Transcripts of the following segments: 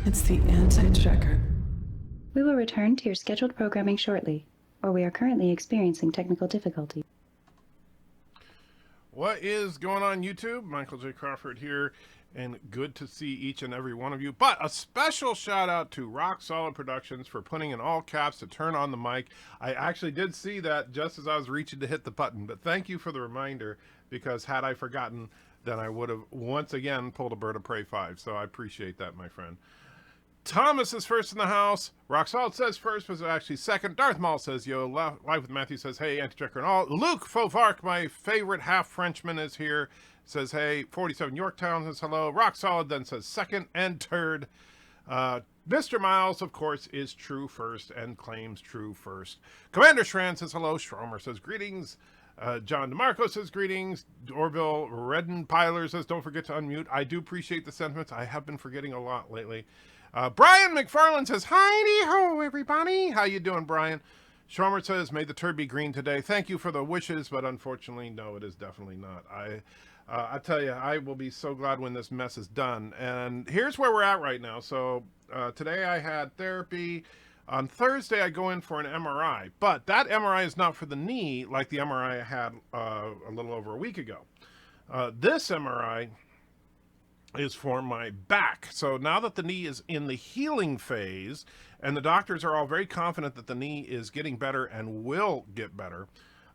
It's the anti-checker. We will return to your scheduled programming shortly, or we are currently experiencing technical difficulty. What is going on, YouTube? Michael J. Crawford here, and good to see each and every one of you. But a special shout out to Rock Solid Productions for putting in all caps to turn on the mic. I actually did see that just as I was reaching to hit the button, but thank you for the reminder, because had I forgotten, then I would have once again pulled a Bird of Prey 5. So I appreciate that, my friend. Thomas is first in the house. Rock Solid says first, was actually second. Darth Maul says, yo. Live with Matthew says, hey, anti-checker and all. Luke Fauvark, my favorite half-Frenchman, is here. Says, hey. 47 Yorktown says hello. Rock Solid then says second and third. Mr. Miles, of course, is true first and claims true first. Commander Shran says hello. Schromer says greetings. John DeMarco says greetings. Orville Redden-Piler says don't forget to unmute. I do appreciate the sentiments. I have been forgetting a lot lately. Brian McFarland says, hi-de-ho, everybody. How you doing, Brian? Schromer says, may the turd be green today. Thank you for the wishes, but unfortunately, no, it is definitely not. I tell you, I will be so glad when this mess is done. And here's where we're at right now. So today I had therapy. On Thursday, I go in for an MRI. But that MRI is not for the knee like the MRI I had a little over a week ago. This MRI is for my back. So now that the knee is in the healing phase, and the doctors are all very confident that the knee is getting better and will get better,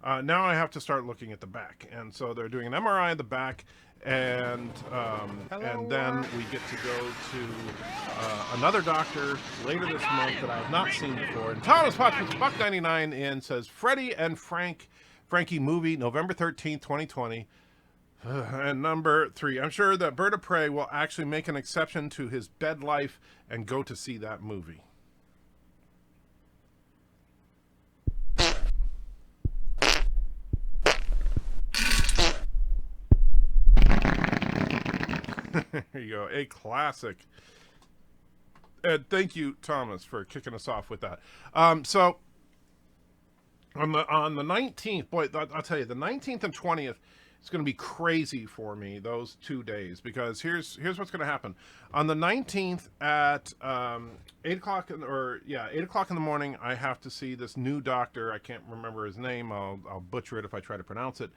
now I have to start looking at the back. And so they're doing an MRI of the back, and then we get to go to another doctor later this month that I have not seen before. And Thomas Potts puts $1.99 in, says Freddie and Frankie movie, November 13th, 2020. And number 3, I'm sure that Bird of Prey will actually make an exception to his bed life and go to see that movie. There you go, a classic. And thank you, Thomas, for kicking us off with that. So on the 19th, boy, I'll tell you, the 19th and 20th, it's going to be crazy for me, those 2 days, because here's what's going to happen. On the 19th at 8 o'clock, 8 o'clock in the morning, I have to see this new doctor. I can't remember his name. I'll butcher it if I try to pronounce it.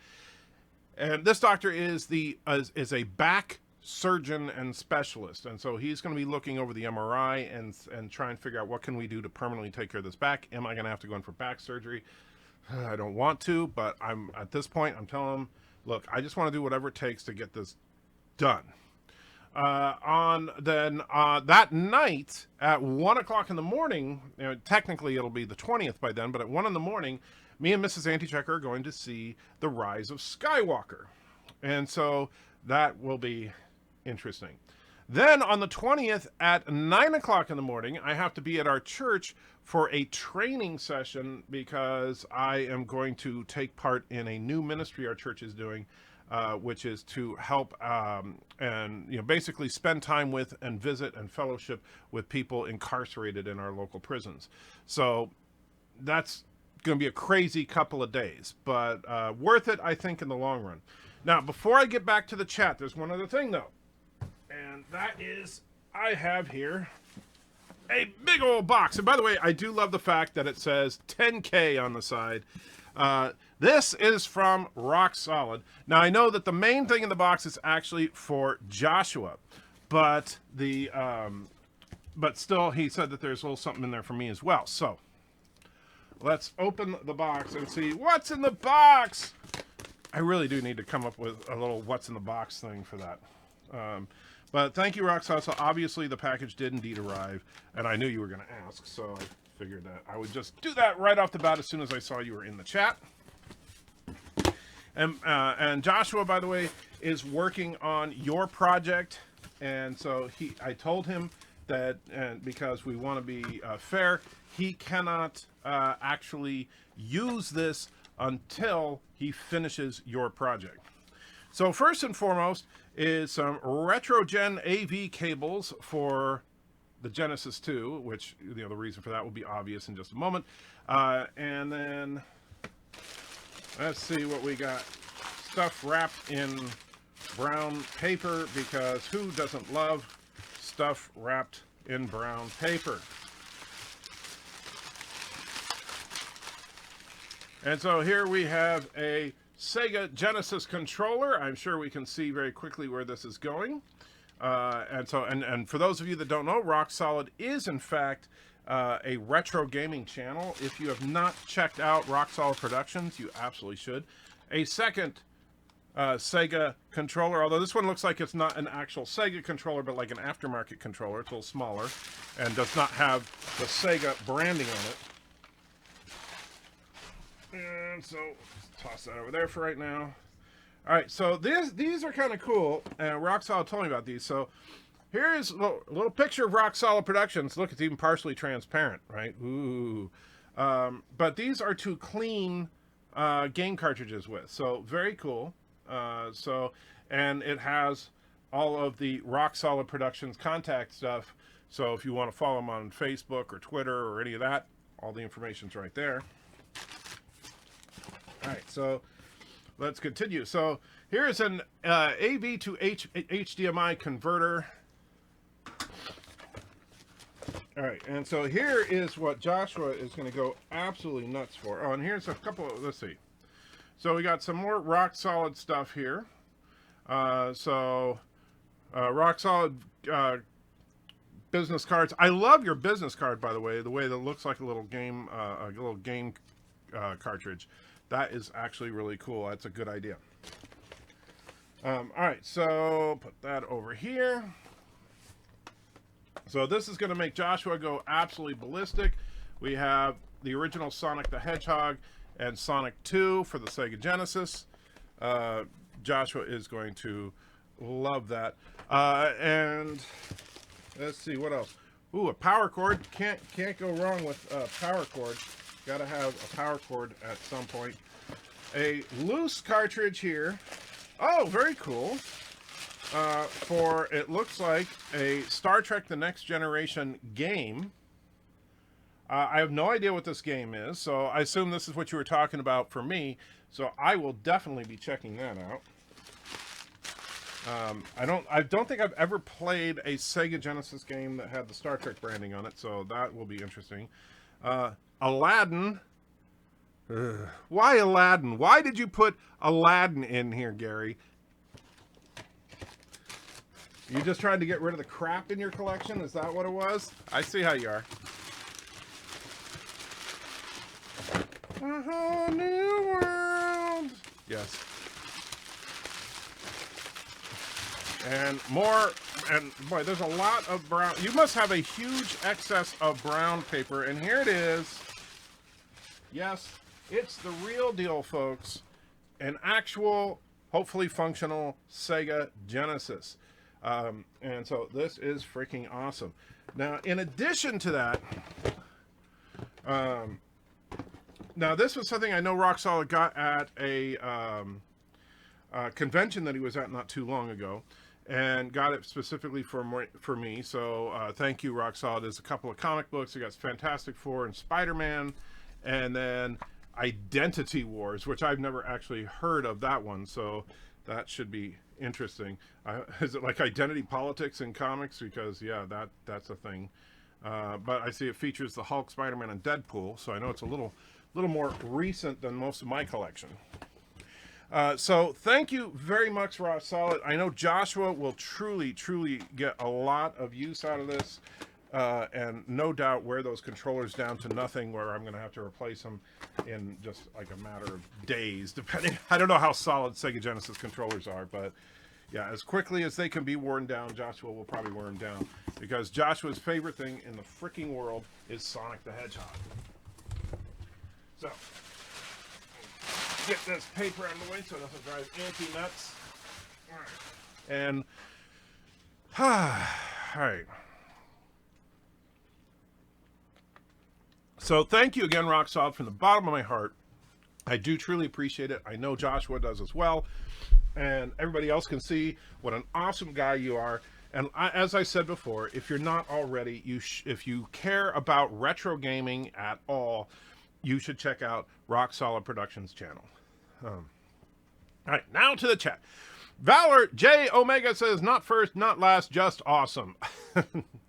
And this doctor is a back surgeon and specialist, and so he's going to be looking over the MRI and try and figure out what can we do to permanently take care of this back. Am I going to have to go in for back surgery? I don't want to, but at this point, I'm telling him, look, I just want to do whatever it takes to get this done. That night at 1 o'clock in the morning, technically it'll be the 20th by then, but at 1 in the morning, me and Mrs. Anti-Checker are going to see The Rise of Skywalker. And so that will be interesting. Then on the 20th at 9 o'clock in the morning, I have to be at our church for a training session because I am going to take part in a new ministry our church is doing, which is to help and basically spend time with and visit and fellowship with people incarcerated in our local prisons. So that's going to be a crazy couple of days, but worth it, I think, in the long run. Now, before I get back to the chat, there's one other thing, though. And that is, I have here a big old box. And by the way, I do love the fact that it says 10K on the side. This is from Rock Solid. Now, I know that the main thing in the box is actually for Joshua. But the but still, he said that there's a little something in there for me as well. So let's open the box and see what's in the box. I really do need to come up with a little what's in the box thing for that. But thank you, Roxanne. So obviously the package did indeed arrive, and I knew you were going to ask, so I figured that I would just do that right off the bat as soon as I saw you were in the chat. And Joshua, by the way, is working on your project, and so I told him that because we want to be fair, he cannot actually use this until he finishes your project. So first and foremost is some RetroGen AV cables for the Genesis 2, which, you know, the reason for that will be obvious in just a moment. And then let's see what we got. Stuff wrapped in brown paper, because who doesn't love stuff wrapped in brown paper? And so here we have a Sega Genesis controller. I'm sure we can see very quickly where this is going. And for those of you that don't know, Rock Solid is in fact a retro gaming channel. If you have not checked out Rock Solid Productions, you absolutely should. A second Sega controller, although this one looks like it's not an actual Sega controller, but like an aftermarket controller. It's a little smaller and does not have the Sega branding on it. And so toss that over there for right now. All right, so these are kind of cool, and Rock Solid told me about these. So here is a little picture of Rock Solid Productions. Look, it's even partially transparent, right? Ooh. But these are to clean game cartridges with, so very cool. And it has all of the Rock Solid Productions contact stuff. So if you want to follow them on Facebook or Twitter or any of that, all the information's right there. All right, so let's continue. So here's an AV to HDMI converter. All right, and so here is what Joshua is going to go absolutely nuts for. Oh, and here's a couple of, let's see. So we got some more Rock Solid stuff here. Rock Solid business cards. I love your business card, by the way that it looks like a little game cartridge. That is actually really cool. That's a good idea. All right, so put that over here. So this is going to make Joshua go absolutely ballistic. We have the original Sonic the Hedgehog and Sonic 2 for the Sega Genesis. Joshua is going to love that. And let's see, what else? Ooh, a power cord. Can't go wrong with a power cord. Got to have a power cord at some point. A loose cartridge here. Oh, very cool. For, it looks like, a Star Trek The Next Generation game. I have no idea what this game is, so I assume this is what you were talking about for me. So I will definitely be checking that out. I don't think I've ever played a Sega Genesis game that had the Star Trek branding on it, so that will be interesting. Aladdin. Why Aladdin? Why did you put Aladdin in here, Gary? You just trying to get rid of the crap in your collection? Is that what it was? I see how you are. A whole new world. Yes. And more, and boy, there's a lot of brown. You must have a huge excess of brown paper, and here it is. Yes, it's the real deal, folks. An actual, hopefully functional Sega Genesis. And so this is freaking awesome. Now, in addition to that, now this was something I know Rock Solid got at a convention that he was at not too long ago, and got it specifically for me. So thank you, Rock Solid. There's a couple of comic books. We got Fantastic Four and Spider-Man, and then Identity Wars, which I've never actually heard of that one. So that should be interesting. Is it like identity politics in comics? Because yeah, that's a thing. But I see it features the Hulk, Spider-Man, and Deadpool, so I know it's a little more recent than most of my collection. So thank you very much, Rock Solid. I know Joshua will truly get a lot of use out of this. and no doubt wear those controllers down to nothing, where I'm going to have to replace them in just like a matter of days, depending. I don't know how solid Sega Genesis controllers are, but yeah, as quickly as they can be worn down, Joshua will probably wear them down, because Joshua's favorite thing in the freaking world is Sonic the Hedgehog. So, get this paper out of the way so it doesn't drive Auntie nuts. All right. And, all right. So thank you again, Rock Solid, from the bottom of my heart. I do truly appreciate it. I know Joshua does as well. And everybody else can see what an awesome guy you are. And as I said before, if you're not already, if you care about retro gaming at all, you should check out Rock Solid Productions channel. All right, now to the chat. Valor J Omega says, not first, not last, just awesome.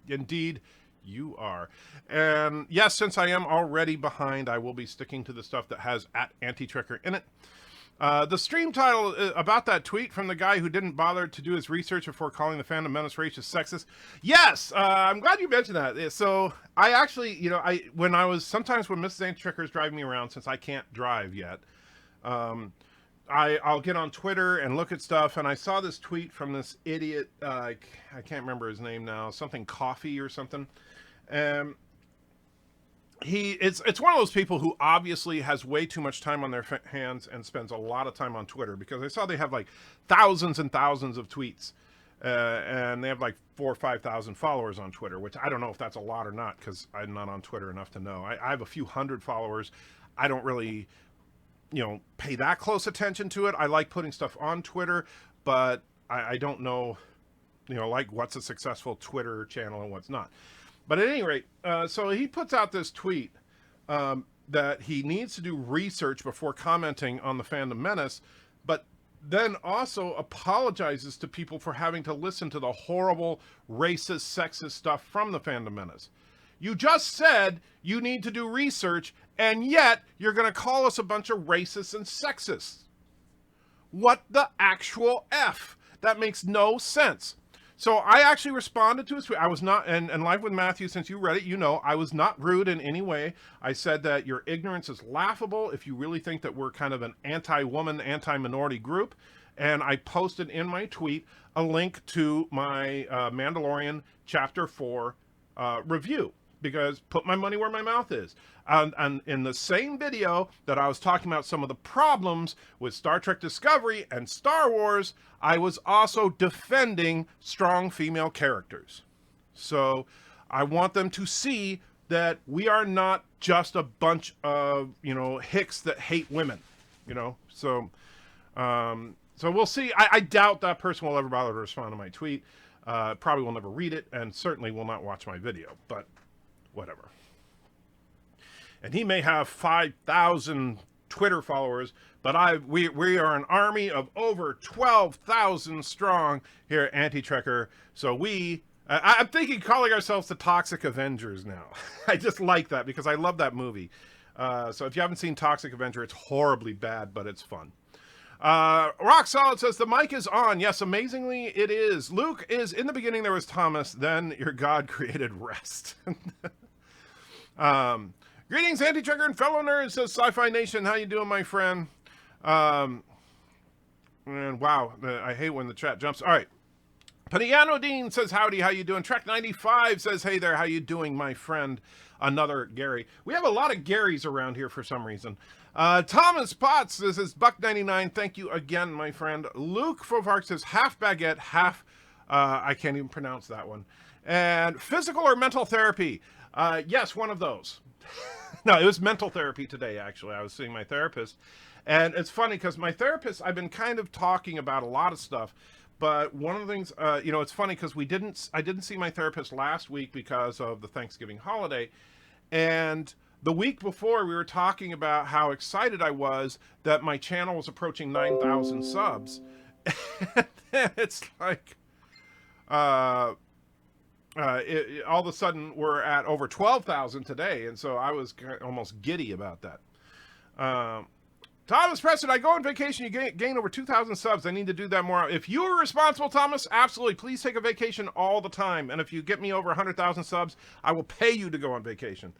Indeed, you are. And yes, since I am already behind, I will be sticking to the stuff that has @AntiTricker in it. The stream title about that tweet from the guy who didn't bother to do his research before calling the Phantom Menace racist, sexist. Yes, I'm glad you mentioned that. So I actually, you know, sometimes when Mrs. AntiTricker is driving me around, since I can't drive yet, I'll get on Twitter and look at stuff, and I saw this tweet from this idiot, I can't remember his name now, something Coffee or something. It's one of those people who obviously has way too much time on their hands and spends a lot of time on Twitter, because I saw they have like thousands and thousands of tweets, and they have like 4,000 or 5,000 followers on Twitter, which I don't know if that's a lot or not, because I'm not on Twitter enough to know. I have a few hundred followers. I don't really, you know, pay that close attention to it. I like putting stuff on Twitter, but I don't know, you know, like what's a successful Twitter channel and what's not. But at any rate, so he puts out this tweet that he needs to do research before commenting on the Phantom Menace, but then also apologizes to people for having to listen to the horrible, racist, sexist stuff from the Phantom Menace. You just said you need to do research, and yet you're going to call us a bunch of racists and sexists. What the actual F? That makes no sense. So I actually responded to his tweet. I was not, and Live with Matthew, since you read it, you know, I was not rude in any way. I said that your ignorance is laughable if you really think that we're kind of an anti-woman, anti-minority group. And I posted in my tweet a link to my Mandalorian Chapter 4 review, because put my money where my mouth is. And in the same video that I was talking about some of the problems with Star Trek Discovery and Star Wars, I was also defending strong female characters. So I want them to see that we are not just a bunch of, you know, hicks that hate women, you know. So so we'll see. I doubt that person will ever bother to respond to my tweet. Probably will never read it, and certainly will not watch my video, but whatever. And he may have 5,000 Twitter followers, but we are an army of over 12,000 strong here at Anti-Trekker. So I'm thinking calling ourselves the Toxic Avengers now. I just like that because I love that movie. So if you haven't seen Toxic Avenger, it's horribly bad, but it's fun. Rock Solid says the mic is on. Yes, amazingly it is. Luke is, in the beginning there was Thomas, then your God created rest. Greetings, Anti-Trekker and fellow nerds, says Sci-Fi Nation. How you doing, my friend? And wow, I hate when the chat jumps. All right. Paniano Dean says, howdy, how you doing? Trek 95 says, hey there, how you doing, my friend? Another Gary. We have a lot of Garys around here for some reason. Thomas Potts, this is Buck99. Thank you again, my friend. Luke Fovark says, half baguette, half, I can't even pronounce that one. And physical or mental therapy? Yes, one of those. No, it was mental therapy today, actually. I was seeing my therapist. And it's funny because my therapist, I've been kind of talking about a lot of stuff. But one of the things, you know, it's funny because I didn't see my therapist last week because of the Thanksgiving holiday. And the week before, we were talking about how excited I was that my channel was approaching 9,000 subs. And it's like, all of a sudden, we're at over 12,000 today. And so I was almost giddy about that. Thomas Preston, I go on vacation, you gain over 2,000 subs. I need to do that more. If you are responsible, Thomas, absolutely. Please take a vacation all the time. And if you get me over 100,000 subs, I will pay you to go on vacation.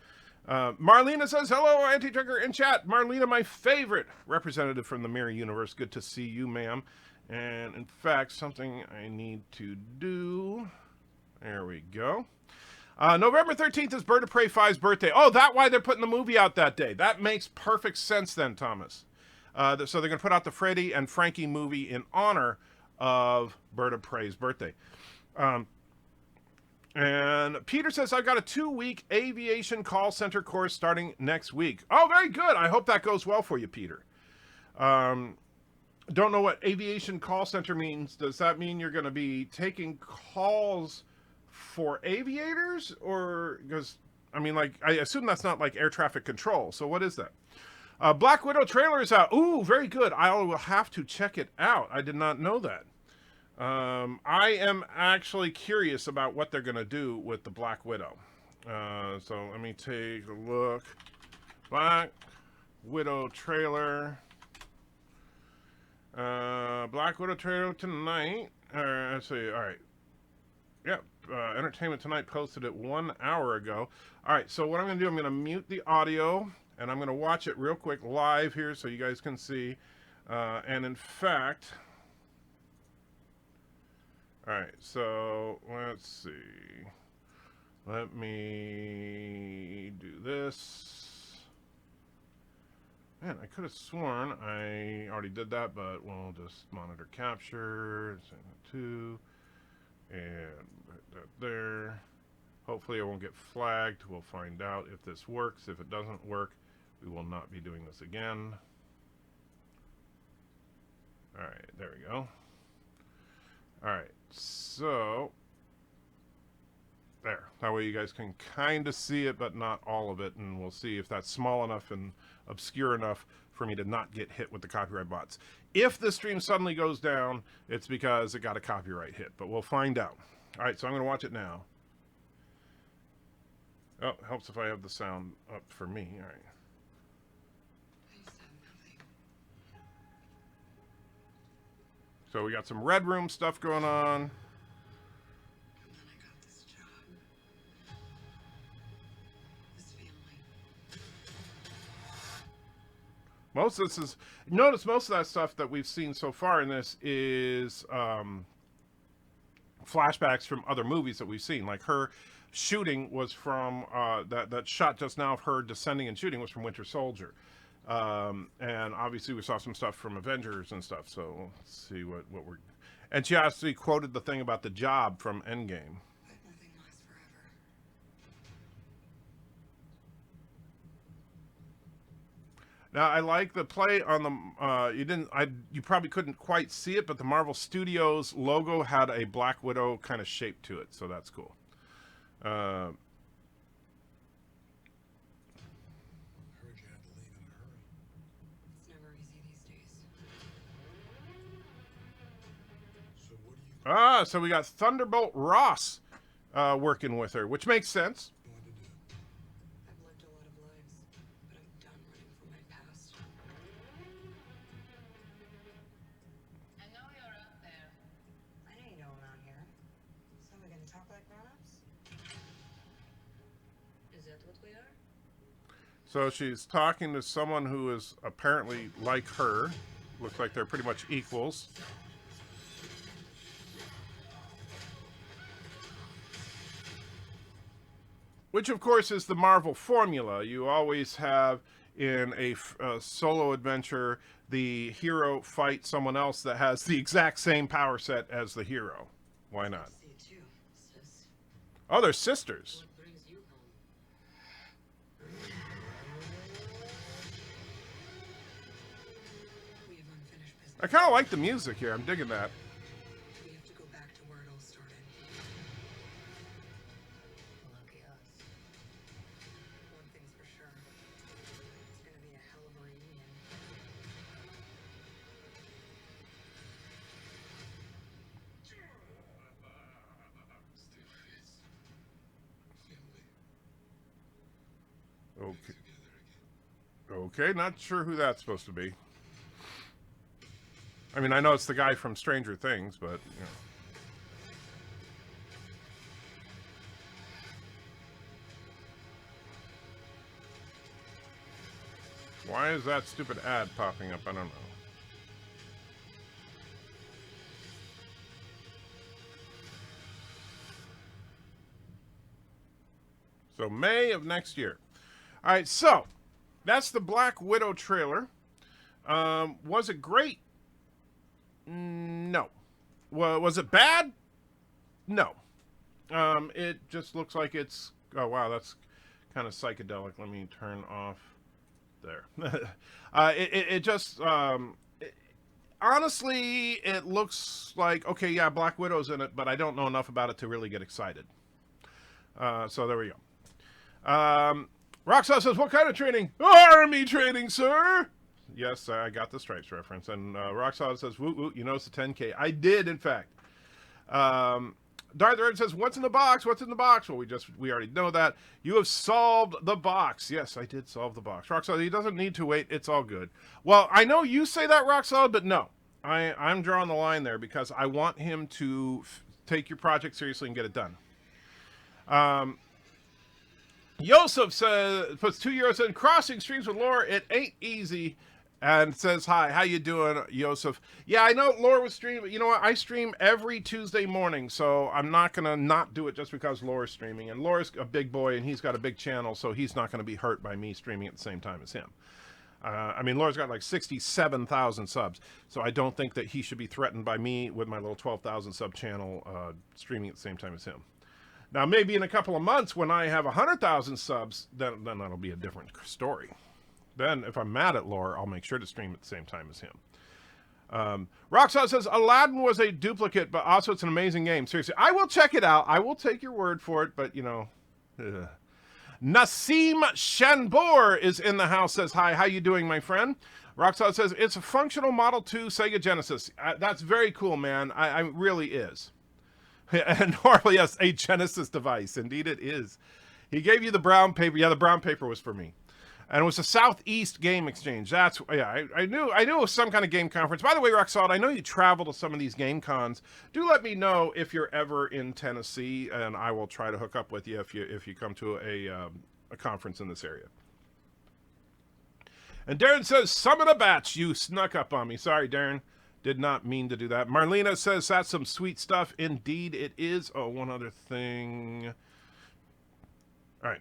Marlena says, hello, Anti-Trigger in chat. Marlena, my favorite representative from the Mirror Universe. Good to see you, ma'am. And in fact, something I need to do. There we go. November 13th is Bird of Prey 5's birthday. Oh, that's why they're putting the movie out that day. That makes perfect sense then, Thomas. So they're going to put out the Freddy and Frankie movie in honor of Bird of Prey's birthday. And Peter says, I've got a 2-week aviation call center course starting next week. Oh, very good. I hope that goes well for you, Peter. Don't know what aviation call center means. Does that mean you're going to be taking calls for aviators? Or, because, I mean, like, I assume that's not like air traffic control. So what is that? Black Widow trailer is out. Ooh, very good. I will have to check it out. I did not know that. I am actually curious about what they're going to do with the Black Widow. So let me take a look. Black Widow trailer. Black Widow trailer tonight. Let's see. All right. Yep. Entertainment Tonight posted it 1 hour ago. All right. So what I'm going to do, I'm going to mute the audio and I'm going to watch it real quick live here so you guys can see. And in fact, all right, so let's see. Let me do this. Man, I could have sworn I already did that, but we'll just monitor capture, send it to, and put that there. Hopefully I won't get flagged. We'll find out if this works. If it doesn't work, we will not be doing this again. All right, there we go. All right, so there. That way you guys can kind of see it, but not all of it, and we'll see if that's small enough and obscure enough for me to not get hit with the copyright bots. If the stream suddenly goes down, it's because it got a copyright hit, but we'll find out. All right, so I'm going to watch it now. Oh, helps if I have the sound up for me. All right. So we got some Red Room stuff going on. And then I got this job. This family. Most of this is, notice most of that stuff that we've seen so far in this is flashbacks from other movies that we've seen. Like her shooting was from, that shot just now of her descending and shooting was from Winter Soldier. And obviously we saw some stuff from Avengers and stuff, so let's see what we're... And she actually quoted the thing about the job from Endgame. But nothing lasts forever. Now, I like the play on the... you probably couldn't quite see it, but the Marvel Studios logo had a Black Widow kind of shape to it, so that's cool. So we got Thunderbolt Ross working with her, which makes sense. I've lived a lot of lives, but I'm done running from my past. I know you're out there. I know you know I'm out here. So we're gonna talk like grown-ups? Is that what we are? So she's talking to someone who is apparently like her. Looks like they're pretty much equals. Which, of course, is the Marvel formula. You always have, in a solo adventure, the hero fight someone else that has the exact same power set as the hero. Why not? See it too, sis. Oh, they're sisters. What brings you home? We have unfinished business. I kind of like the music here. I'm digging that. We have to go back to where it all started. Lucky us. One thing's for sure. It's gonna be a hell of a reunion. Okay. Okay, not sure who that's supposed to be. I mean, I know it's the guy from Stranger Things, but, you know. Why is that stupid ad popping up? I don't know. So May of next year. All right, so that's the Black Widow trailer. Was it great? No. Well, was it bad? No. It just looks like it's... Oh, wow, that's kind of psychedelic. Let me turn off there. It just... honestly, it looks like, okay, yeah, Black Widow's in it, but I don't know enough about it to really get excited. So there we go. Roxas says, what kind of training? Army training, sir! Yes, I got the Stripes reference. And Roxas says, woot woot, you noticed the 10K. I did, in fact. Darth Vader says, what's in the box? What's in the box? Well, we already know that. You have solved the box. Yes, I did solve the box. Roxas, he doesn't need to wait. It's all good. Well, I know you say that, Roxas, but no. I'm drawing the line there because I want him to take your project seriously and get it done. Yosef says, puts €2 in, crossing streams with Laura. It ain't easy. And says, hi, how you doing, Yosef? Yeah, I know Laura was streaming, but you know what? I stream every Tuesday morning, so I'm not going to not do it just because Laura's streaming. And Laura's a big boy, and he's got a big channel, so he's not going to be hurt by me streaming at the same time as him. I mean, Laura's got like 67,000 subs, so I don't think that he should be threatened by me with my little 12,000 sub channel streaming at the same time as him. Now, maybe in a couple of months when I have 100,000 subs, then that'll be a different story. Then, if I'm mad at Laura, I'll make sure to stream at the same time as him. Roxas says, Aladdin was a duplicate, but also it's an amazing game. Seriously, I will check it out. I will take your word for it, but, you know. Nassim Shanbor is in the house, says, hi, how you doing, my friend? Roxas says, it's a functional Model 2 Sega Genesis. That's very cool, man. I really is. And Normal, yes, a Genesis device. Indeed it is. He gave you the brown paper. Yeah, the brown paper was for me. And it was a Southeast Game Exchange. That's, yeah, I knew it was some kind of game conference. By the way, Roxalt, I know you travel to some of these game cons. Do let me know if you're ever in Tennessee, and I will try to hook up with you if you come to a conference in this area. And Darren says, summon a batch. You snuck up on me. Sorry, Darren. Did not mean to do that. Marlena says that's some sweet stuff. Indeed, it is. Oh, one other thing. All right.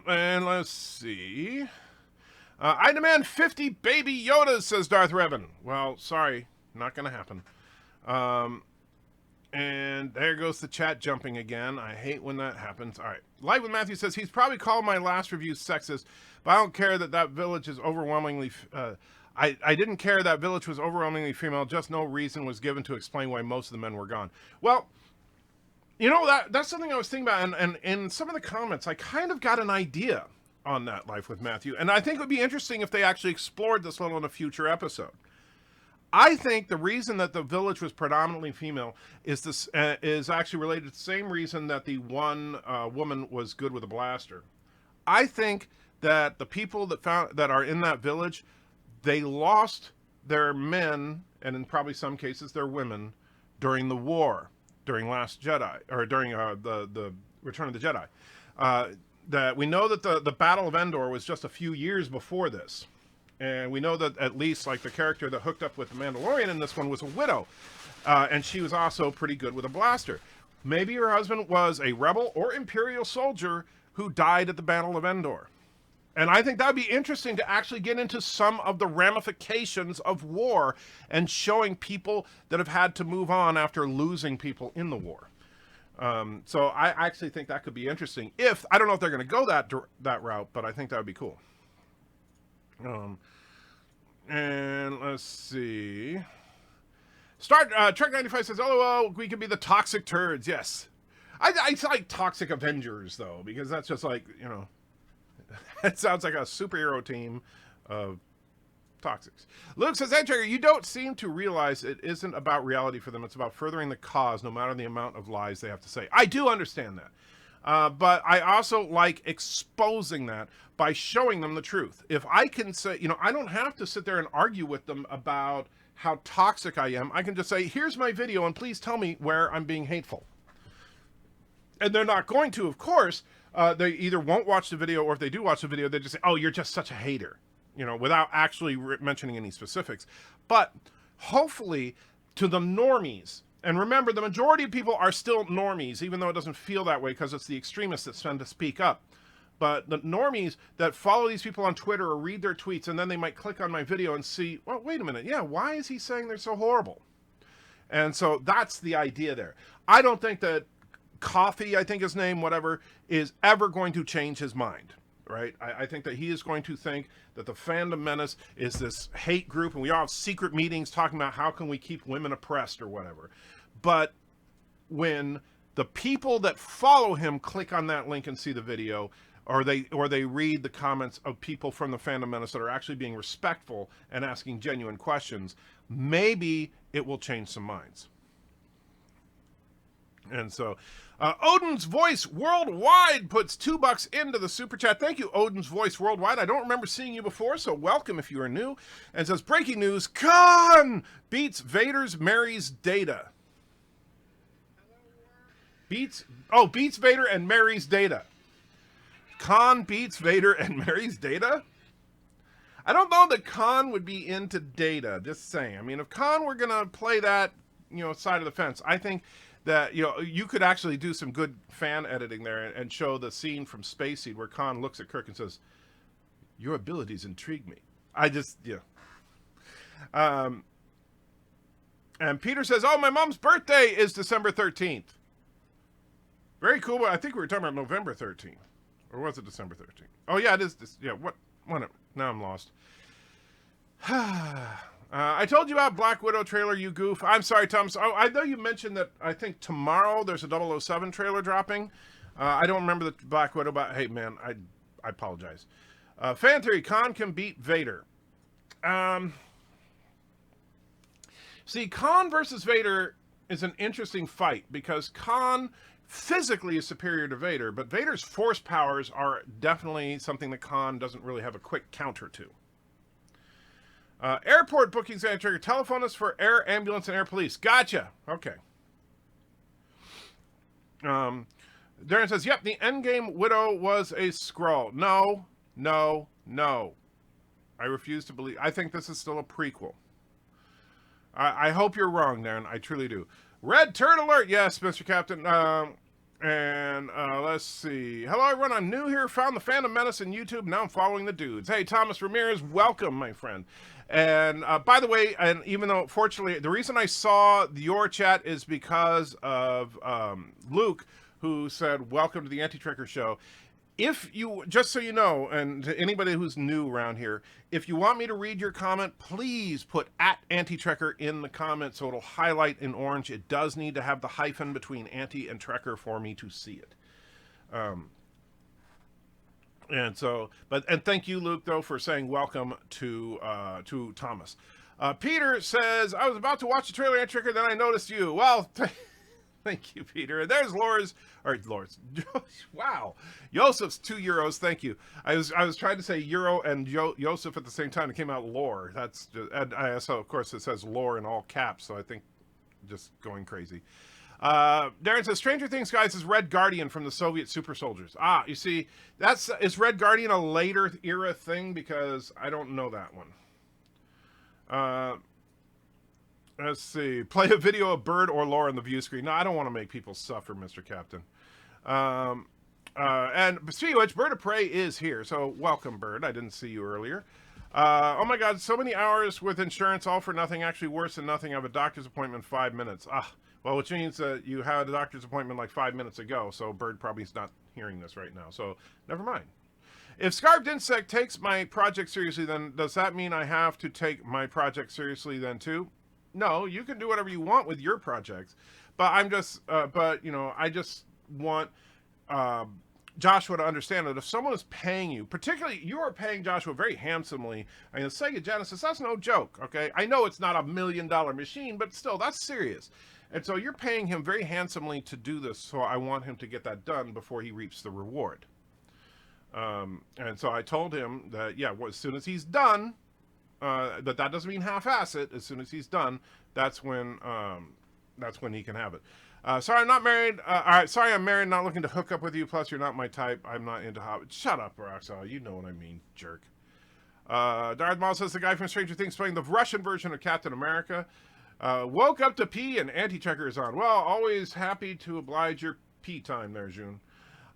And let's see. I demand 50 baby Yodas, says Darth Revan. Well, sorry. Not going to happen. And there goes the chat jumping again. I hate when that happens. All right. Live with Matthew says, he's probably called my last review sexist, but I don't care that village is overwhelmingly... I didn't care that village was overwhelmingly female. Just no reason was given to explain why most of the men were gone. Well, you know, that's something I was thinking about. And in some of the comments, I kind of got an idea on that, Life with Matthew. And I think it would be interesting if they actually explored this little in a future episode. I think the reason that the village was predominantly female is actually related to the same reason that the one woman was good with a blaster. I think that the people that are in that village, they lost their men, and in probably some cases their women, during the war, during Last Jedi, or during the Return of the Jedi. That we know that the Battle of Endor was just a few years before this. And we know that at least like the character that hooked up with the Mandalorian in this one was a widow. And she was also pretty good with a blaster. Maybe her husband was a rebel or Imperial soldier who died at the Battle of Endor. And I think that would be interesting to actually get into some of the ramifications of war and showing people that have had to move on after losing people in the war. So I actually think that could be interesting. I don't know if they're going to go that route, but I think that would be cool. And let's see. Trek 95 says, LOL, we could be the toxic turds. Yes. I like toxic Avengers, though, because that's just like, you know, it sounds like a superhero team of toxics. Luke says, hey, Trigger, you don't seem to realize it isn't about reality for them. It's about furthering the cause, no matter the amount of lies they have to say. I do understand that. But I also like exposing that by showing them the truth. If I can say, I don't have to sit there and argue with them about how toxic I am. I can just say, here's my video, and please tell me where I'm being hateful. And they're not going to, of course. They either won't watch the video, or if they do watch the video, they just say, oh, you're just such a hater, without actually mentioning any specifics. But hopefully to the normies, and remember, the majority of people are still normies, even though it doesn't feel that way because it's the extremists that tend to speak up. But the normies that follow these people on Twitter or read their tweets, and then they might click on my video and see, well, wait a minute, yeah, why is he saying they're so horrible? And so that's the idea there. I don't think that Coffee, I think his name, whatever, is ever going to change his mind, right? I think that he is going to think that the Fandom Menace is this hate group, and we all have secret meetings talking about how can we keep women oppressed or whatever. But when the people that follow him click on that link and see the video, or they read the comments of people from the Fandom Menace that are actually being respectful and asking genuine questions, maybe it will change some minds. And so, Odin's Voice Worldwide puts $2 into the super chat. Thank you, Odin's Voice Worldwide. I don't remember seeing you before, so welcome if you are new. And says, breaking news, Khan beats Vader's marries Data. Beats Vader and marries Data. Khan beats Vader and marries Data? I don't know that Khan would be into Data, just saying. I mean, if Khan were going to play that, side of the fence, I think that, you could actually do some good fan editing there and show the scene from Space Seed where Khan looks at Kirk and says, your abilities intrigue me. And Peter says, oh, my mom's birthday is December 13th. Very cool. I think we were talking about November 13th. Or was it December 13th? Oh, yeah, it is. What? Now I'm lost. I told you about Black Widow trailer, you goof. I'm sorry, Thomas. Oh, I know you mentioned that I think tomorrow there's a 007 trailer dropping. I don't remember the Black Widow, but hey, man, I apologize. Fan theory, Khan can beat Vader. See, Khan versus Vader is an interesting fight because Khan physically is superior to Vader, but Vader's force powers are definitely something that Khan doesn't really have a quick counter to. Airport bookings and trigger. Telephone us for air ambulance and air police. Gotcha. Okay. Darren says, yep, the Endgame Widow was a Skrull. No. I refuse to believe. I think this is still a prequel. I hope you're wrong, Darren. I truly do. Red Turd Alert. Yes, Mr. Captain. Let's see. Hello, everyone. I'm new here. Found the Phantom Menace on YouTube. Now I'm following the dudes. Hey, Thomas Ramirez. Welcome, my friend. And by the way, and even though, fortunately, the reason I saw your chat is because of Luke, who said, welcome to the Anti-Trekker Show. If you, just so you know, and to anybody who's new around here, if you want me to read your comment, please put @Anti-Trekker in the comment so it'll highlight in orange. It does need to have the hyphen between anti and Trekker for me to see it. And thank you, Luke, though, for saying welcome to Thomas. Peter says, I was about to watch the trailer, Anti-Trekker, then I noticed you. Well, thank you, Peter. And there's Laura's. Wow. Yosef's €2. Thank you. I was trying to say Euro and Yosef at the same time. It came out Lore. That's just, and so of course it says Lore in all caps. So I think just going crazy. Darren says Stranger Things guys is Red Guardian from the Soviet super soldiers. You see, is Red Guardian a later era thing? Because I don't know that one. Let's see. Play a video of Bird or Laura on the view screen. No, I don't want to make people suffer, Mr. Captain. And speaking of which, Bird of Prey is here. So welcome, Bird. I didn't see you earlier. Oh my God, so many hours with insurance, all for nothing. Actually worse than nothing. I have a doctor's appointment in 5 minutes. Well, which means that you had a doctor's appointment like 5 minutes ago. So Bird probably is not hearing this right now. So never mind. If Scarved Insect takes my project seriously, then does that mean I have to take my project seriously then too? No, you can do whatever you want with your projects, but I just want Joshua to understand that if someone is paying you, particularly you are paying Joshua very handsomely, I mean, the Sega Genesis, that's no joke, okay? I know it's not $1 million machine, but still, that's serious. And so you're paying him very handsomely to do this, so I want him to get that done before he reaps the reward. And so I told him that, yeah, well, as soon as he's done, that doesn't mean half-ass it. As soon as he's done, that's when he can have it. Sorry, I'm not married. All right, sorry, I'm married, not looking to hook up with you. Plus, you're not my type. I'm not into hobbits. Shut up, Roxanne. You know what I mean, jerk. Darth Maul says the guy from Stranger Things playing the Russian version of Captain America. Woke up to pee and anti-checker is on. Well, always happy to oblige your pee time there, June.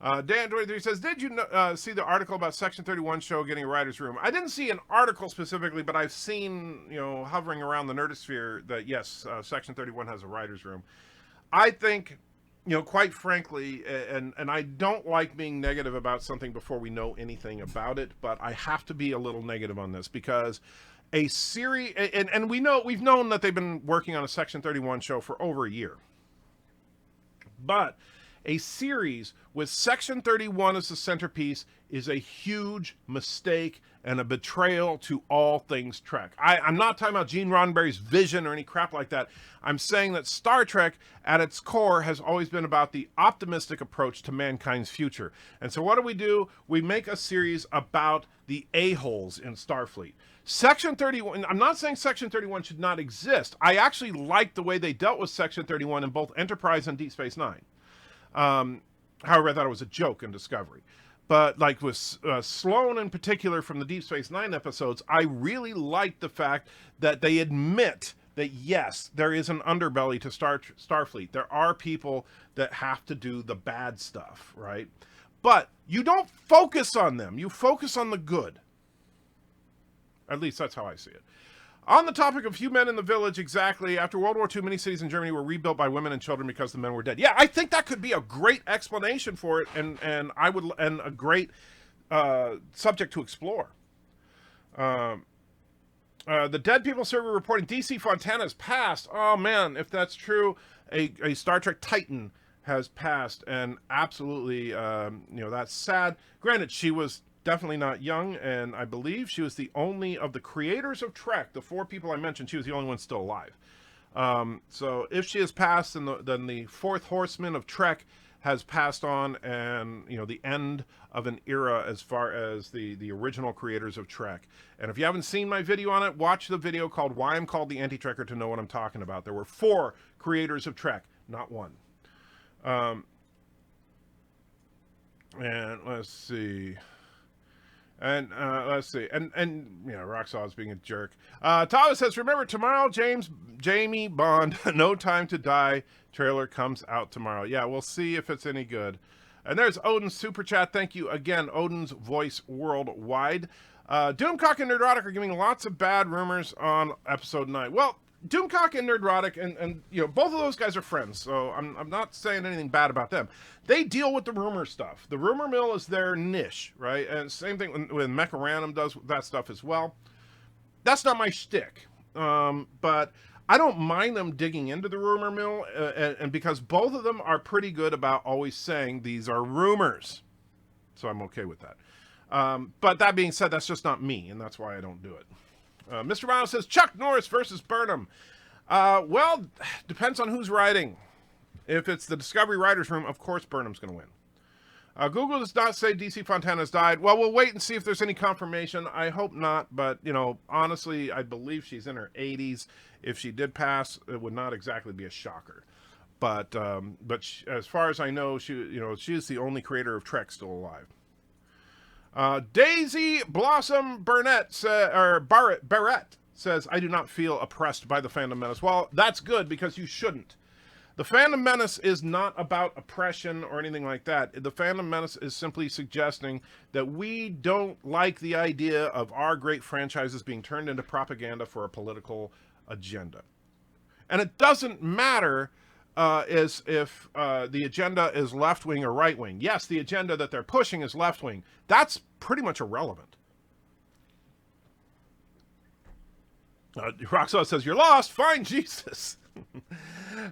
Dan23 says, did you see the article about Section 31 show getting a writer's room? I didn't see an article specifically, but I've seen, hovering around the nerdosphere that, yes, Section 31 has a writer's room. I think, quite frankly, and I don't like being negative about something before we know anything about it, but I have to be a little negative on this because a series, and we've known that they've been working on a Section 31 show for over a year. But a series with Section 31 as the centerpiece is a huge mistake and a betrayal to all things Trek. I'm not talking about Gene Roddenberry's vision or any crap like that. I'm saying that Star Trek, at its core, has always been about the optimistic approach to mankind's future. And so what do? We make a series about the a-holes in Starfleet. Section 31, I'm not saying Section 31 should not exist. I actually like the way they dealt with Section 31 in both Enterprise and Deep Space Nine. However, I thought it was a joke in Discovery. But like with Sloan in particular from the Deep Space Nine episodes, I really like the fact that they admit that, yes, there is an underbelly to Starfleet. There are people that have to do the bad stuff, right? But you don't focus on them. You focus on the good. At least that's how I see it. On the topic of few men in the village, exactly, after World War II, many cities in Germany were rebuilt by women and children because the men were dead. Yeah, I think that could be a great explanation for it, and a great subject to explore. The Dead People server reporting DC Fontana's passed. Oh man, if that's true, a Star Trek Titan has passed, and absolutely, that's sad. Granted, she was definitely not young, and I believe she was the only of the creators of Trek, the 4 people I mentioned, she was the only one still alive. So if she has passed, then the 4th horseman of Trek has passed on, and the end of an era as far as the original creators of Trek. And if you haven't seen my video on it, watch the video called Why I'm Called the Anti-Trekker to know what I'm talking about. There were 4 creators of Trek, not 1. And let's see. And let's see. And Roxaw's being a jerk. Thomas says, remember tomorrow, Jamie Bond, No Time to Die trailer comes out tomorrow. Yeah, we'll see if it's any good. And there's Odin's super chat. Thank you again, Odin's voice worldwide. Doomcock and Nerdrotic are giving lots of bad rumors on episode 9. Well, Doomcock and Nerdrotic, and both of those guys are friends, so I'm not saying anything bad about them. They deal with the rumor stuff. The rumor mill is their niche, right? And same thing when Mecha Random does that stuff as well. That's not my shtick, but I don't mind them digging into the rumor mill, and because both of them are pretty good about always saying these are rumors, so I'm okay with that. But that being said, that's just not me, and that's why I don't do it. Mr. Rano says, Chuck Norris versus Burnham. Well, depends on who's writing. If it's the Discovery Writers Room, of course Burnham's going to win. Google does not say DC Fontana's died. Well, we'll wait and see if there's any confirmation. I hope not, but, honestly, I believe she's in her 80s. If she did pass, it would not exactly be a shocker. But as far as I know, she is the only creator of Trek still alive. Daisy Blossom Barrett says, I do not feel oppressed by the Phantom Menace. Well, that's good, because you shouldn't. The Phantom Menace is not about oppression or anything like that. The Phantom Menace is simply suggesting that we don't like the idea of our great franchises being turned into propaganda for a political agenda. And it doesn't matter is if the agenda is left-wing or right-wing. Yes, the agenda that they're pushing is left-wing. That's pretty much irrelevant. Roxanne says, you're lost. Fine, Jesus.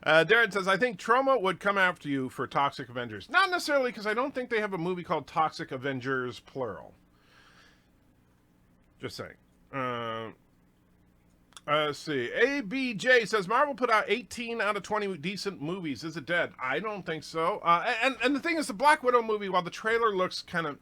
Darren says, I think Troma would come after you for Toxic Avengers. Not necessarily, because I don't think they have a movie called Toxic Avengers, plural. Just saying. Let's see. ABJ says Marvel put out 18 out of 20 decent movies. Is it dead? I don't think so. And the thing is, the Black Widow movie, while the trailer looks kind of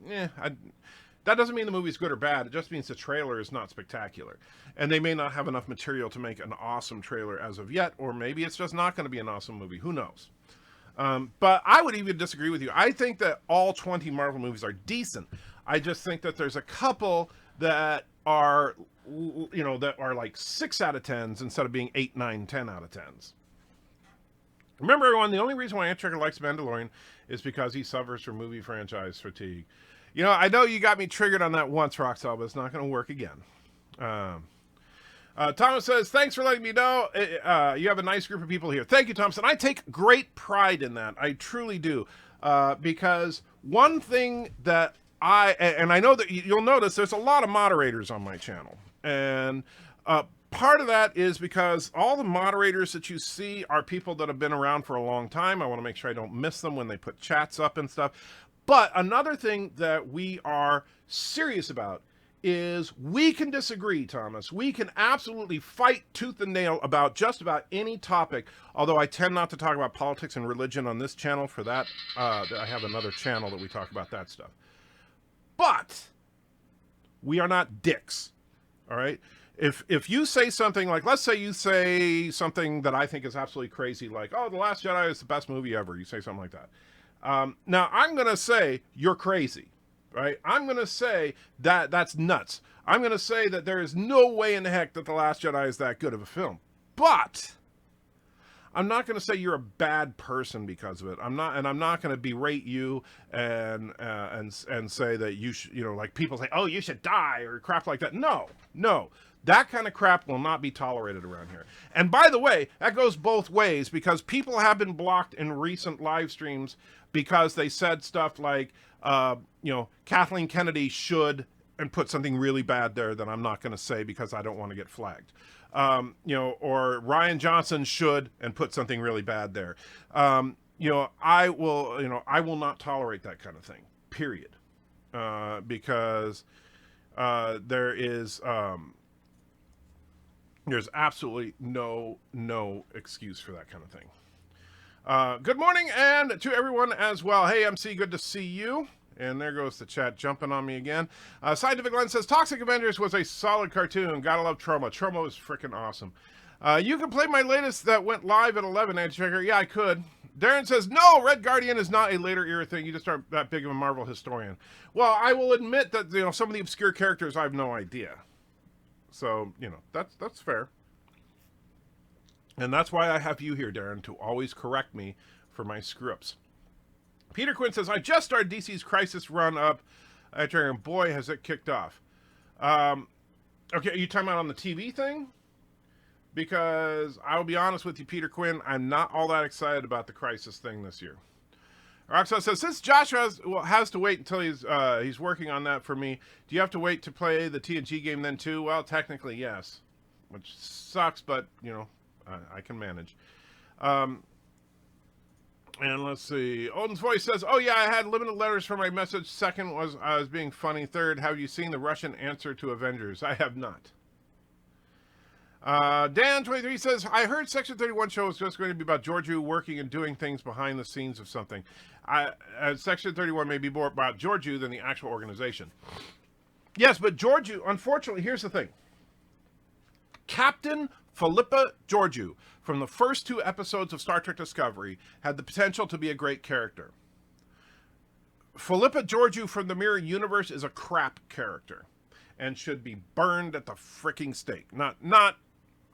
that doesn't mean the movie's good or bad. It just means the trailer is not spectacular. And they may not have enough material to make an awesome trailer as of yet, or maybe it's just not going to be an awesome movie. Who knows? But I would even disagree with you. I think that all 20 Marvel movies are decent. I just think that there's a couple that are, that are like 6 out of 10s instead of being 8, 9, 10 out of 10s. Remember, everyone, the only reason why Antracker likes Mandalorian is because he suffers from movie franchise fatigue. I know you got me triggered on that once, Roxelle, but it's not going to work again. Thomas says, thanks for letting me know. You have a nice group of people here. Thank you, Thomas. And I take great pride in that. I truly do. Because one thing that I know that you'll notice there's a lot of moderators on my channel. And part of that is because all the moderators that you see are people that have been around for a long time. I want to make sure I don't miss them when they put chats up and stuff. But another thing that we are serious about is we can disagree, Thomas. We can absolutely fight tooth and nail about just about any topic, although I tend not to talk about politics and religion on this channel. For that, I have another channel that we talk about that stuff. But we are not dicks, all right? If you say something like, let's say you say something that I think is absolutely crazy, like, oh, The Last Jedi is the best movie ever. You say something like that. Now, I'm going to say you're crazy, right? I'm going to say that that's nuts. I'm going to say that there is no way in the heck that The Last Jedi is that good of a film. But I'm not going to say you're a bad person because of it. I'm not going to berate you and say that you should, like people say, oh, you should die or crap like that. No. That kind of crap will not be tolerated around here. And by the way, that goes both ways because people have been blocked in recent live streams because they said stuff like, Kathleen Kennedy should, and put something really bad there that I'm not going to say because I don't want to get flagged. Or Ryan Johnson should, and put something really bad there. I will not tolerate that kind of thing, period. Because there's absolutely no excuse for that kind of thing. Good morning, and to everyone as well. Hey, MC, good to see you. And there goes the chat jumping on me again. Scientific Lens says, Toxic Avengers was a solid cartoon. Gotta love Troma. Troma was freaking awesome. You can play my latest that went live at 11, Anti-Checker. Yeah, I could. Darren says, no, Red Guardian is not a later era thing. You just aren't that big of a Marvel historian. Well, I will admit that, some of the obscure characters I have no idea. So, that's fair. And that's why I have you here, Darren, to always correct me for my screw-ups. Peter Quinn says, I just started DC's Crisis run up. And boy, has it kicked off. Okay, are you talking about on the TV thing? Because I will be honest with you, Peter Quinn, I'm not all that excited about the Crisis thing this year. Roxanne says, since Joshua has to wait until he's working on that for me, do you have to wait to play the TNG game then too? Well, technically, yes. Which sucks, but, I can manage. And let's see. Odin's Voice says, oh yeah, I had limited letters for my message. Second was I was being funny. Third, have you seen the Russian answer to Avengers? I have not. Dan23 says, I heard Section 31 show is just going to be about Georgiou working and doing things behind the scenes of something. Section 31 may be more about Georgiou than the actual organization. Yes, but Georgiou, unfortunately, here's the thing. Captain Philippa Georgiou, from the first 2 episodes of Star Trek Discovery, had the potential to be a great character. Philippa Georgiou from the Mirror Universe is a crap character and should be burned at the freaking stake. Not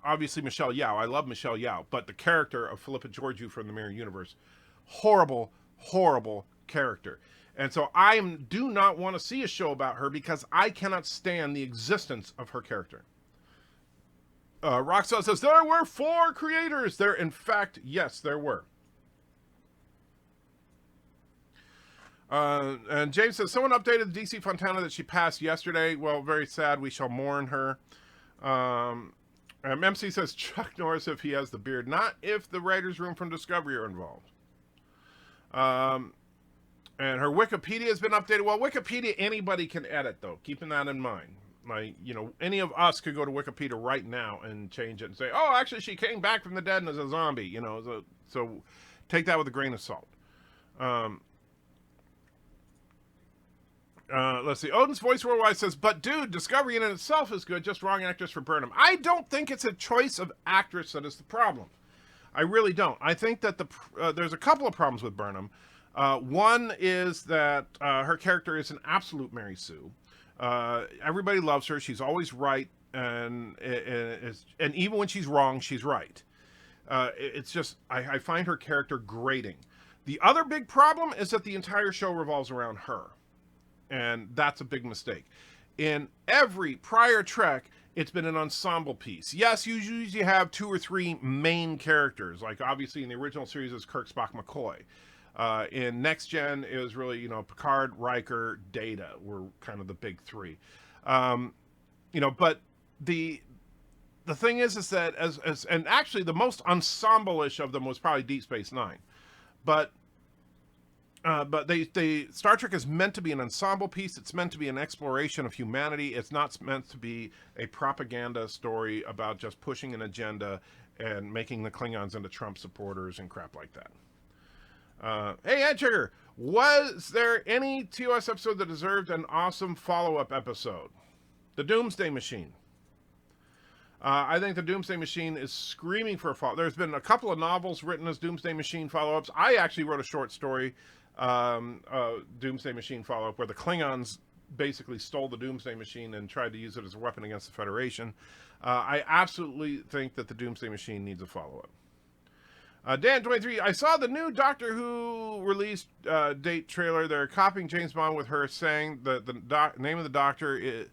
obviously Michelle Yeoh. I love Michelle Yeoh, but the character of Philippa Georgiou from the Mirror Universe, horrible character. And so I do not want to see a show about her because I cannot stand the existence of her character. Roxanne says, there were 4 creators. There, in fact, yes, there were. And James says, someone updated DC Fontana that she passed yesterday. Well, very sad. We shall mourn her. MC says, Chuck Norris if he has the beard. Not if the writer's room from Discovery are involved. And her Wikipedia has been updated. Well, Wikipedia, anybody can edit, though. Keeping that in mind. Like, any of us could go to Wikipedia right now and change it and say, oh, actually, she came back from the dead and is a zombie. So take that with a grain of salt. Let's see. Odin's Voice Worldwide says, but dude, Discovery in itself is good, just wrong actress for Burnham. I don't think it's a choice of actress that is the problem. I really don't. I think that there's a couple of problems with Burnham. One is that her character is an absolute Mary Sue. Everybody loves her. She's always right, and even when she's wrong, she's right. It's just, I find her character grating. The other big problem is that the entire show revolves around her. And that's a big mistake. In every prior Trek, it's been an ensemble piece. Yes, you usually have 2 or 3 main characters. Like, obviously, in the original series, it's Kirk, Spock, McCoy. In Next Gen, it was really, Picard, Riker, Data were kind of the big 3. But the thing is that, and actually the most ensemble-ish of them was probably Deep Space Nine. But Star Trek is meant to be an ensemble piece. It's meant to be an exploration of humanity. It's not meant to be a propaganda story about just pushing an agenda and making the Klingons into Trump supporters and crap like that. Hey, Ed Sugar, was there any TOS episode that deserved an awesome follow-up episode? The Doomsday Machine. I think the Doomsday Machine is screaming for a follow. There's been a couple of novels written as Doomsday Machine follow-ups. I actually wrote a short story, Doomsday Machine follow-up, where the Klingons basically stole the Doomsday Machine and tried to use it as a weapon against the Federation. I absolutely think that the Doomsday Machine needs a follow-up. Dan23, I saw the new Doctor Who release date trailer. They're copying James Bond with her saying the name of the Doctor is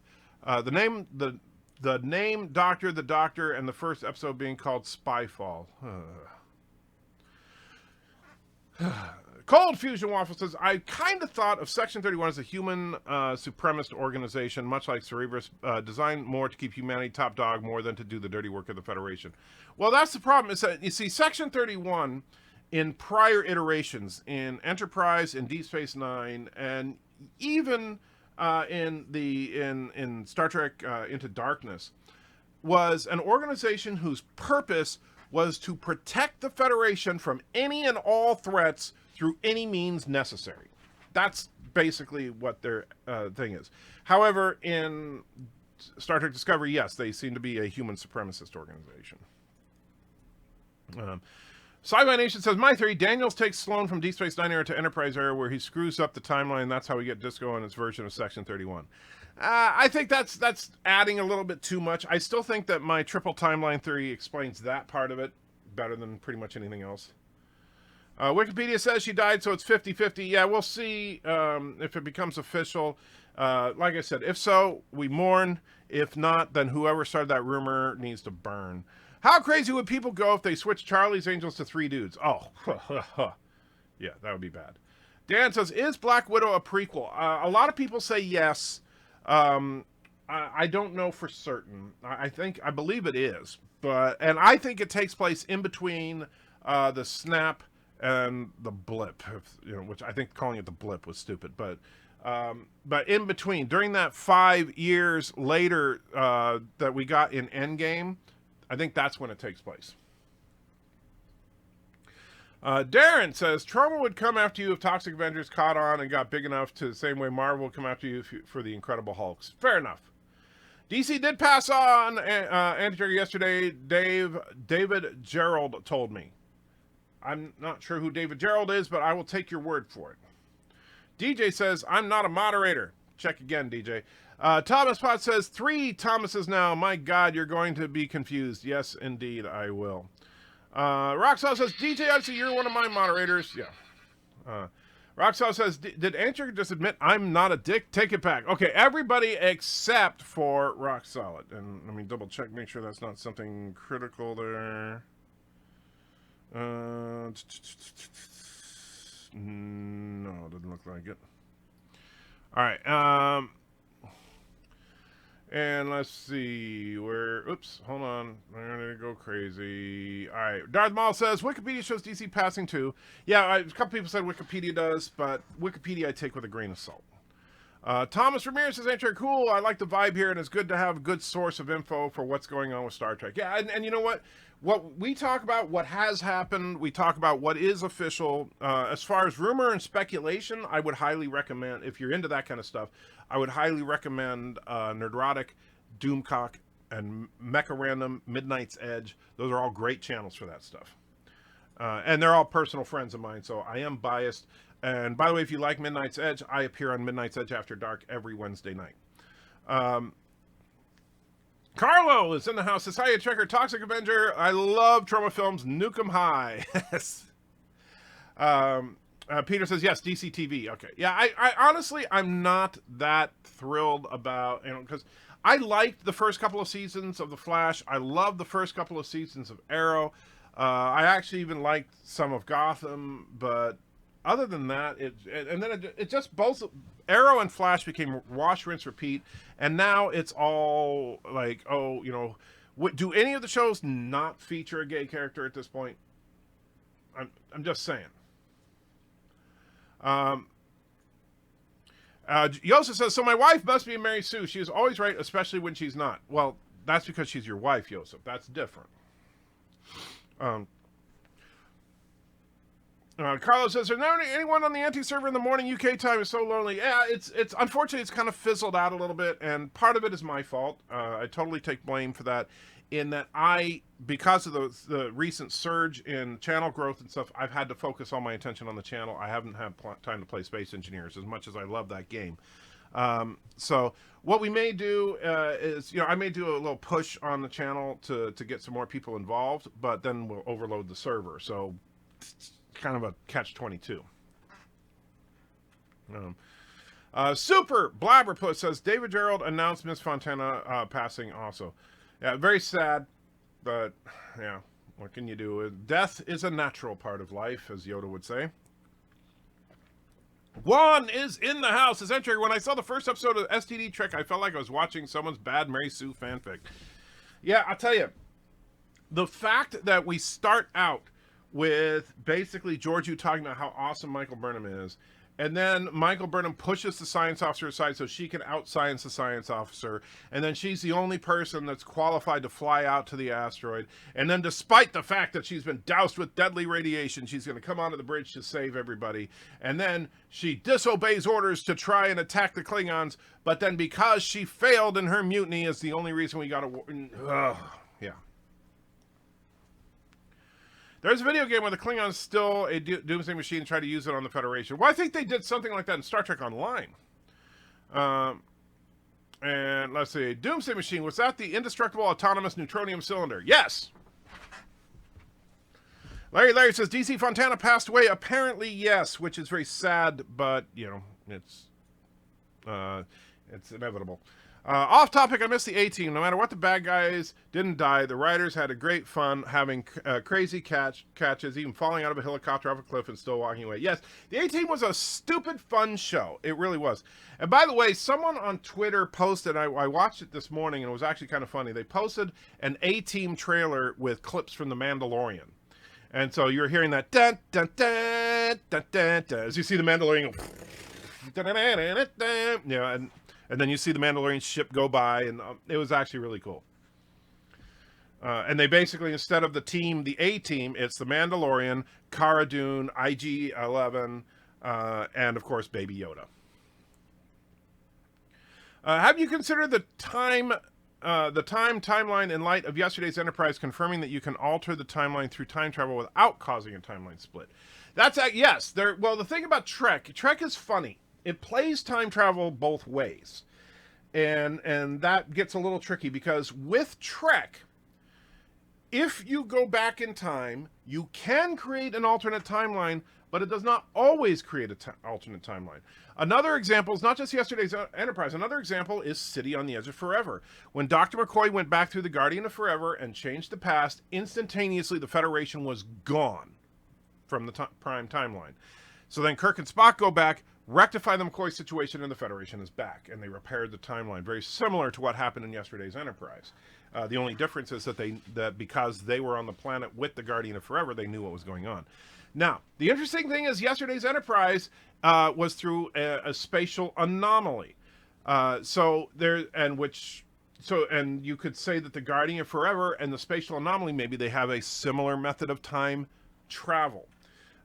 the name Doctor, the Doctor, and the first episode being called Spyfall. Cold Fusion Waffle says, I kind of thought of Section 31 as a human supremacist organization, much like Cerebrus, designed more to keep humanity top dog more than to do the dirty work of the Federation. Well, that's the problem, is that, you see, Section 31, in prior iterations, in Enterprise, in Deep Space Nine, and even in Star Trek Into Darkness, was an organization whose purpose was to protect the Federation from any and all threats through any means necessary. That's basically what their thing is. However, in Star Trek Discovery, yes, they seem to be a human supremacist organization. Sci-Fi Nation says, my theory, Daniels takes Sloan from Deep Space Nine era to Enterprise era, where he screws up the timeline. That's how we get Disco in its version of Section 31. I think that's adding a little bit too much. I still think that my triple timeline theory explains that part of it better than pretty much anything else. Wikipedia says she died, so it's 50-50. Yeah, we'll see if it becomes official. Like I said, if so, we mourn. If not, then whoever started that rumor needs to burn. How crazy would people go if they switched Charlie's Angels to 3 dudes? Oh, yeah, that would be bad. Dan says, is Black Widow a prequel? A lot of people say yes. I don't know for certain. I believe it is. And I think it takes place in between the snap and the blip, which I think calling it the blip was stupid. But in between, during that 5 years later that we got in Endgame, I think that's when it takes place. Darren says, Trauma would come after you if Toxic Avengers caught on and got big enough to the same way Marvel would come after you for the Incredible Hulks. Fair enough. DC did pass on Anti-Trigger yesterday. David Gerald told me. I'm not sure who David Gerald is, but I will take your word for it. DJ says, I'm not a moderator. Check again, DJ. Thomas Potts says, 3 Thomases now. My God, you're going to be confused. Yes, indeed, I will. Roxal says, DJ, obviously you're one of my moderators. Yeah. Roxal says, did Anchor just admit I'm not a dick? Take it back. Okay, everybody except for Rock Solid. And let me double check, make sure that's not something critical there. No, doesn't look like it. All right. And let's see where. Oops, hold on. I'm gonna go crazy. All right. Darth Maul says Wikipedia shows DC passing too. Yeah, a couple people said Wikipedia does, but Wikipedia I take with a grain of salt. Thomas Ramirez says, "Ain't cool. I like the vibe here, and it's good to have a good source of info for what's going on with Star Trek." Yeah, and you know what? What we talk about, what has happened, we talk about what is official. As far as rumor and speculation, I would highly recommend, if you're into that kind of stuff, I would highly recommend Nerdrotic, Doomcock, and Mecha Random, Midnight's Edge. Those are all great channels for that stuff. And they're all personal friends of mine, so I am biased. And by the way, if you like Midnight's Edge, I appear on Midnight's Edge After Dark every Wednesday night. Carlo is in the house. Society Trekker, Toxic Avenger. I love trauma films. Nuke 'em high. Yes. Peter says, yes, DC TV. Okay. Yeah, I honestly, I'm not that thrilled about, because I liked the first couple of seasons of The Flash. I loved the first couple of seasons of Arrow. I actually even liked some of Gotham, but other than that, it just both Arrow and Flash became wash, rinse, repeat, and now it's all like, oh, do any of the shows not feature a gay character at this point? I'm just saying. Yosef says, so my wife must be Mary Sue. She is always right, especially when she's not. Well, that's because she's your wife, Yosef. That's different. Carlos says, there's never anyone on the anti-server in the morning UK time is so lonely. Yeah, it's unfortunately it's kind of fizzled out a little bit, and part of it is my fault. I totally take blame for that, in that because of the recent surge in channel growth and stuff, I've had to focus all my attention on the channel. I haven't had time to play Space Engineers as much as I love that game. So what we may do is, I may do a little push on the channel to get some more people involved, but then we'll overload the server. So it's kind of a catch-22. Super Blabberpuss says, David Gerald announced Miss Fontana passing also. Yeah, very sad, but yeah, what can you do? Death is a natural part of life, as Yoda would say. Juan is in the house. As entry, when I saw the first episode of STD Trek, I felt like I was watching someone's bad Mary Sue fanfic. Yeah, I'll tell you, the fact that we start out with basically Georgiou talking about how awesome Michael Burnham is, and then Michael Burnham pushes the science officer aside so she can out-science the science officer, and then she's the only person that's qualified to fly out to the asteroid, and then despite the fact that she's been doused with deadly radiation, she's going to come onto the bridge to save everybody, and then she disobeys orders to try and attack the Klingons, but then because she failed in her mutiny is the only reason we got to... yeah. There's a video game where the Klingons steal a doomsday machine and try to use it on the Federation. Well, I think they did something like that in Star Trek Online. And let's see. Doomsday machine, was that the indestructible autonomous neutronium cylinder? Yes! Larry says, DC Fontana passed away. Apparently, yes, which is very sad, but, it's inevitable. Off topic, I missed the A-Team. No matter what the bad guys didn't die, the writers had a great fun having crazy catches, even falling out of a helicopter off a cliff and still walking away. Yes, the A-Team was a stupid fun show. It really was. And by the way, someone on Twitter posted, I watched it this morning and it was actually kind of funny. They posted an A-Team trailer with clips from The Mandalorian. And so you're hearing that dun dun dun dun dun dun as you see the Mandalorian go, and then you see the Mandalorian ship go by, and it was actually really cool. And they basically, instead of the A-Team, it's the Mandalorian, Cara Dune, IG-11, and of course Baby Yoda. Have you considered the timeline in light of yesterday's Enterprise confirming that you can alter the timeline through time travel without causing a timeline split? That's yes. Well, the thing about Trek is funny. It plays time travel both ways. And that gets a little tricky because with Trek, if you go back in time, you can create an alternate timeline, but it does not always create an alternate timeline. Another example is not just yesterday's Enterprise. Another example is City on the Edge of Forever. When Dr. McCoy went back through the Guardian of Forever and changed the past, instantaneously the Federation was gone from the prime timeline. So then Kirk and Spock go back, rectify the McCoy situation, and the Federation is back. And they repaired the timeline. Very similar to what happened in yesterday's Enterprise. The only difference is that because they were on the planet with the Guardian of Forever, they knew what was going on. Now, the interesting thing is yesterday's Enterprise was through a spatial anomaly. So you could say that the Guardian Forever and the spatial anomaly, maybe they have a similar method of time travel.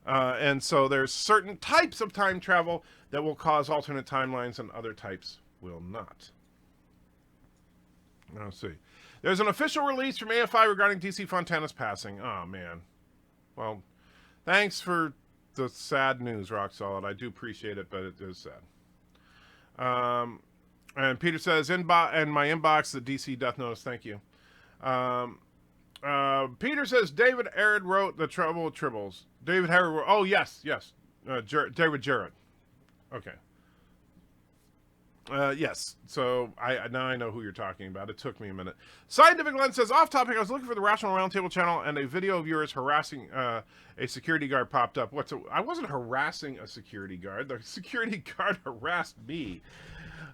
And so there's certain types of time travel that will cause alternate timelines and other types will not. Let's see. There's an official release from AFI regarding DC Fontana's passing. Oh, man. Well, thanks for the sad news, Rock Solid. I do appreciate it, but it is sad. And Peter says, in my inbox, the DC Death Notice. Thank you. Peter says, David Arid wrote The Trouble with Tribbles. David Harry wrote, oh, yes. David Jarrett. Okay. Yes. So now I know who you're talking about. It took me a minute. Scientific Lens says, off topic, I was looking for the Rational Roundtable channel and a video of yours harassing a security guard popped up. I wasn't harassing a security guard. The security guard harassed me.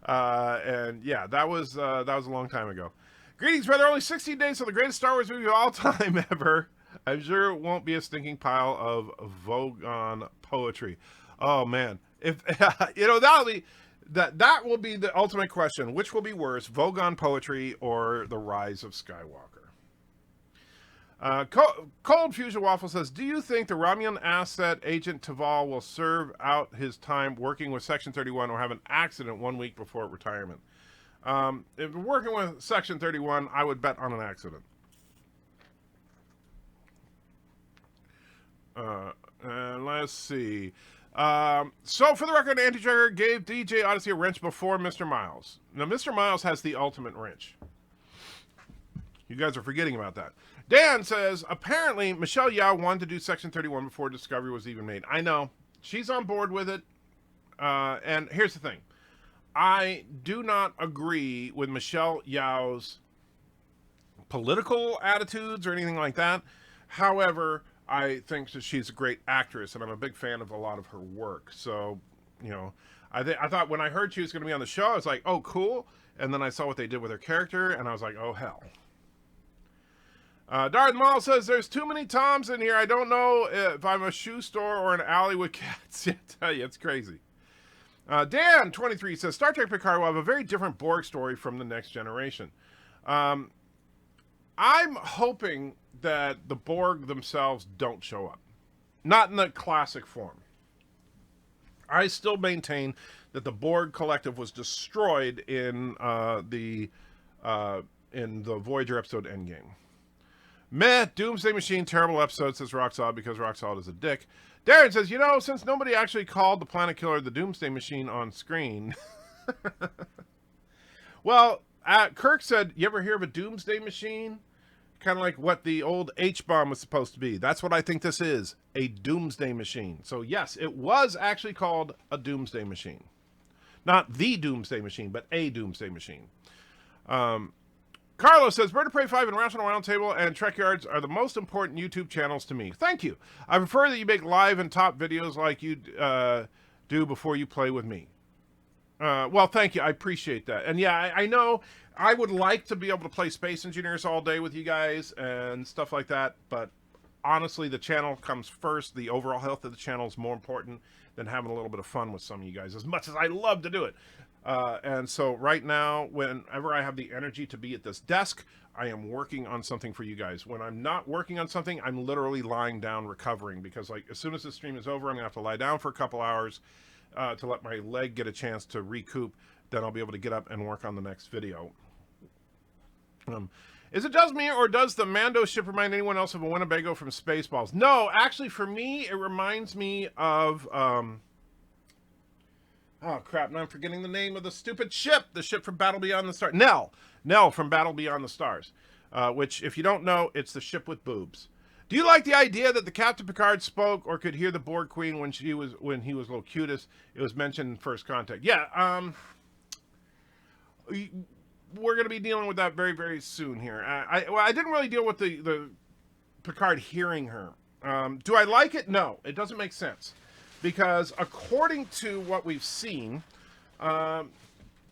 And yeah, that was a long time ago. Greetings, brother. Only 16 days till the greatest Star Wars movie of all time ever. I'm sure it won't be a stinking pile of Vogon poetry. Oh man, if that will be the ultimate question. Which will be worse, Vogon poetry or The Rise of Skywalker? Cold Fusion Waffle says, do you think the Romulan asset Agent Taval will serve out his time working with Section 31 or have an accident 1 week before retirement? If working with Section 31, I would bet on an accident. And let's see. So for the record, Anti-Trigger gave DJ Odyssey a wrench before Mr. Miles. Now, Mr. Miles has the ultimate wrench. You guys are forgetting about that. Dan says, apparently Michelle Yeoh wanted to do Section 31 before Discovery was even made. I know. She's on board with it. And here's the thing. I do not agree with Michelle Yeoh's political attitudes or anything like that. However, I think that she's a great actress, and I'm a big fan of a lot of her work. So, I thought when I heard she was going to be on the show, I was like, oh, cool. And then I saw what they did with her character, and I was like, oh, hell. Darth Maul says, there's too many Toms in here. I don't know if I'm a shoe store or an alley with cats. I tell you, it's crazy. Dan23 says, Star Trek Picard will have a very different Borg story from the Next Generation. I'm hoping that the Borg themselves don't show up. Not in the classic form. I still maintain that the Borg Collective was destroyed in the Voyager episode Endgame. Meh, Doomsday Machine, terrible episode, says Rock Solid, because Rock Solid is a dick. Darren says, since nobody actually called the Planet Killer the Doomsday Machine on screen. Well, Kirk said, you ever hear of a Doomsday Machine? Kind of like what the old H-bomb was supposed to be. That's what I think this is, a Doomsday Machine. So yes, it was actually called a Doomsday Machine. Not the Doomsday Machine, but a Doomsday Machine. Carlos says, Bird of Prey 5 and Rational Roundtable and Trek Yards are the most important YouTube channels to me. Thank you. I prefer that you make live and top videos like you do before you play with me. Well, thank you. I appreciate that. And yeah, I know I would like to be able to play Space Engineers all day with you guys and stuff like that. But honestly, the channel comes first. The overall health of the channel is more important than having a little bit of fun with some of you guys, as much as I love to do it. And so right now, whenever I have the energy to be at this desk, I am working on something for you guys. When I'm not working on something, I'm literally lying down recovering, because like as soon as the stream is over, I'm gonna have to lie down for a couple hours to let my leg get a chance to recoup. Then I'll be able to get up and work on the next video. Is it just me, or does the Mando ship remind anyone else of a Winnebago from Spaceballs? No, actually for me, it reminds me of oh crap, now I'm forgetting the name of the stupid ship. The ship from Battle Beyond the Stars. Nell from Battle Beyond the Stars. Which, if you don't know, it's the ship with boobs. Do you like the idea that the Captain Picard spoke or could hear the Borg Queen when he was Locutus? It was mentioned in First Contact. Yeah, we're going to be dealing with that very, very soon here. I didn't really deal with the Picard hearing her. Do I like it? No, it doesn't make sense. Because according to what we've seen,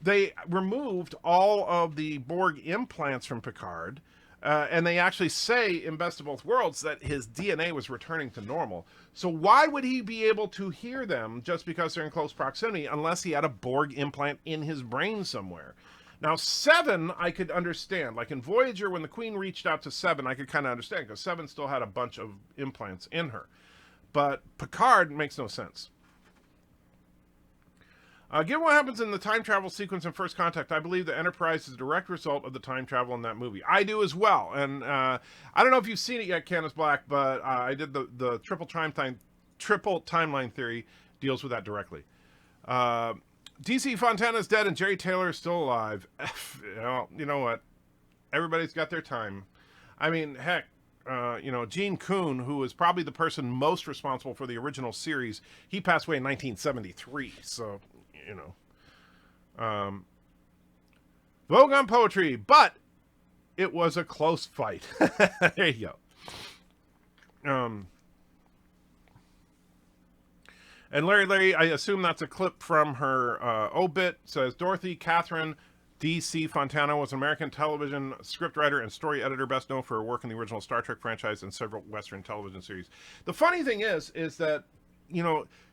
they removed all of the Borg implants from Picard. And they actually say in Best of Both Worlds that his DNA was returning to normal. So why would he be able to hear them just because they're in close proximity unless he had a Borg implant in his brain somewhere? Now, Seven, I could understand. Like in Voyager, when the Queen reached out to Seven, I could kind of understand because Seven still had a bunch of implants in her. But Picard makes no sense. Given what happens in the time travel sequence in First Contact, I believe the Enterprise is a direct result of the time travel in that movie. I do as well. And I don't know if you've seen it yet, Candace Black, but I did the triple timeline theory deals with that directly. DC Fontana's dead and Jerry Taylor is still alive. Well, you know what? Everybody's got their time. I mean, heck, Gene Coon, who was probably the person most responsible for the original series, he passed away in 1973. So, Vogue on poetry, but it was a close fight. There you go. And Larry, I assume that's a clip from her obit. Says Dorothy Catherine D.C. Fontana was an American television scriptwriter and story editor, best known for her work in the original Star Trek franchise and several Western television series. The funny thing is that,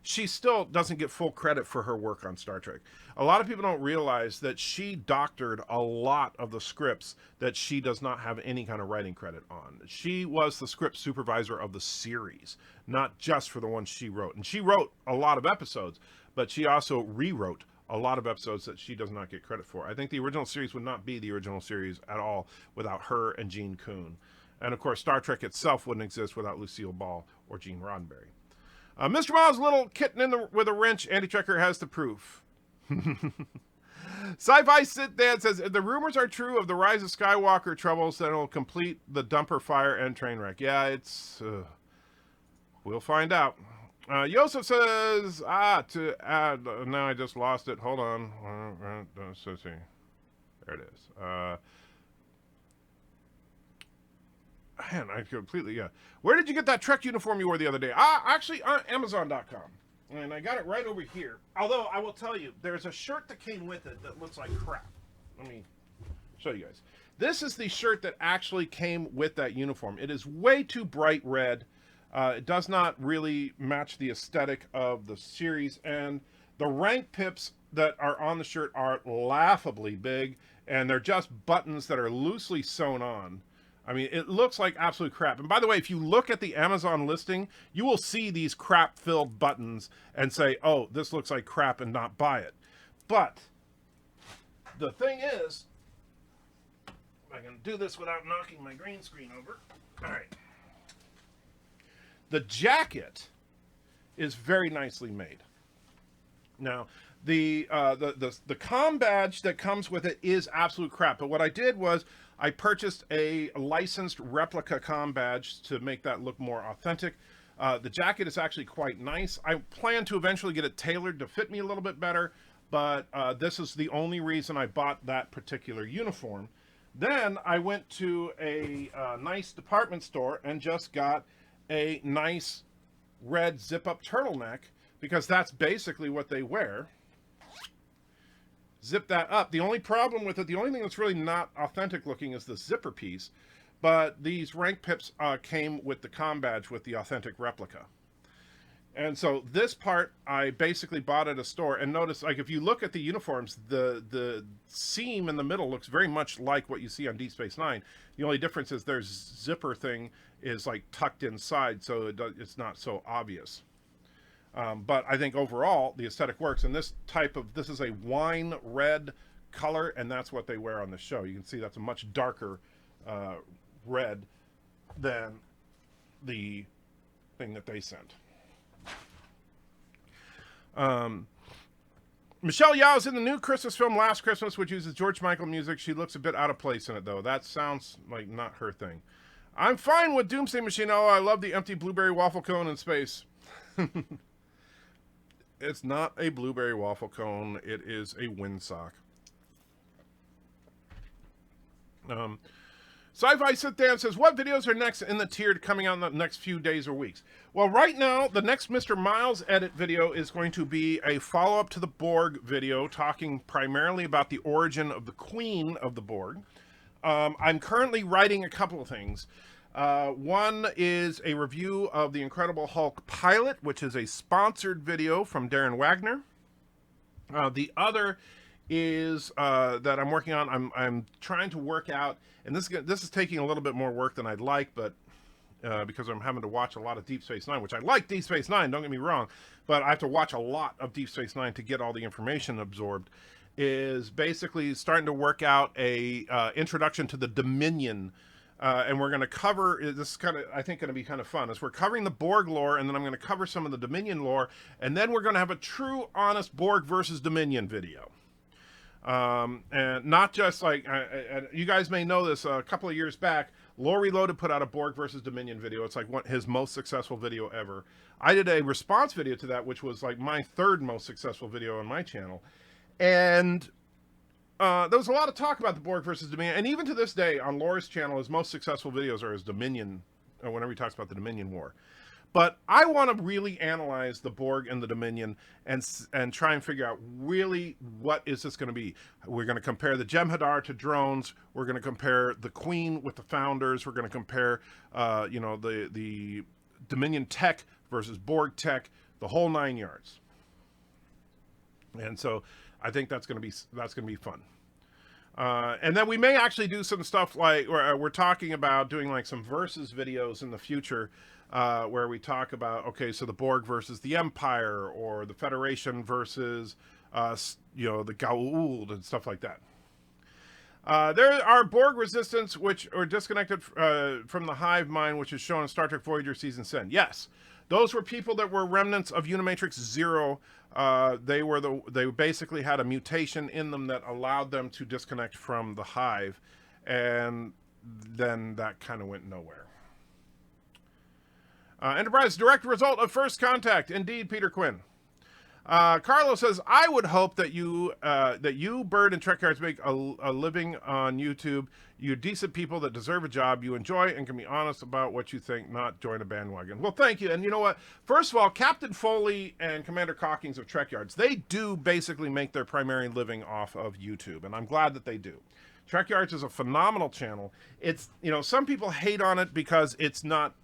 she still doesn't get full credit for her work on Star Trek. A lot of people don't realize that she doctored a lot of the scripts that she does not have any kind of writing credit on. She was the script supervisor of the series, not just for the ones she wrote. And she wrote a lot of episodes, but she also rewrote a lot of episodes that she does not get credit for. I think the original series would not be the original series at all without her and Gene Coon. And of course, Star Trek itself wouldn't exist without Lucille Ball or Gene Roddenberry. Mr. Miles' little kitten with a wrench, Andy Trekker has the proof. Sci-Fi Sit Dad says, if the rumors are true of the Rise of Skywalker troubles, then it'll complete the dumper fire and train wreck. Yeah, it's... we'll find out. Yosef says, to add... now I just lost it. Hold on. Let's see. There it is. Man, I completely, yeah. Where did you get that Trek uniform you wore the other day? Actually, on Amazon.com. And I got it right over here. Although, I will tell you, there's a shirt that came with it that looks like crap. Let me show you guys. This is the shirt that actually came with that uniform. It is way too bright red. It does not really match the aesthetic of the series. And the rank pips that are on the shirt are laughably big. And they're just buttons that are loosely sewn on. I mean, it looks like absolute crap. And by the way, if you look at the Amazon listing, you will see these crap-filled buttons and say, oh, this looks like crap, and not buy it. But the thing is, I can do this without knocking my green screen over. All right. The jacket is very nicely made. Now, the comm badge that comes with it is absolute crap. But what I did was I purchased a licensed replica comm badge to make that look more authentic. The jacket is actually quite nice. I plan to eventually get it tailored to fit me a little bit better, but this is the only reason I bought that particular uniform. Then I went to a nice department store and just got a nice red zip-up turtleneck, because that's basically what they wear. Zip that up. The only problem with it, the only thing that's really not authentic looking is the zipper piece, but these rank pips came with the comm badge with the authentic replica. And so this part I basically bought at a store, and notice, like, if you look at the uniforms, the seam in the middle looks very much like what you see on Deep Space Nine. The only difference is their zipper thing is like tucked inside, so it's not so obvious. But I think overall the aesthetic works, and this is a wine red color, and that's what they wear on the show. You can see that's a much darker red than the thing that they sent. Michelle Yao is in the new Christmas film Last Christmas, which uses George Michael music. She looks a bit out of place in it, though. That sounds like not her thing. I'm fine with Doomsday Machine. Oh, I love the empty blueberry waffle cone in space. It's not a blueberry waffle cone. It is a windsock. Sci-Fi Sit Down says, what videos are next in the tier coming out in the next few days or weeks? Well, right now, the next Mr. Miles edit video is going to be a follow-up to the Borg video, talking primarily about the origin of the Queen of the Borg. I'm currently writing a couple of things. One is a review of the Incredible Hulk pilot, which is a sponsored video from Darren Wagner. The other is that I'm working on. I'm trying to work out, and this is taking a little bit more work than I'd like, but because I'm having to watch a lot of Deep Space Nine, which I like Deep Space Nine. Don't get me wrong, but I have to watch a lot of Deep Space Nine to get all the information absorbed. Is basically starting to work out a introduction to the Dominion. And we're going to cover, this is kind of, I think, going to be kind of fun, is we're covering the Borg lore, and then I'm going to cover some of the Dominion lore, and then we're going to have a true, honest Borg versus Dominion video. And not just like, you guys may know this, a couple of years back, Lore Reloaded put out a Borg versus Dominion video. It's like his most successful video ever. I did a response video to that, which was like my third most successful video on my channel. And there was a lot of talk about the Borg versus Dominion, and even to this day on Lore's channel, his most successful videos are his Dominion, whenever he talks about the Dominion War. But I want to really analyze the Borg and the Dominion and try and figure out really what is this going to be. We're going to compare the Jem'Hadar to drones. We're going to compare the Queen with the Founders. We're going to compare, the Dominion tech versus Borg tech, the whole 9 yards. And so I think that's going to be fun. And then we may actually do some stuff like we're talking about doing like some versus videos in the future, where we talk about, okay, so the Borg versus the Empire, or the Federation versus the Goa'uld and stuff like that. There are Borg resistance which are disconnected from the hive mind, which is shown in Star Trek Voyager season 7. Yes, those were people that were remnants of Unimatrix Zero. They basically had a mutation in them that allowed them to disconnect from the hive, and then that kind of went nowhere. Enterprise, direct result of first contact. Indeed, Peter Quinn. Carlos says, I would hope that you, Bird, and Trek Yards make a living on YouTube. You decent people that deserve a job you enjoy and can be honest about what you think, not join a bandwagon. Well, thank you. And you know what? First of all, Captain Foley and Commander Cockings of Trek Yards, they do basically make their primary living off of YouTube, and I'm glad that they do. Trek Yards is a phenomenal channel. It's, some people hate on it because it's not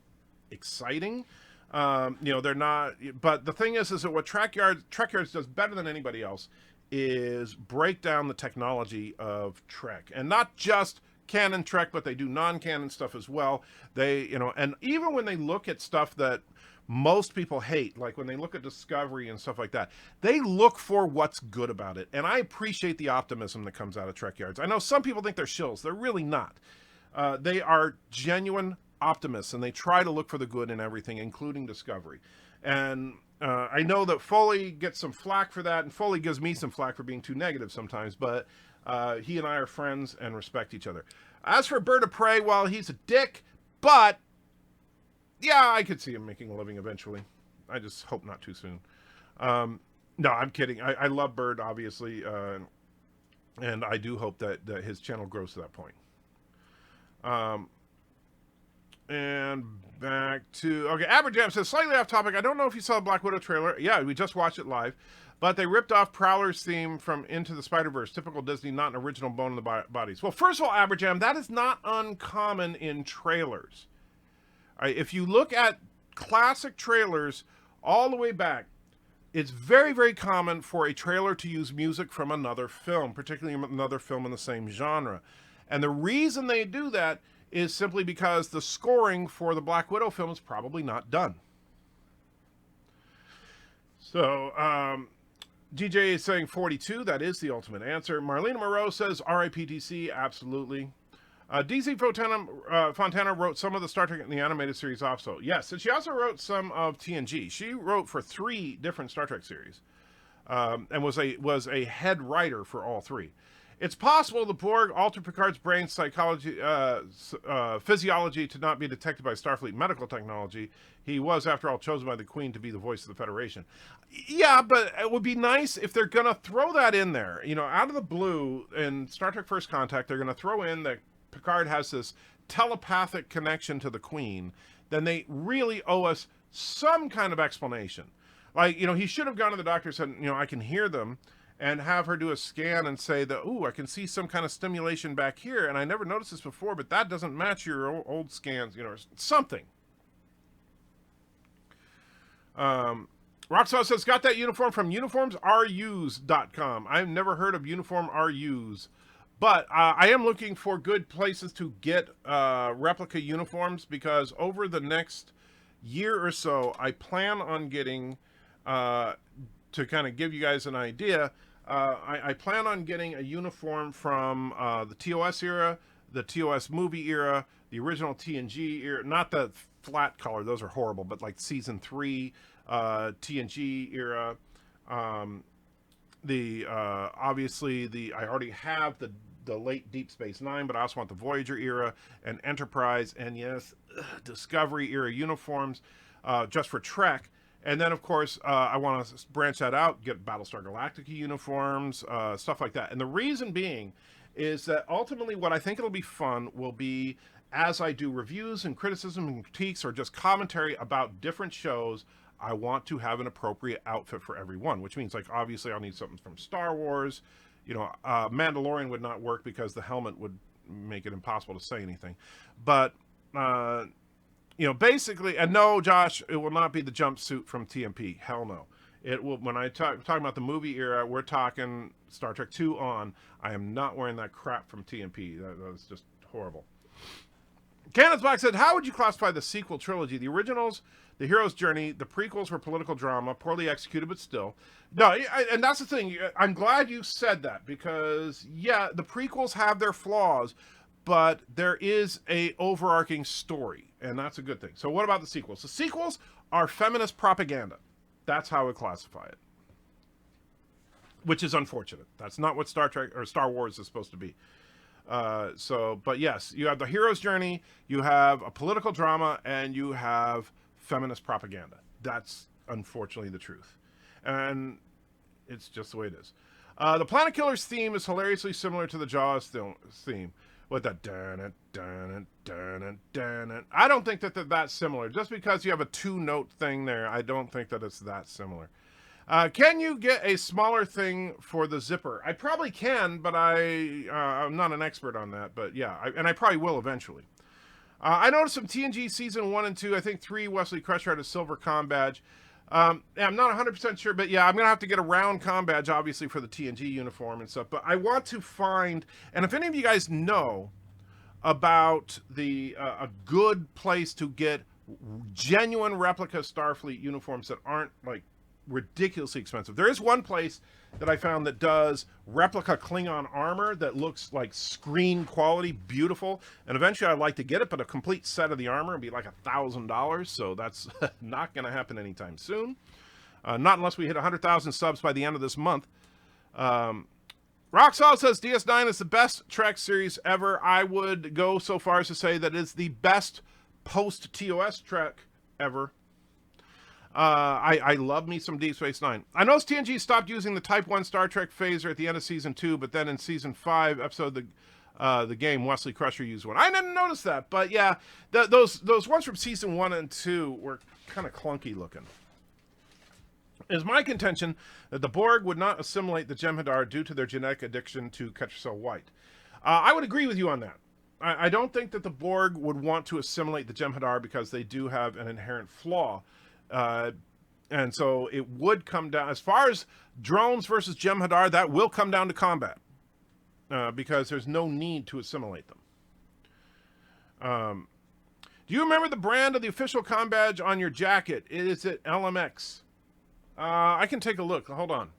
exciting. They're not, but the thing is that what Trek Yards does better than anybody else is break down the technology of Trek, and not just canon Trek, but they do non-canon stuff as well. They, and even when they look at stuff that most people hate, like when they look at Discovery and stuff like that, they look for what's good about it. And I appreciate the optimism that comes out of Trek Yards. I know some people think they're shills. They're really not. They are genuine optimists, and they try to look for the good in everything, including Discovery. And I know that Foley gets some flack for that, and Foley gives me some flack for being too negative sometimes, but he and I are friends and respect each other. As for Bird of Prey, well, he's a dick, but yeah, I could see him making a living eventually. I just hope not too soon. No, I'm kidding. I love Bird, obviously, and I do hope that his channel grows to that point. And back to, okay, Aberjam says, slightly off topic, I don't know if you saw the Black Widow trailer. Yeah, we just watched it live. But they ripped off Prowler's theme from Into the Spider-Verse. Typical Disney, not an original bone in the bodies. Well, first of all, Aberjam, that is not uncommon in trailers. All right, if you look at classic trailers all the way back, it's very, very common for a trailer to use music from another film, particularly another film in the same genre. And the reason they do that is simply because the scoring for the Black Widow film is probably not done. So, DJ is saying 42. That is the ultimate answer. Marlena Moreau says R.I.P. DC. Absolutely. DC Fontana wrote some of the Star Trek in the animated series also. Yes, and she also wrote some of TNG. She wrote for 3 different Star Trek series, and was a head writer for all 3. It's possible the Borg altered Picard's brain physiology to not be detected by Starfleet medical technology. He was, after all, chosen by the Queen to be the voice of the Federation. Yeah, but it would be nice if they're going to throw that in there. Out of the blue, in Star Trek First Contact, they're going to throw in that Picard has this telepathic connection to the Queen. Then they really owe us some kind of explanation. Like, he should have gone to the doctor and said, I can hear them. and have her do a scan and say that, ooh, I can see some kind of stimulation back here, and I never noticed this before, but that doesn't match your old scans, you know, or something. Roxanne says, got that uniform from uniformsrus.com. I've never heard of Uniform RUs, but I am looking for good places to get replica uniforms, because over the next year or so, I plan on getting, to kind of give you guys an idea, I plan on getting a uniform from the TOS era, the TOS movie era, the original TNG era, not the flat color, those are horrible, but like season 3 TNG era. Obviously I already have the late Deep Space Nine, but I also want the Voyager era and Enterprise, and yes, Discovery era uniforms, just for Trek. And then, of course, I want to branch that out, get Battlestar Galactica uniforms, stuff like that. And the reason being is that ultimately what I think it'll be fun will be, as I do reviews and criticism and critiques or just commentary about different shows, I want to have an appropriate outfit for everyone, which means, like, obviously I'll need something from Star Wars. You know, Mandalorian would not work because the helmet would make it impossible to say anything. But, you know, basically, and no, Josh, it will not be the jumpsuit from TMP. Hell no. It will. When I talking about the movie era, we're talking Star Trek 2 on. I am not wearing that crap from TMP. That was just horrible. Cannon's Box said, how would you classify the sequel trilogy? The originals, The Hero's Journey, the prequels were political drama, poorly executed, but still. No, and that's the thing. I'm glad you said that, because, yeah, the prequels have their flaws, but there is a overarching story, and that's a good thing. So what about the sequels? The sequels are feminist propaganda. That's how I would classify it, which is unfortunate. That's not what Star Trek or Star Wars is supposed to be. But yes, you have the hero's journey, you have a political drama, and you have feminist propaganda. That's unfortunately the truth. And it's just the way it is. The Planet Killers theme is hilariously similar to the Jaws theme. With that dun it, dun it, dun it, dun it. I don't think that they're that similar. Just because you have a 2-note thing there, I don't think that it's that similar. Can you get a smaller thing for the zipper? I probably can, but I'm not an expert on that. But yeah, I probably will eventually. I noticed some TNG season 1 and 2. I think 3, Wesley Crusher had a silver comm badge. I'm not 100% sure, but yeah, I'm going to have to get a round comm badge, obviously, for the TNG uniform and stuff. But I want to find, and if any of you guys know about a good place to get genuine replica Starfleet uniforms that aren't, like, ridiculously expensive. There is one place that I found that does replica Klingon armor that looks like screen quality, beautiful, and eventually I'd like to get it, but a complete set of the armor would be like $1,000, so that's not going to happen anytime soon. Not unless we hit 100,000 subs by the end of this month. Roxall says DS9 is the best Trek series ever. I would go so far as to say that it's the best post-TOS Trek ever. I love me some Deep Space Nine. I noticed TNG stopped using the Type 1 Star Trek phaser at the end of Season 2, but then in Season 5, episode the game, Wesley Crusher used one. I didn't notice that, but yeah, those ones from Season 1 and 2 were kind of clunky looking. It is my contention that the Borg would not assimilate the Jem'Hadar due to their genetic addiction to Ketracel White. I would agree with you on that. I don't think that the Borg would want to assimilate the Jem'Hadar because they do have an inherent flaw. And so it would come down, as far as drones versus Jem'Hadar, that will come down to combat, because there's no need to assimilate them. Do you remember the brand of the official comm badge on your jacket? Is it LMX? I can take a look. Hold on.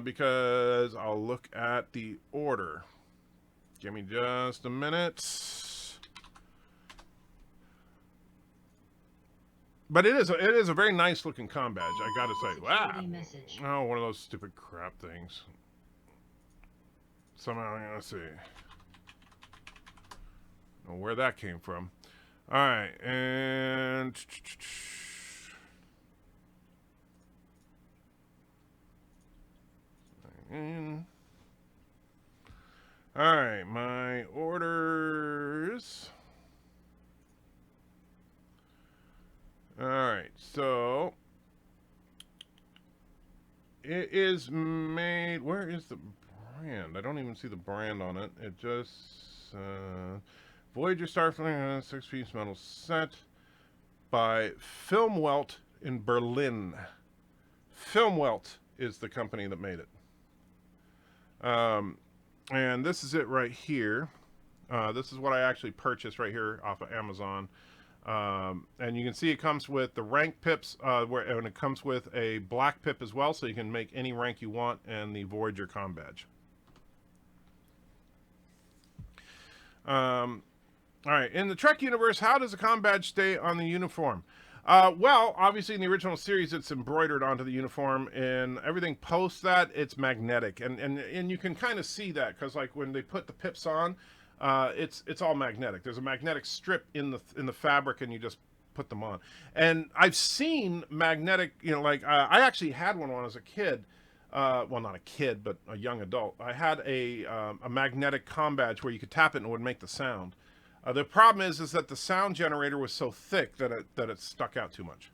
Because I'll look at the order. Give me just a minute. But it is a very nice looking comm badge, I gotta say. Wow. Oh, one of those stupid crap things. Somehow, let's see. Know where that came from. Alright, and alright, my orders. Alright, so it is made made. Where is the brand? I don't even see the brand on it. It just Voyager Starflame 6-piece metal set by Filmwelt in Berlin. Filmwelt is the company that made it. And this is it right here. This is what I actually purchased right here off of Amazon. And you can see it comes with the rank pips, and it comes with a black pip as well, so you can make any rank you want, and the Voyager comm badge. All right, in the Trek universe, how does the comm badge stay on the uniform? Well, obviously in the original series, it's embroidered onto the uniform, and everything post that, it's magnetic, and you can kind of see that because like when they put the pips on, it's all magnetic. There's a magnetic strip in the fabric, and you just put them on. And I've seen magnetic, like I actually had one when I was a kid. Well, not a kid, but a young adult. I had a magnetic comm badge where you could tap it and it would make the sound. The problem is that the sound generator was so thick that it stuck out too much.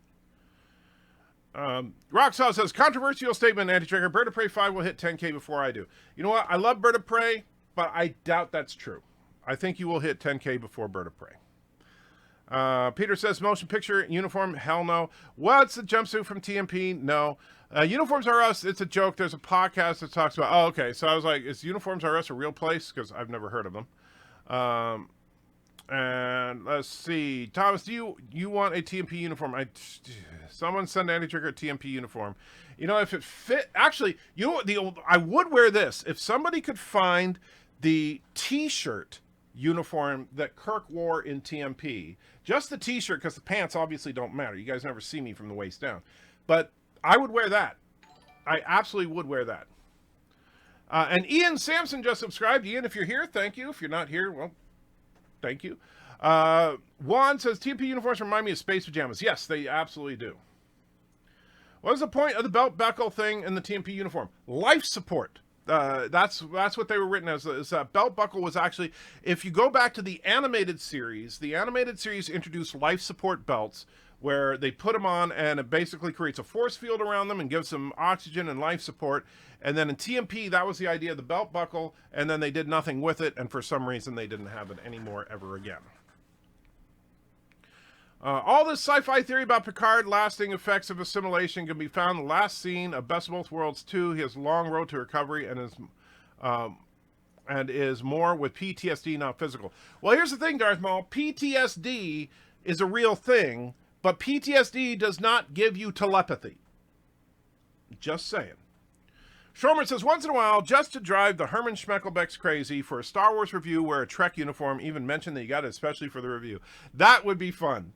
Roxal says, controversial statement, Anti-Trigger. Bird of Prey 5 will hit 10K before I do. You know what? I love Bird of Prey, but I doubt that's true. I think you will hit 10K before Bird of Prey. Peter says, motion picture uniform? Hell no. What's the jumpsuit from TMP? No. Uniforms Are Us, it's a joke. There's a podcast that talks about, oh, okay. So I was like, is Uniforms Are Us a real place? Because I've never heard of them. And let's see. Thomas, do you want a TMP uniform? Someone send Anti-Trigger a TMP uniform. If it fit, actually, I would wear this. If somebody could find the t-shirt uniform that Kirk wore in TMP, just the t-shirt, because the pants obviously don't matter. You guys never see me from the waist down. But I would wear that. I absolutely would wear that. And Ian Sampson just subscribed. Ian, if you're here, thank you. If you're not here, well, thank you. Juan says, TMP uniforms remind me of space pajamas. Yes, they absolutely do. What was the point of the belt buckle thing in the TMP uniform? Life support. That's what they were written as. Is that belt buckle was actually, if you go back to the animated series introduced life support belts where they put them on and it basically creates a force field around them and gives them oxygen and life support. And then in TMP, that was the idea of the belt buckle, and then they did nothing with it, and for some reason they didn't have it anymore ever again. All this sci-fi theory about Picard lasting effects of assimilation can be found in the last scene of Best of Both Worlds 2. He has a long road to recovery and is more with PTSD, not physical. Well, here's the thing, Darth Maul. PTSD is a real thing, but PTSD does not give you telepathy. Just saying. Shorman says, once in a while, just to drive the Herman Schmeckelbecks crazy for a Star Wars review, wear a Trek uniform, even mention that you got it especially for the review. That would be fun.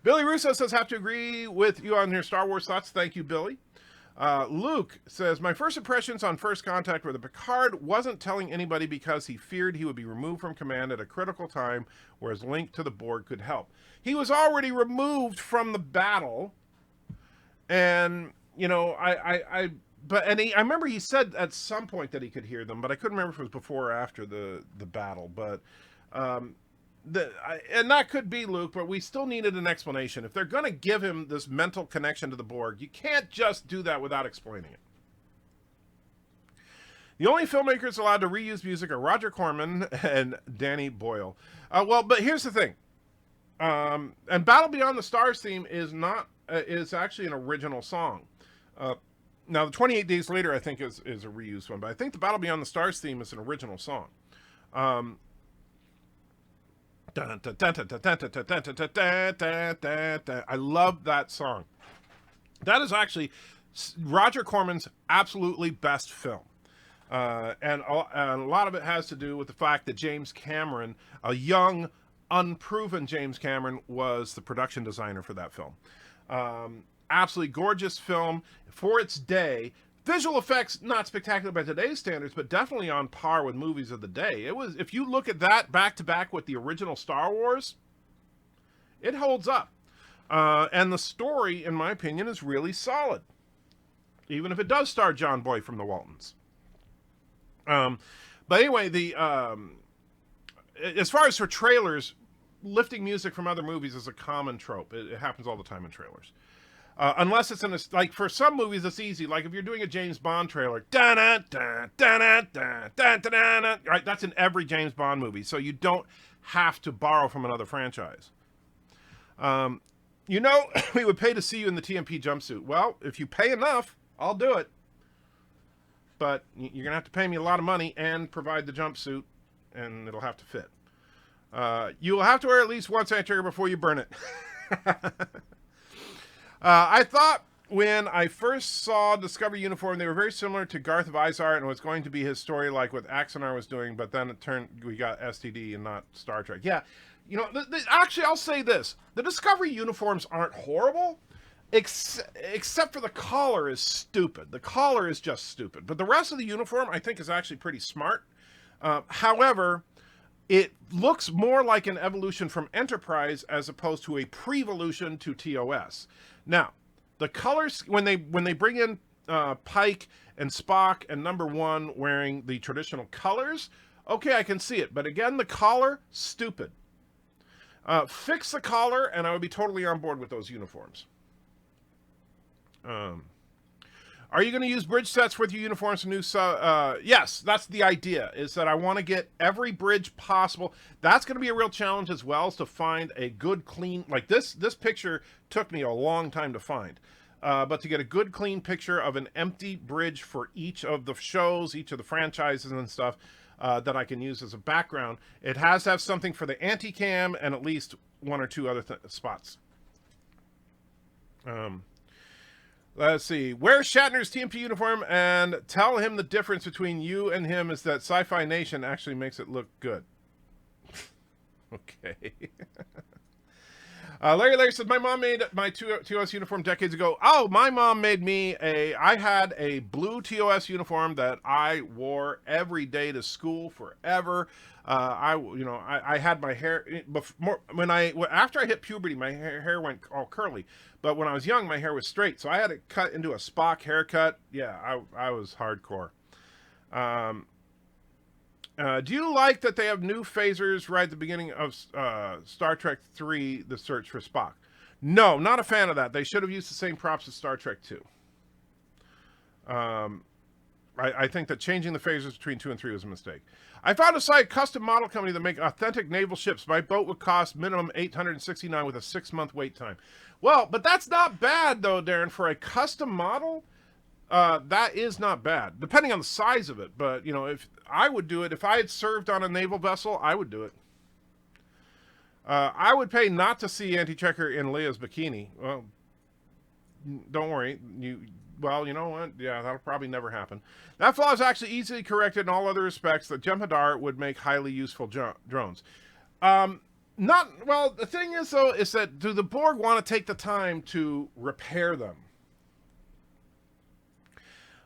Billy Russo says, have to agree with you on your Star Wars thoughts. Thank you, Billy. Luke says, my first impressions on First Contact were that Picard wasn't telling anybody because he feared he would be removed from command at a critical time where his link to the Borg could help. He was already removed from the battle. And, I remember he said at some point that he could hear them, but I couldn't remember if it was before or after the battle. But, and that could be Luke, but we still needed an explanation. If they're going to give him this mental connection to the Borg, you can't just do that without explaining it. The only filmmakers allowed to reuse music are Roger Corman and Danny Boyle. But here's the thing. And Battle Beyond the Stars theme is actually an original song. Now, the 28 Days Later, I think, is a reused one, but I think the Battle Beyond the Stars theme is an original song. I love that song. That is actually Roger Corman's absolutely best film. And a lot of it has to do with the fact that James Cameron, a young, unproven James Cameron, was the production designer for that film. Absolutely gorgeous film for its day. Visual effects, not spectacular by today's standards, but definitely on par with movies of the day. It was, if you look at that back to back with the original Star Wars, it holds up. And the story, in my opinion, is really solid. Even if it does star John Boy from the Waltons. But anyway, as far as for trailers, lifting music from other movies is a common trope. It happens all the time in trailers. Unless it's in a, like for some movies it's easy. Like if you're doing a James Bond trailer, da da da da da da da da da, right? That's in every James Bond movie, so you don't have to borrow from another franchise. You know, we would pay to see you in the TMP jumpsuit. Well, if you pay enough, I'll do it. But you're gonna have to pay me a lot of money and provide the jumpsuit, and it'll have to fit. You will have to wear at least one sand trigger before you burn it. I thought when I first saw Discovery uniform, they were very similar to Garth of Izar, and it was going to be his story like what Axonar was doing, but then it turned, we got STD and not Star Trek. Yeah, you know, actually, I'll say this. The Discovery uniforms aren't horrible, except for the collar is stupid. The collar is just stupid. But the rest of the uniform, I think, is actually pretty smart. However, it looks more like an evolution from Enterprise as opposed to a pre-evolution to TOS. Now, the colors, when they bring in Pike and Spock and Number One wearing the traditional colors, okay, I can see it. But again, the collar, stupid. Fix the collar, and I would be totally on board with those uniforms. Are you going to use bridge sets with your uniforms and new yes, that's the idea, is that I want to get every bridge possible. That's going to be a real challenge as well, is to find a good, clean, like this picture took me a long time to find. But to get a good, clean picture of an empty bridge for each of the shows, each of the franchises and stuff, that I can use as a background. It has to have something for the anti-cam and at least one or two other spots. Let's see. Wear Shatner's TMP uniform and tell him the difference between you and him is that Sci-Fi Nation actually makes it look good. Okay. Larry says, my mom made my TOS uniform decades ago. Oh, my mom made me I had a blue TOS uniform that I wore every day to school forever. I had my hair after I hit puberty, my hair went all curly. But when I was young, my hair was straight, so I had it cut into a Spock haircut. Yeah, I was hardcore. Do you like that they have new phasers right at the beginning of Star Trek 3, The Search for Spock? No, not a fan of that. They should have used the same props as Star Trek 2. I think that changing the phasers between 2 and 3 was a mistake. I found a site, custom model company that make authentic naval ships. My boat would cost minimum $869 with a 6-month wait time. Well, but that's not bad, though, Darren. For a custom model, that is not bad, depending on the size of it. But, you know, if I would do it, if I had served on a naval vessel, I would do it. I would pay not to see Anti-Checker in Leia's bikini. Well, don't worry. Well, you know what? Yeah, that'll probably never happen. That flaw is actually easily corrected in all other respects. The Jem'Hadar would make highly useful drones. Well, the thing is, though, is that do the Borg want to take the time to repair them?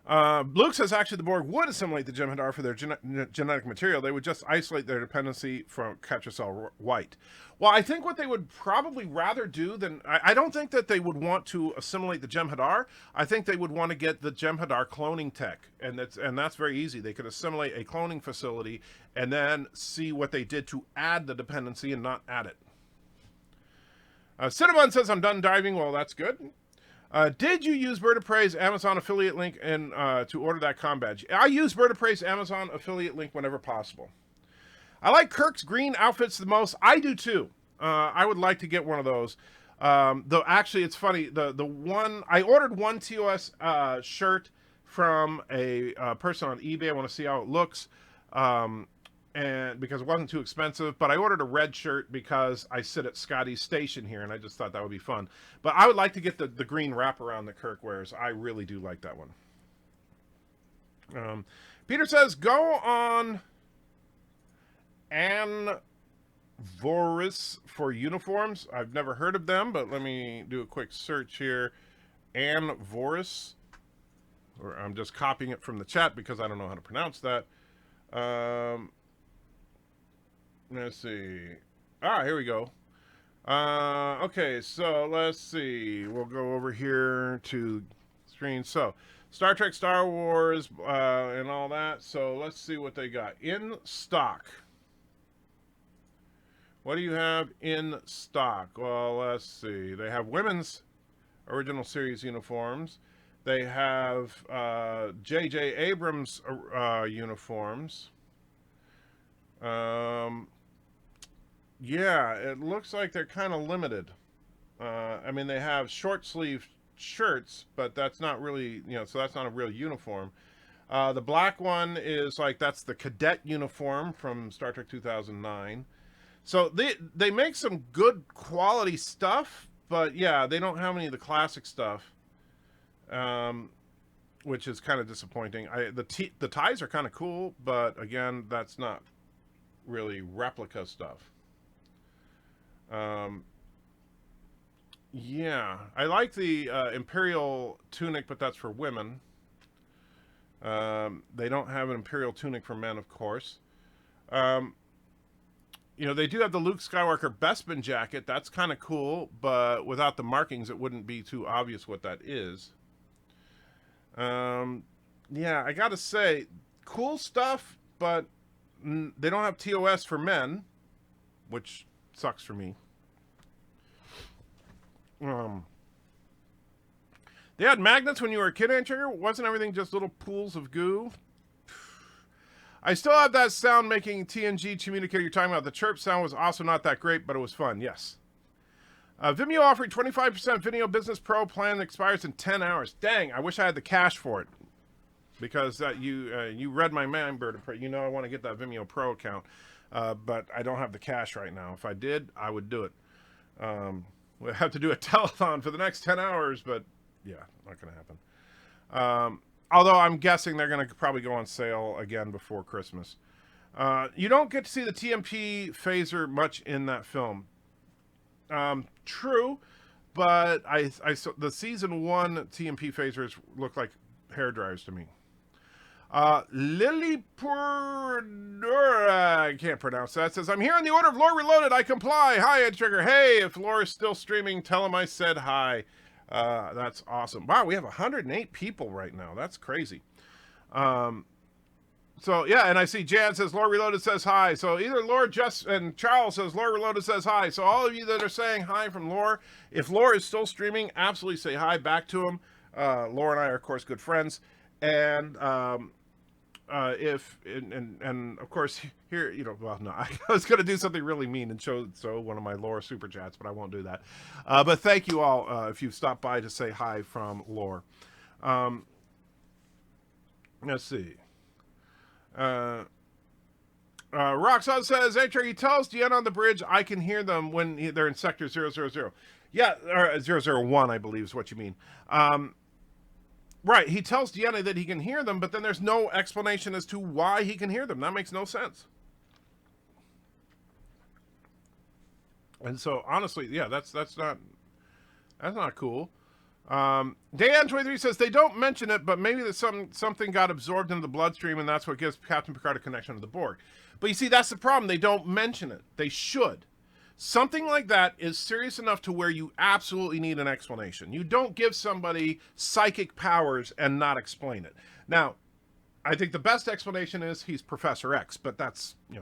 Luke says actually the Borg would assimilate the Jem'Hadar for their genetic material. They would just isolate their dependency from Capture-Cell White. Well, I think what they would probably rather do than... I don't think that they would want to assimilate the Jem'Hadar. I think they would want to get the Jem'Hadar cloning tech. And that's very easy. They could assimilate a cloning facility and then see what they did to add the dependency and not add it. Cinnamon says, I'm done diving. Well, that's good. Did you use Bird of Prey's Amazon affiliate link to order that comm badge? I use Bird of Prey's Amazon affiliate link whenever possible. I like Kirk's green outfits the most. I do too. I would like to get one of those. Though actually, it's funny. The one I ordered one TOS shirt from a person on eBay. I want to see how it looks. And because it wasn't too expensive, but I ordered a red shirt because I sit at Scotty's station here, and I just thought that would be fun. But I would like to get the green wraparound that Kirk wears. I really do like that one. Peter says, go on Anvoris for uniforms. I've never heard of them, but let me do a quick search here. Anvoris. Or I'm just copying it from the chat because I don't know how to pronounce that. Let's see. Here we go. Okay, so let's see. We'll go over here to screen. So, Star Trek, Star Wars, and all that. So, let's see what they got in stock. What do you have in stock? Well, let's see. They have women's, original series uniforms. They have J.J. Abrams uniforms. Yeah, it looks like they're kind of limited. I mean, they have short sleeve shirts, but that's not really, so that's not a real uniform. The black one is like, that's the cadet uniform from Star Trek 2009. So they make some good quality stuff, but yeah, they don't have any of the classic stuff, which is kind of disappointing. The ties are kind of cool, but again, that's not really replica stuff. Yeah, I like the Imperial tunic, but that's for women. They don't have an Imperial tunic for men, of course. They do have the Luke Skywalker Bespin jacket. That's kind of cool, but without the markings, it wouldn't be too obvious what that is. Yeah, I gotta say, cool stuff, but they don't have TOS for men, which sucks for me. They had magnets when you were a kid, Antrigger? Wasn't everything just little pools of goo? I still have that sound making TNG communicator you're talking about. The chirp sound was also not that great, but it was fun, yes. Vimeo offering 25% Video Business Pro plan that expires in 10 hours. Dang, I wish I had the cash for it. Because you read my member, you know I want to get that Vimeo Pro account. But I don't have the cash right now. If I did, I would do it. We'll have to do a telethon for the next 10 hours, but yeah, not going to happen. Although I'm guessing they're going to probably go on sale again before Christmas. You don't get to see the TMP phaser much in that film. True, but I saw the season 1 TMP phasers look like hair dryers to me. Lily Purdura, I can't pronounce that, says, I'm here on the order of Lore Reloaded. I comply. Hi, Ed Trigger. Hey, if Lore is still streaming, tell him I said hi. That's awesome. Wow, we have 108 people right now. That's crazy. So, yeah, and I see Jan says, Lore Reloaded says hi. So either Lore just and Charles says, Lore Reloaded says hi. So all of you that are saying hi from Lore, if Lore is still streaming, absolutely say hi back to him. Lore and I are, of course, good friends. And and of course here, well, no, I was going to do something really mean and show one of my Lore super chats, but I won't do that. But thank you all if you've stopped by to say hi from Lore. Let's see. Roxanne says, H.R. he tells Deanna on the bridge I can hear them when they're in sector 000. Yeah, or 001, I believe is what you mean. Right, he tells Deanna that he can hear them, but then there's no explanation as to why he can hear them. That makes no sense. And so, honestly, yeah, that's not cool. Dan23 says they don't mention it, but maybe that something got absorbed into the bloodstream, and that's what gives Captain Picard a connection to the Borg. But you see, that's the problem. They don't mention it. They should. Something like that is serious enough to where you absolutely need an explanation. You don't give somebody psychic powers and not explain it. Now, I think the best explanation is he's Professor X, but that's, a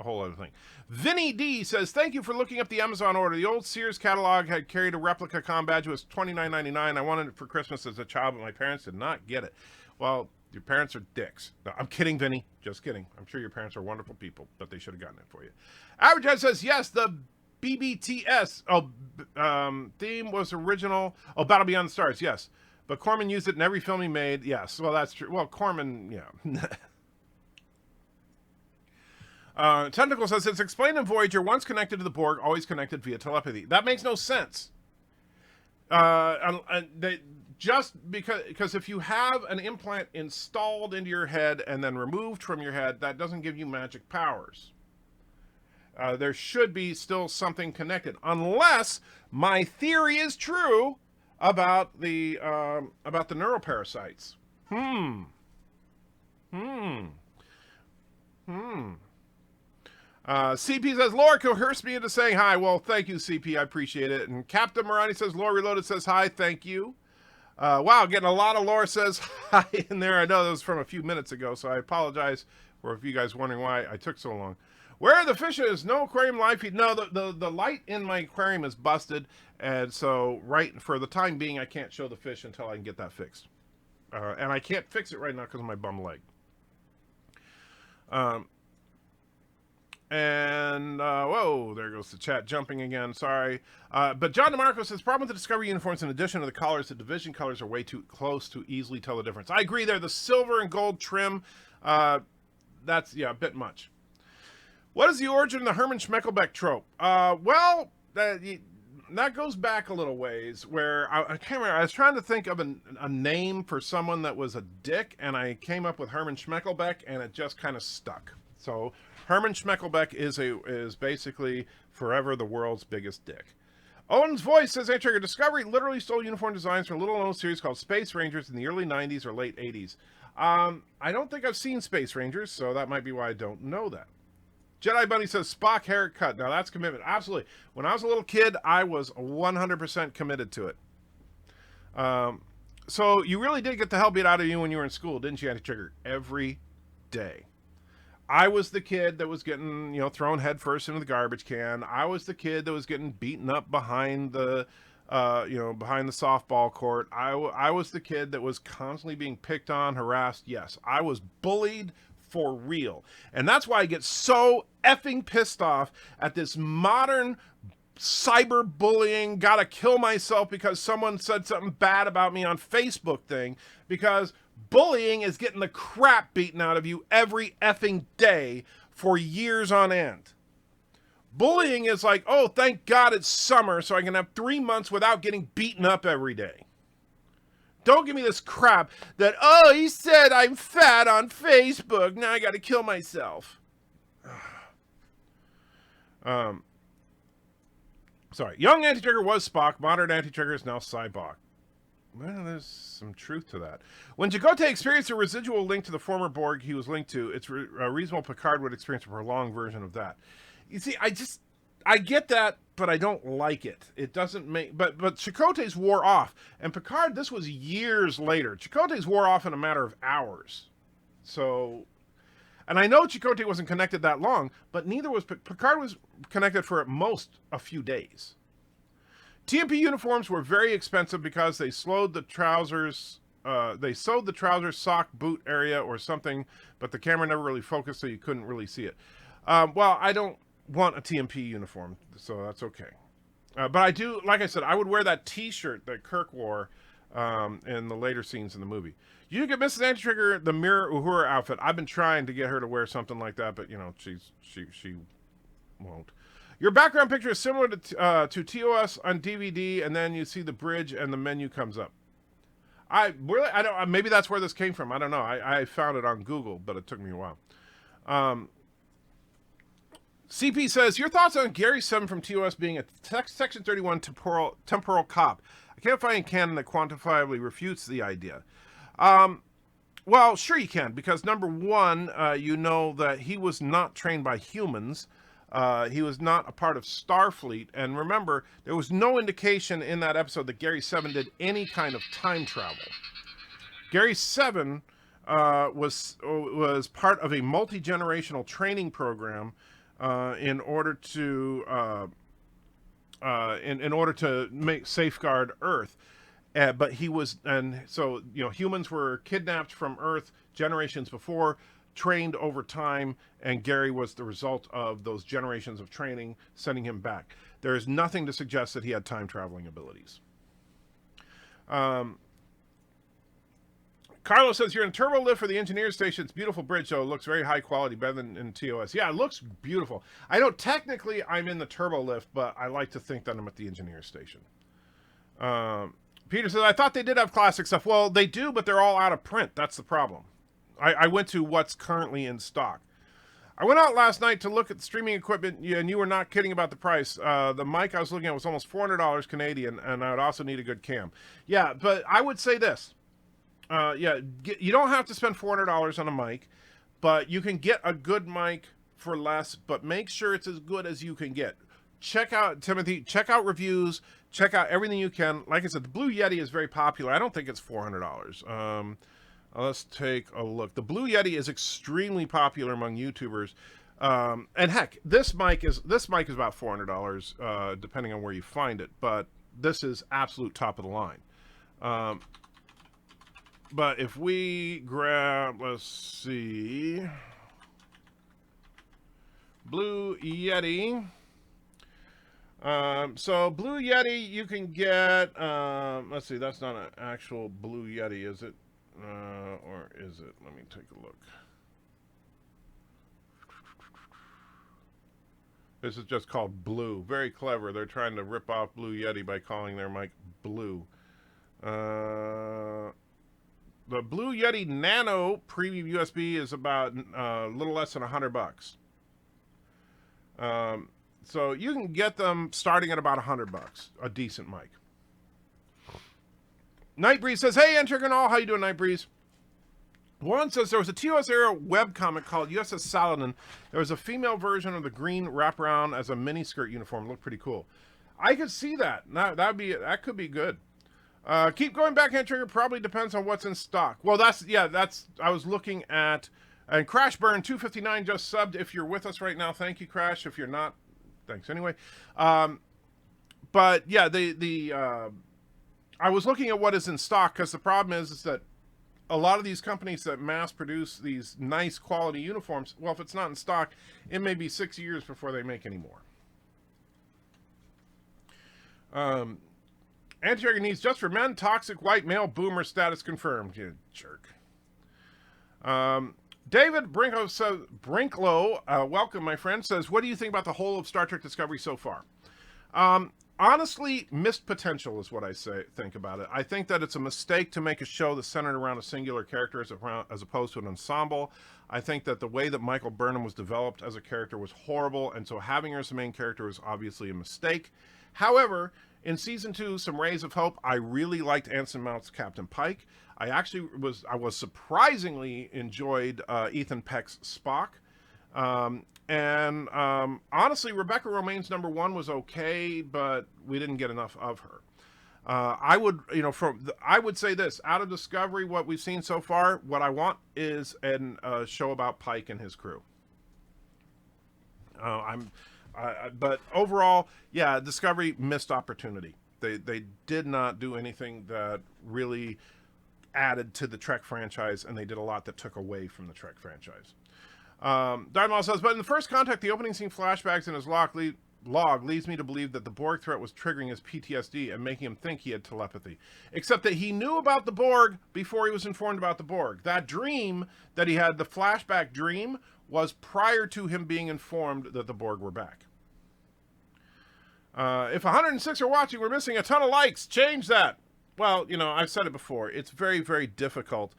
whole other thing. Vinny D says, thank you for looking up the Amazon order. The old Sears catalog had carried a replica comm badge. It was $29.99. I wanted it for Christmas as a child, but my parents did not get it. Well, your parents are dicks. No, I'm kidding, Vinny. Just kidding. I'm sure your parents are wonderful people, but they should have gotten it for you. Average Ed says, yes, the BBTS theme was original. Oh, Battle Beyond the Stars, yes. But Corman used it in every film he made. Yes, well, that's true. Well, Corman, yeah. Tentacle says, it's explained in Voyager, once connected to the Borg, always connected via telepathy. That makes no sense. Just because if you have an implant installed into your head and then removed from your head, that doesn't give you magic powers. There should be still something connected, unless my theory is true about the neuroparasites. CP says, Laura coerced me into saying hi. Well, thank you, CP. I appreciate it. And Captain Morani says, Laura Reloaded says hi. Thank you. Wow, getting a lot of Laura says hi in there. I know that was from a few minutes ago, so I apologize for if you guys wondering why I took so long. Where are the fishes? No aquarium live feed. No, the light in my aquarium is busted, and so right for the time being, I can't show the fish until I can get that fixed. And I can't fix it right now because of my bum leg. Whoa, there goes the chat jumping again. Sorry. But John DeMarco says, problem with the Discovery uniforms, in addition to the colors, the division colors are way too close to easily tell the difference. I agree there. The silver and gold trim, that's, yeah, a bit much. What is the origin of the Herman Schmeckelbeck trope? Well, that goes back a little ways, where I can't remember. I was trying to think of a name for someone that was a dick, and I came up with Herman Schmeckelbeck, and it just kind of stuck. So Herman Schmeckelbeck is basically forever the world's biggest dick. Owen's Voice says, hey, Trigger, Discovery literally stole uniform designs from a little-known series called Space Rangers in the early 90s or late 80s. I don't think I've seen Space Rangers, so that might be why I don't know that. Jedi Bunny says, Spock haircut. Now, that's commitment. Absolutely. When I was a little kid, I was 100% committed to it. So you really did get the hell beat out of you when you were in school, didn't you, Anti-Trigger? Every day. I was the kid that was getting, thrown headfirst into the garbage can. I was the kid that was getting beaten up behind the, behind the softball court. I was the kid that was constantly being picked on, harassed. Yes, I was bullied for real. And that's why I get so effing pissed off at this modern cyberbullying, gotta kill myself because someone said something bad about me on Facebook thing, because bullying is getting the crap beaten out of you every effing day for years on end. Bullying is like, oh, thank God it's summer so I can have 3 months without getting beaten up every day. Don't give me this crap that, oh, he said I'm fat on Facebook, now I gotta kill myself. Sorry. Young Anti-Trigger was Spock. Modern Anti-Trigger is now Cybok. Well, there's some truth to that. When Chakotay experienced a residual link to the former Borg he was linked to, it's reasonable Picard would experience a prolonged version of that. You see, I get that, but I don't like it. It doesn't make... But Chakotay's wore off. And Picard, this was years later. Chakotay's wore off in a matter of hours. So... And I know Chakotay wasn't connected that long, but neither was... Picard was connected for at most a few days. TMP uniforms were very expensive because they slowed the trousers... they sewed the trousers, sock, boot area or something, but the camera never really focused, so you couldn't really see it. Well, I don't want a TMP uniform, so that's okay. But I do, like I said, I would wear that T-shirt that Kirk wore in the later scenes in the movie. You get Mrs. Anti-Trigger the Mirror Uhura outfit. I've been trying to get her to wear something like that, but she won't. Your background picture is similar to TOS on DVD, and then you see the bridge and the menu comes up. I don't. Maybe that's where this came from. I don't know. I found it on Google, but it took me a while. CP says, your thoughts on Gary 7 from TOS being a Section 31 temporal cop. I can't find a canon that quantifiably refutes the idea. Well, sure you can, because number one, you know that he was not trained by humans. He was not a part of Starfleet. And remember, there was no indication in that episode that Gary 7 did any kind of time travel. Gary 7 was part of a multi-generational training program in order to safeguard Earth. But he was, and so, humans were kidnapped from Earth generations before, trained over time, and Gary was the result of those generations of training, sending him back. There is nothing to suggest that he had time-traveling abilities. Carlos says, you're in turbo lift for the engineer station. It's a beautiful bridge, though. It looks very high quality, better than in TOS. Yeah, it looks beautiful. I know technically I'm in the turbo lift, but I like to think that I'm at the engineer station. Peter says, I thought they did have classic stuff. Well, they do, but they're all out of print. That's the problem. I went to what's currently in stock. I went out last night to look at the streaming equipment, and you were not kidding about the price. The mic I was looking at was almost $400 Canadian, and I would also need a good cam. Yeah, but I would say this. You don't have to spend $400 on a mic, but you can get a good mic for less, but make sure it's as good as you can get. Check out, Timothy, check out reviews, check out everything you can. Like I said, the Blue Yeti is very popular. I don't think it's $400. Let's take a look. The Blue Yeti is extremely popular among YouTubers. And heck, this mic is about $400, depending on where you find it. But this is absolute top of the line. But if we grab, let's see, Blue Yeti. So Blue Yeti, you can get, let's see, that's not an actual Blue Yeti, is it? Or is it? Let me take a look. This is just called Blue. Very clever. They're trying to rip off Blue Yeti by calling their mic Blue. The Blue Yeti Nano Premium USB is about a little less than $100. So you can get them starting at about $100, a decent mic. Nightbreeze says, "Hey, Enter and all, how you doing, Nightbreeze?" Warren says there was a TOS era webcomic called USS Saladin. There was a female version of the green wraparound as a miniskirt uniform. It looked pretty cool. I could see that. That could be good. Keep going back, Enter. Probably depends on what's in stock. Well, I was looking at, and Crash Burn 259 just subbed. If you're with us right now, thank you, Crash. If you're not, thanks anyway. But yeah, I was looking at what is in stock, because the problem is that a lot of these companies that mass produce these nice quality uniforms, well, if it's not in stock, it may be 6 years before they make any more. Anti-Argon needs just for men, toxic white male boomer status confirmed. You jerk. David Brinklow, welcome, my friend, says, "What do you think about the whole of Star Trek Discovery so far?" Honestly, missed potential is what I think about it. I think that it's a mistake to make a show that's centered around a singular character as opposed to an ensemble. I think that the way that Michael Burnham was developed as a character was horrible, and so having her as the main character was obviously a mistake. However, in season 2, some rays of hope. I really liked Anson Mount's Captain Pike. I was surprisingly enjoyed Ethan Peck's Spock. Honestly, Rebecca Romaine's number 1 was okay, but we didn't get enough of her. I would say this, out of Discovery, what we've seen so far, what I want is a show about Pike and his crew. But overall, yeah, Discovery missed opportunity. They did not do anything that really added to the Trek franchise, and they did a lot that took away from the Trek franchise. Darnell says, "But in the first contact, the opening scene flashbacks in his log leads me to believe that the Borg threat was triggering his PTSD and making him think he had telepathy. Except that he knew about the Borg before he was informed about the Borg. That dream that he had, the flashback dream, was prior to him being informed that the Borg were back." If 106 are watching, we're missing a ton of likes. Change that. Well, I've said it before. It's very, very difficult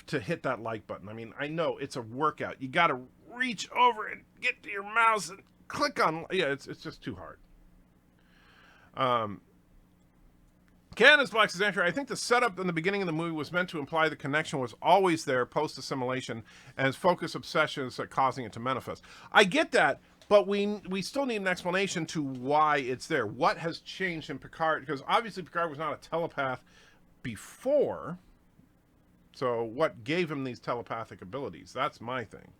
to hit that like button. I mean, I know it's a workout. You got to reach over and get to your mouse and click on. Yeah, it's just too hard. Candace Black says, "Andrew, I think the setup in the beginning of the movie was meant to imply the connection was always there post-assimilation, and his focus obsession is causing it to manifest." I get that, but we still need an explanation to why it's there. What has changed in Picard? Because obviously Picard was not a telepath before. So what gave him these telepathic abilities? That's my thing.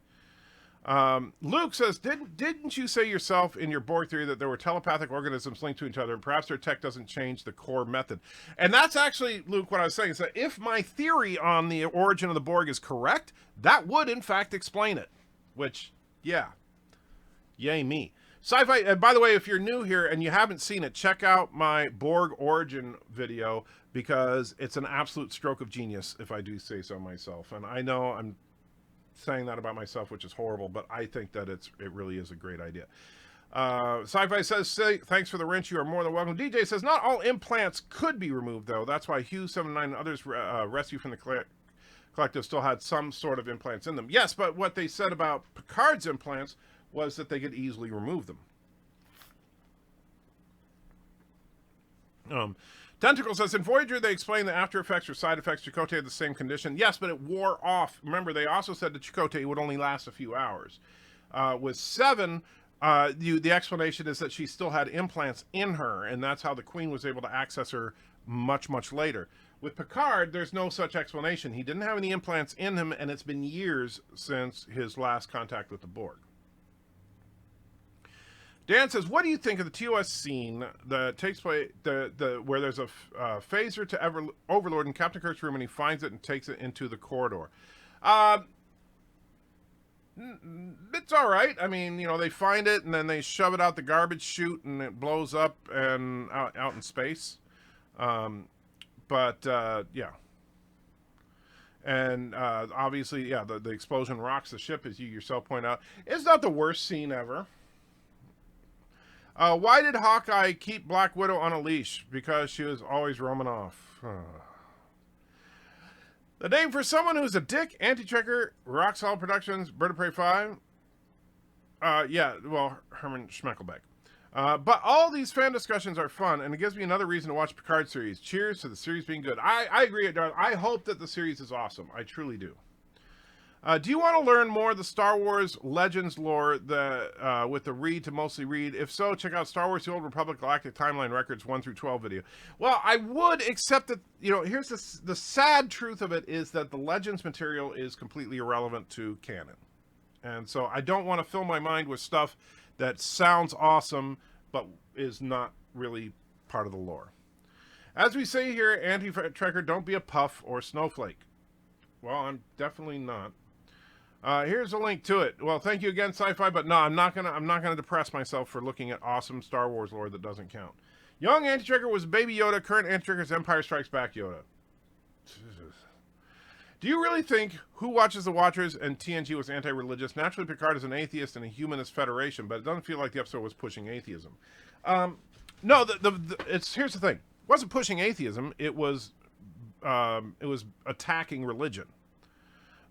Luke says, didn't you say yourself in your Borg theory that there were telepathic organisms linked to each other, and perhaps their tech doesn't change the core method? And that's actually, Luke, what I was saying is that if my theory on the origin of the Borg is correct, that would in fact explain it. Which, yeah. Yay me. Sci-Fi, and by the way, if you're new here and you haven't seen it, check out my Borg origin video, because it's an absolute stroke of genius, if I do say so myself. And I know I'm saying that about myself, which is horrible, but I think that it really is a great idea. Sci-Fi says, "Thanks for the wrench. You are more than welcome." DJ says, "Not all implants could be removed, though. That's why Hugh79 and others rescued from the collective still had some sort of implants in them." Yes, but what they said about Picard's implants was that they could easily remove them. Tentacle says, "In Voyager, they explained the after effects or side effects. Chakotay had the same condition." Yes, but it wore off. Remember, they also said that Chakotay would only last a few hours. With 7, the explanation is that she still had implants in her, and that's how the Queen was able to access her much, much later. With Picard, there's no such explanation. He didn't have any implants in him, and it's been years since his last contact with the Borg. Dan says, what do you think of the TOS scene that takes place, where there's a phaser to Overlord in Captain Kirk's room and he finds it and takes it into the corridor? It's all right. I mean, they find it and then they shove it out the garbage chute and it blows up and out in space. Yeah. And obviously, yeah, the explosion rocks the ship, as you yourself point out. It's not the worst scene ever. Why did Hawkeye keep Black Widow on a leash? Because she was always roaming off. The name for someone who's a dick, Anti-Checker, Rock Solid Productions, Bird of Prey 5. Yeah, well, Herman Schmeckelbeck. But all these fan discussions are fun, and it gives me another reason to watch Picard series. Cheers to the series being good. I agree, Darla. I hope that the series is awesome. I truly do. Do you want to learn more of the Star Wars Legends lore with the read to mostly read? If so, check out Star Wars The Old Republic Galactic Timeline Records 1 through 12 video. Well, I would, except that, here's the sad truth of it is that the Legends material is completely irrelevant to canon. And so I don't want to fill my mind with stuff that sounds awesome, but is not really part of the lore. As we say here, Anti-Trekker, don't be a puff or snowflake. Well, I'm definitely not. Here's a link to it. Well, thank you again, Sci-Fi, but no, I'm not gonna depress myself for looking at awesome Star Wars lore that doesn't count. Young Anti-Trekker was Baby Yoda. Current Anti-Trekker is Empire Strikes Back Yoda. Do you really think Who Watches the Watchers and TNG was anti-religious? Naturally, Picard is an atheist and a humanist federation, but it doesn't feel like the episode was pushing atheism. No, here's the thing. It wasn't pushing atheism. It was attacking religion.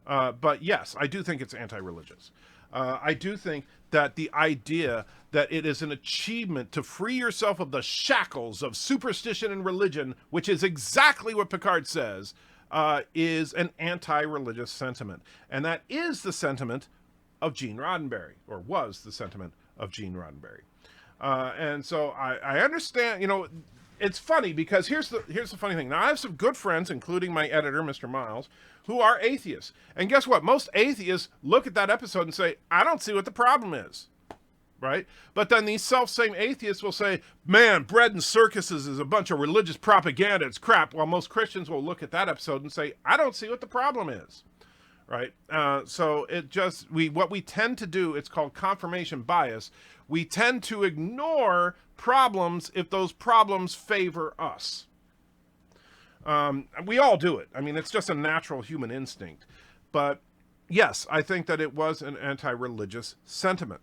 But yes, I do think it's anti-religious. I do think that the idea that it is an achievement to free yourself of the shackles of superstition and religion, which is exactly what Picard says, is an anti-religious sentiment. And that is the sentiment of Gene Roddenberry, or was the sentiment of Gene Roddenberry. And so I understand, it's funny because here's the funny thing. Now, I have some good friends, including my editor, Mr. Miles, who are atheists. And guess what? Most atheists look at that episode and say, I don't see what the problem is. Right? But then these self-same atheists will say, man, bread and circuses is a bunch of religious propaganda. It's crap. While most Christians will look at that episode and say, I don't see what the problem is. Right? So what we tend to do, it's called confirmation bias. We tend to ignore problems if those problems favor us. We all do it. I mean, it's just a natural human instinct. But yes, I think that it was an anti-religious sentiment.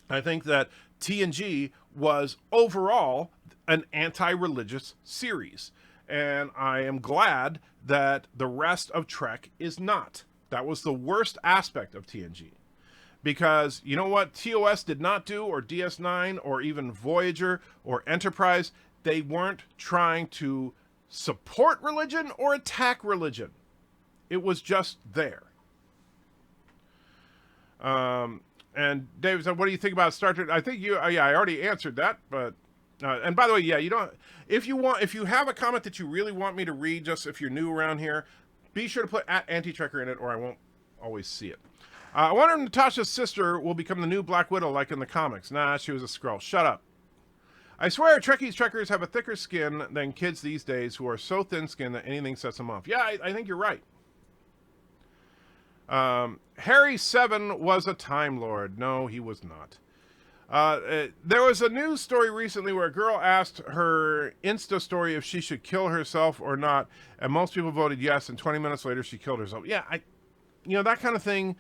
I think that TNG was overall an anti-religious series. And I am glad that the rest of Trek is not. That was the worst aspect of TNG. Because you know what TOS did not do, or DS9, or even Voyager, or Enterprise? They weren't trying to support religion or attack religion. It was just there. And Dave said, what do you think about Star Trek? I think I already answered that, but, and by the way, yeah, if you have a comment that you really want me to read, just if you're new around here, be sure to put @Anti-Trekker in it, or I won't always see it. I wonder if Natasha's sister will become the new Black Widow like in the comics. Nah, she was a Skrull. Shut up. I swear Trekkers have a thicker skin than kids these days who are so thin-skinned that anything sets them off. Yeah, I think you're right. Harry 7 was a Time Lord. No, he was not. There was a news story recently where a girl asked her Insta story if she should kill herself or not, and most people voted yes, and 20 minutes later she killed herself. Yeah, that kind of thing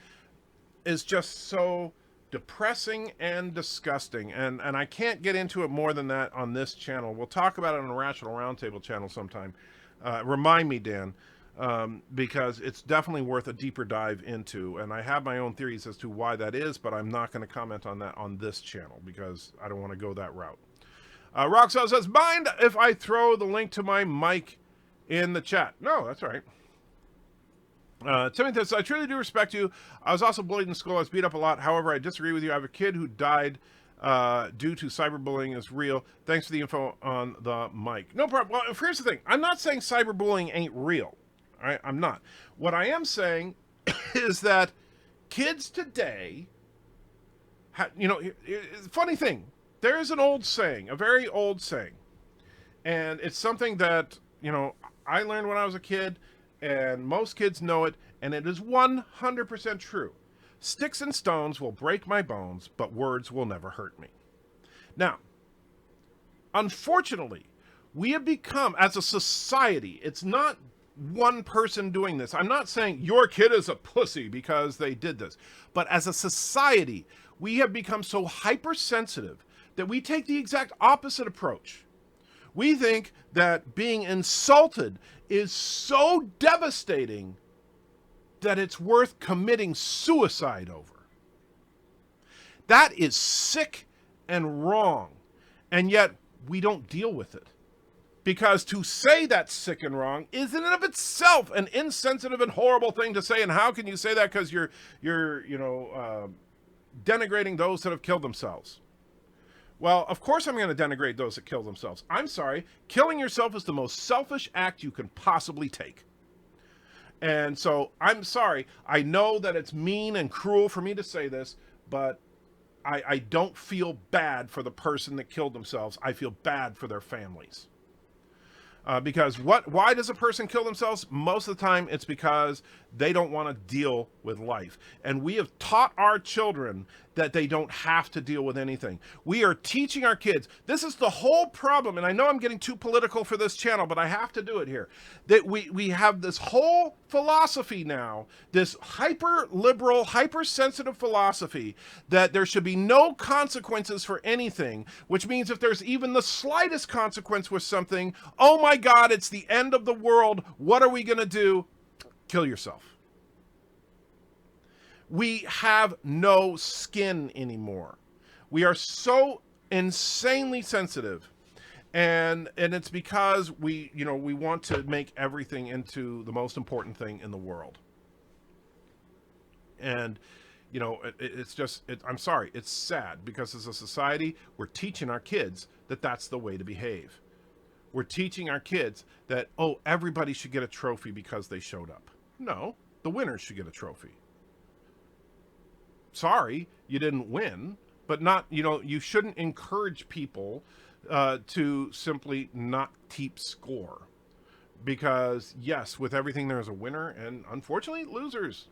is just so depressing and disgusting, and I can't get into it more than that on this channel. We'll talk about it on the Rational Roundtable channel sometime. Remind me, Dan. Because it's definitely worth a deeper dive into, and I have my own theories as to why that is, but I'm not going to comment on that on this channel because I don't want to go that route. Roxelle says, mind if I throw the link to my mic in the chat? No, that's all right. Timothy says, I truly do respect you. I was also bullied in school. I was beat up a lot. However, I disagree with you. I have a kid who died due to cyberbullying is real. Thanks for the info on the mic. No problem. Well, here's the thing. I'm not saying cyberbullying ain't real. All right, I'm not. What I am saying is that kids today, funny thing, there's an old saying, a very old saying, and it's something that, you know, I learned when I was a kid, and most kids know it, and it is 100% true. Sticks and stones will break my bones, but words will never hurt me. Now, unfortunately, we have become, as a society, it's not one person doing this. I'm not saying your kid is a pussy because they did this, but as a society, we have become so hypersensitive that we take the exact opposite approach. We think that being insulted is so devastating that it's worth committing suicide over. That is sick and wrong, and yet we don't deal with it. Because to say that's sick and wrong is in and of itself an insensitive and horrible thing to say. And how can you say that? Because you're denigrating those that have killed themselves. Well, of course I'm going to denigrate those that kill themselves. I'm sorry. Killing yourself is the most selfish act you can possibly take. And so I'm sorry. I know that it's mean and cruel for me to say this, but I don't feel bad for the person that killed themselves. I feel bad for their families. Because why does a person kill themselves? Most of the time, it's because they don't want to deal with life. And we have taught our children that they don't have to deal with anything. We are teaching our kids. This is the whole problem. And I know I'm getting too political for this channel, but I have to do it here. That we have this whole philosophy now, this hyper-liberal, hypersensitive philosophy that there should be no consequences for anything, which means if there's even the slightest consequence with something, oh my God, it's the end of the world. What are we going to do? Kill yourself. We have no skin anymore. We are so insanely sensitive, and it's because we want to make everything into the most important thing in the world. And I'm sorry, it's sad because as a society, we're teaching our kids that that's the way to behave. We're teaching our kids that, oh, everybody should get a trophy because they showed up. No, the winners should get a trophy. Sorry, you didn't win, but you shouldn't encourage people to simply not keep score. Because yes, with everything there's a winner and unfortunately losers.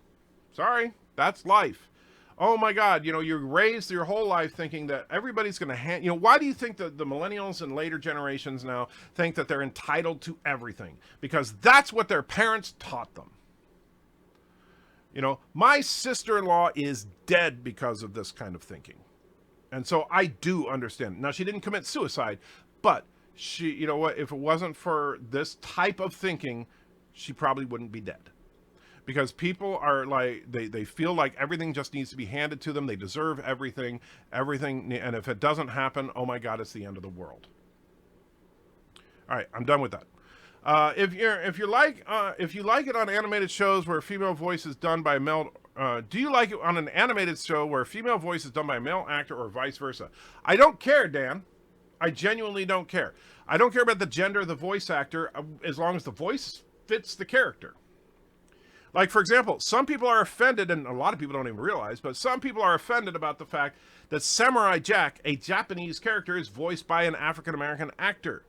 Sorry, that's life. Oh my God, you're raised your whole life thinking that everybody's going to why do you think that the millennials and later generations now think that they're entitled to everything? Because that's what their parents taught them. My sister-in-law is dead because of this kind of thinking. And so I do understand. Now, she didn't commit suicide, but she, if it wasn't for this type of thinking, she probably wouldn't be dead. Because people are like, they feel like everything just needs to be handed to them. They deserve everything, and if it doesn't happen, oh my God, it's the end of the world. All right, I'm done with that. If you like it on animated shows where a female voice is done by a male, do you like it on an animated show where a female voice is done by a male actor or vice versa? I don't care, Dan. I genuinely don't care. I don't care about the gender of the voice actor as long as the voice fits the character. Like, for example, some people are offended, and a lot of people don't even realize, but some people are offended about the fact that Samurai Jack, a Japanese character, is voiced by an African-American actor.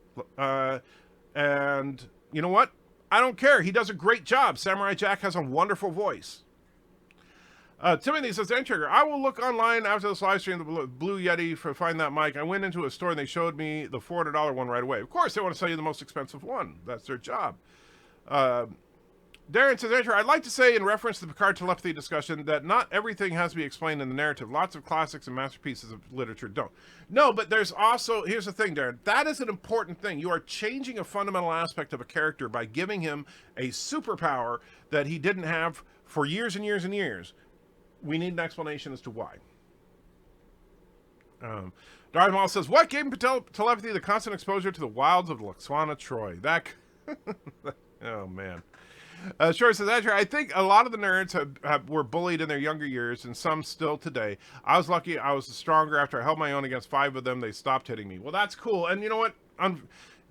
And you know what? I don't care. He does a great job. Samurai Jack has a wonderful voice. Timothy says, Trigger, I will look online after this live stream, the Blue Yeti, to find that mic. I went into a store and they showed me the $400 one right away. Of course, they want to sell you the most expensive one. That's their job. Darren says, Andrew, I'd like to say in reference to the Picard telepathy discussion that not everything has to be explained in the narrative. Lots of classics and masterpieces of literature don't. No, but there's also, here's the thing, Darren, that is an important thing. You are changing a fundamental aspect of a character by giving him a superpower that he didn't have for years and years and years. We need an explanation as to why. Darth Maul says, what gave him telepathy? The constant exposure to the wilds of Laxwana Troy. That, oh man. Short says, Andrew, I think a lot of the nerds were bullied in their younger years, and some still today. I was lucky I was stronger. After I held my own against 5 of them, they stopped hitting me. Well, that's cool. And you know what?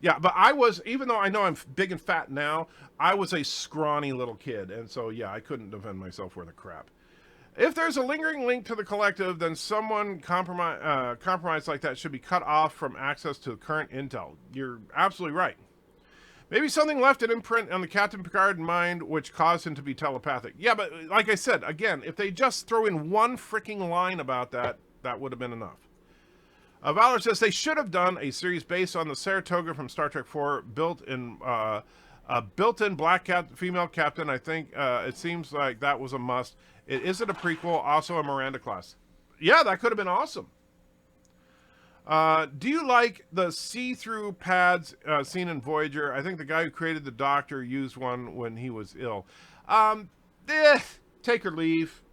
Yeah, but I was, even though I know I'm big and fat now, I was a scrawny little kid. And so, yeah, I couldn't defend myself worth a crap. If there's a lingering link to the collective, then someone compromised like that should be cut off from access to current intel. You're absolutely right. Maybe something left an imprint on the Captain Picard mind which caused him to be telepathic. Yeah, but like I said, again, if they just throw in one freaking line about that, that would have been enough. Valor says they should have done a series based on the Saratoga from Star Trek 4, built-in black female captain. I think it seems like that was a must. It isn't a prequel, also a Miranda class. Yeah, that could have been awesome. Do you like the see-through pads seen in Voyager? I think the guy who created the Doctor used one when he was ill. Take or leave.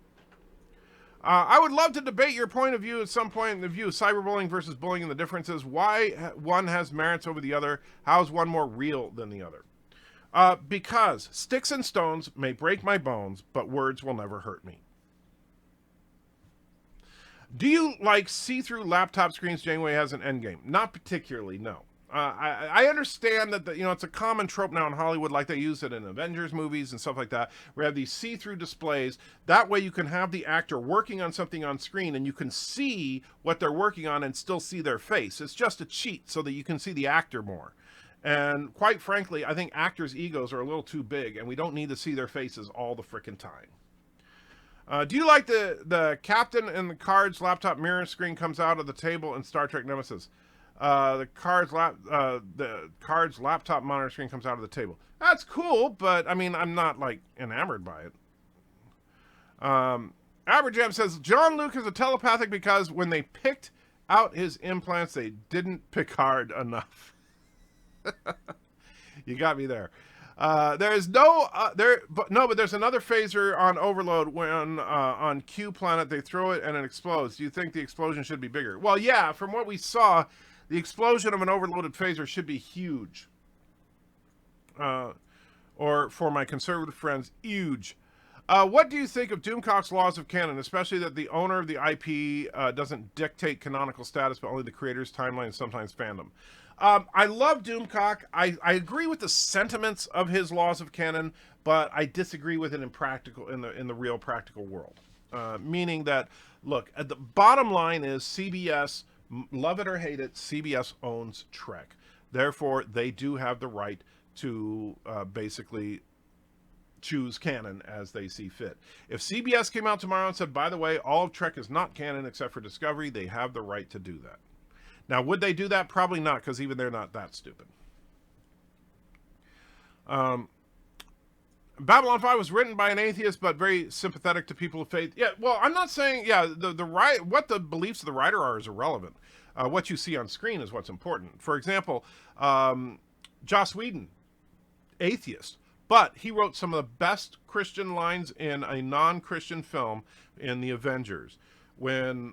I would love to debate your point of view at some point in the view of cyberbullying versus bullying and the differences. Why one has merits over the other? How is one more real than the other? Because sticks and stones may break my bones, but words will never hurt me. Do you like see-through laptop screens Janeway has in Endgame? Not particularly, no. I understand that it's a common trope now in Hollywood, like they use it in Avengers movies and stuff like that, where you have these see-through displays. That way you can have the actor working on something on screen and you can see what they're working on and still see their face. It's just a cheat so that you can see the actor more. And quite frankly, I think actors' egos are a little too big and we don't need to see their faces all the frickin' time. Do you like the captain in the card's laptop mirror screen comes out of the table in Star Trek Nemesis? The card's laptop monitor screen comes out of the table. That's cool, but I mean, I'm not like enamored by it. Aberjam says John Luke is a telepathic because when they picked out his implants, they didn't pick hard enough. You got me there. There's but there's another phaser on Overload when on Q planet they throw it and it explodes. Do you think the explosion should be bigger? Well, yeah, from what we saw, the explosion of an overloaded phaser should be huge. Or for my conservative friends, huge. What do you think of Doomcock's laws of canon, especially that the owner of the IP doesn't dictate canonical status, but only the creator's timeline and sometimes fandom? I love Doomcock. I agree with the sentiments of his laws of canon, but I disagree with it in the real practical world. Meaning that, look, at the bottom line is CBS, love it or hate it, CBS owns Trek. Therefore, they do have the right to basically choose canon as they see fit. If CBS came out tomorrow and said, by the way, all of Trek is not canon except for Discovery, they have the right to do that. Now, would they do that? Probably not, because even they're not that stupid. Babylon 5 was written by an atheist, but very sympathetic to people of faith. Yeah, well, I'm not saying, what the beliefs of the writer are is irrelevant. What you see on screen is what's important. For example, Joss Whedon, atheist, but he wrote some of the best Christian lines in a non-Christian film in the Avengers. When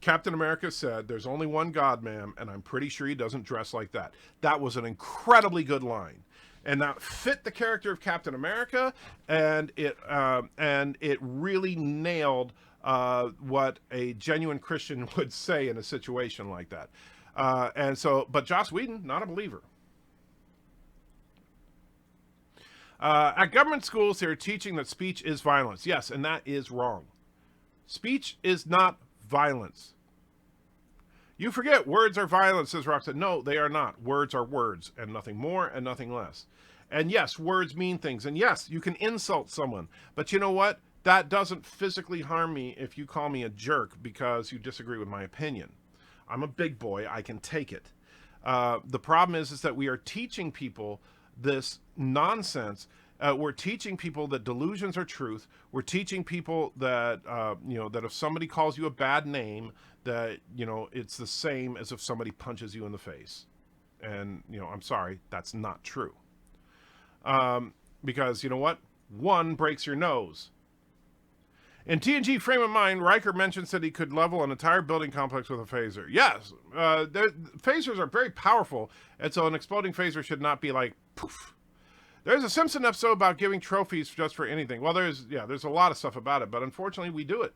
Captain America said, "There's only one God, ma'am, and I'm pretty sure he doesn't dress like that." That was an incredibly good line. And that fit the character of Captain America, and it really nailed what a genuine Christian would say in a situation like that. But Joss Whedon, not a believer. At government schools, they're teaching that speech is violence. Yes, and that is wrong. Speech is not violence. You forget words are violence, says Roxanne. No, they are not. Words are words, and nothing more and nothing less. And yes, words mean things. And yes, you can insult someone. But you know what? That doesn't physically harm me if you call me a jerk because you disagree with my opinion. I'm a big boy. I can take it. The problem is that we are teaching people this nonsense. We're teaching people that delusions are truth. We're teaching people that, that if somebody calls you a bad name, that, it's the same as if somebody punches you in the face. And, I'm sorry, that's not true. Because, you know what? One breaks your nose. In TNG Frame of Mind, Riker mentions that he could level an entire building complex with a phaser. Yes, phasers are very powerful, and so an exploding phaser should not be like, poof. There's a Simpson episode about giving trophies just for anything. Well, there's a lot of stuff about it, but unfortunately we do it.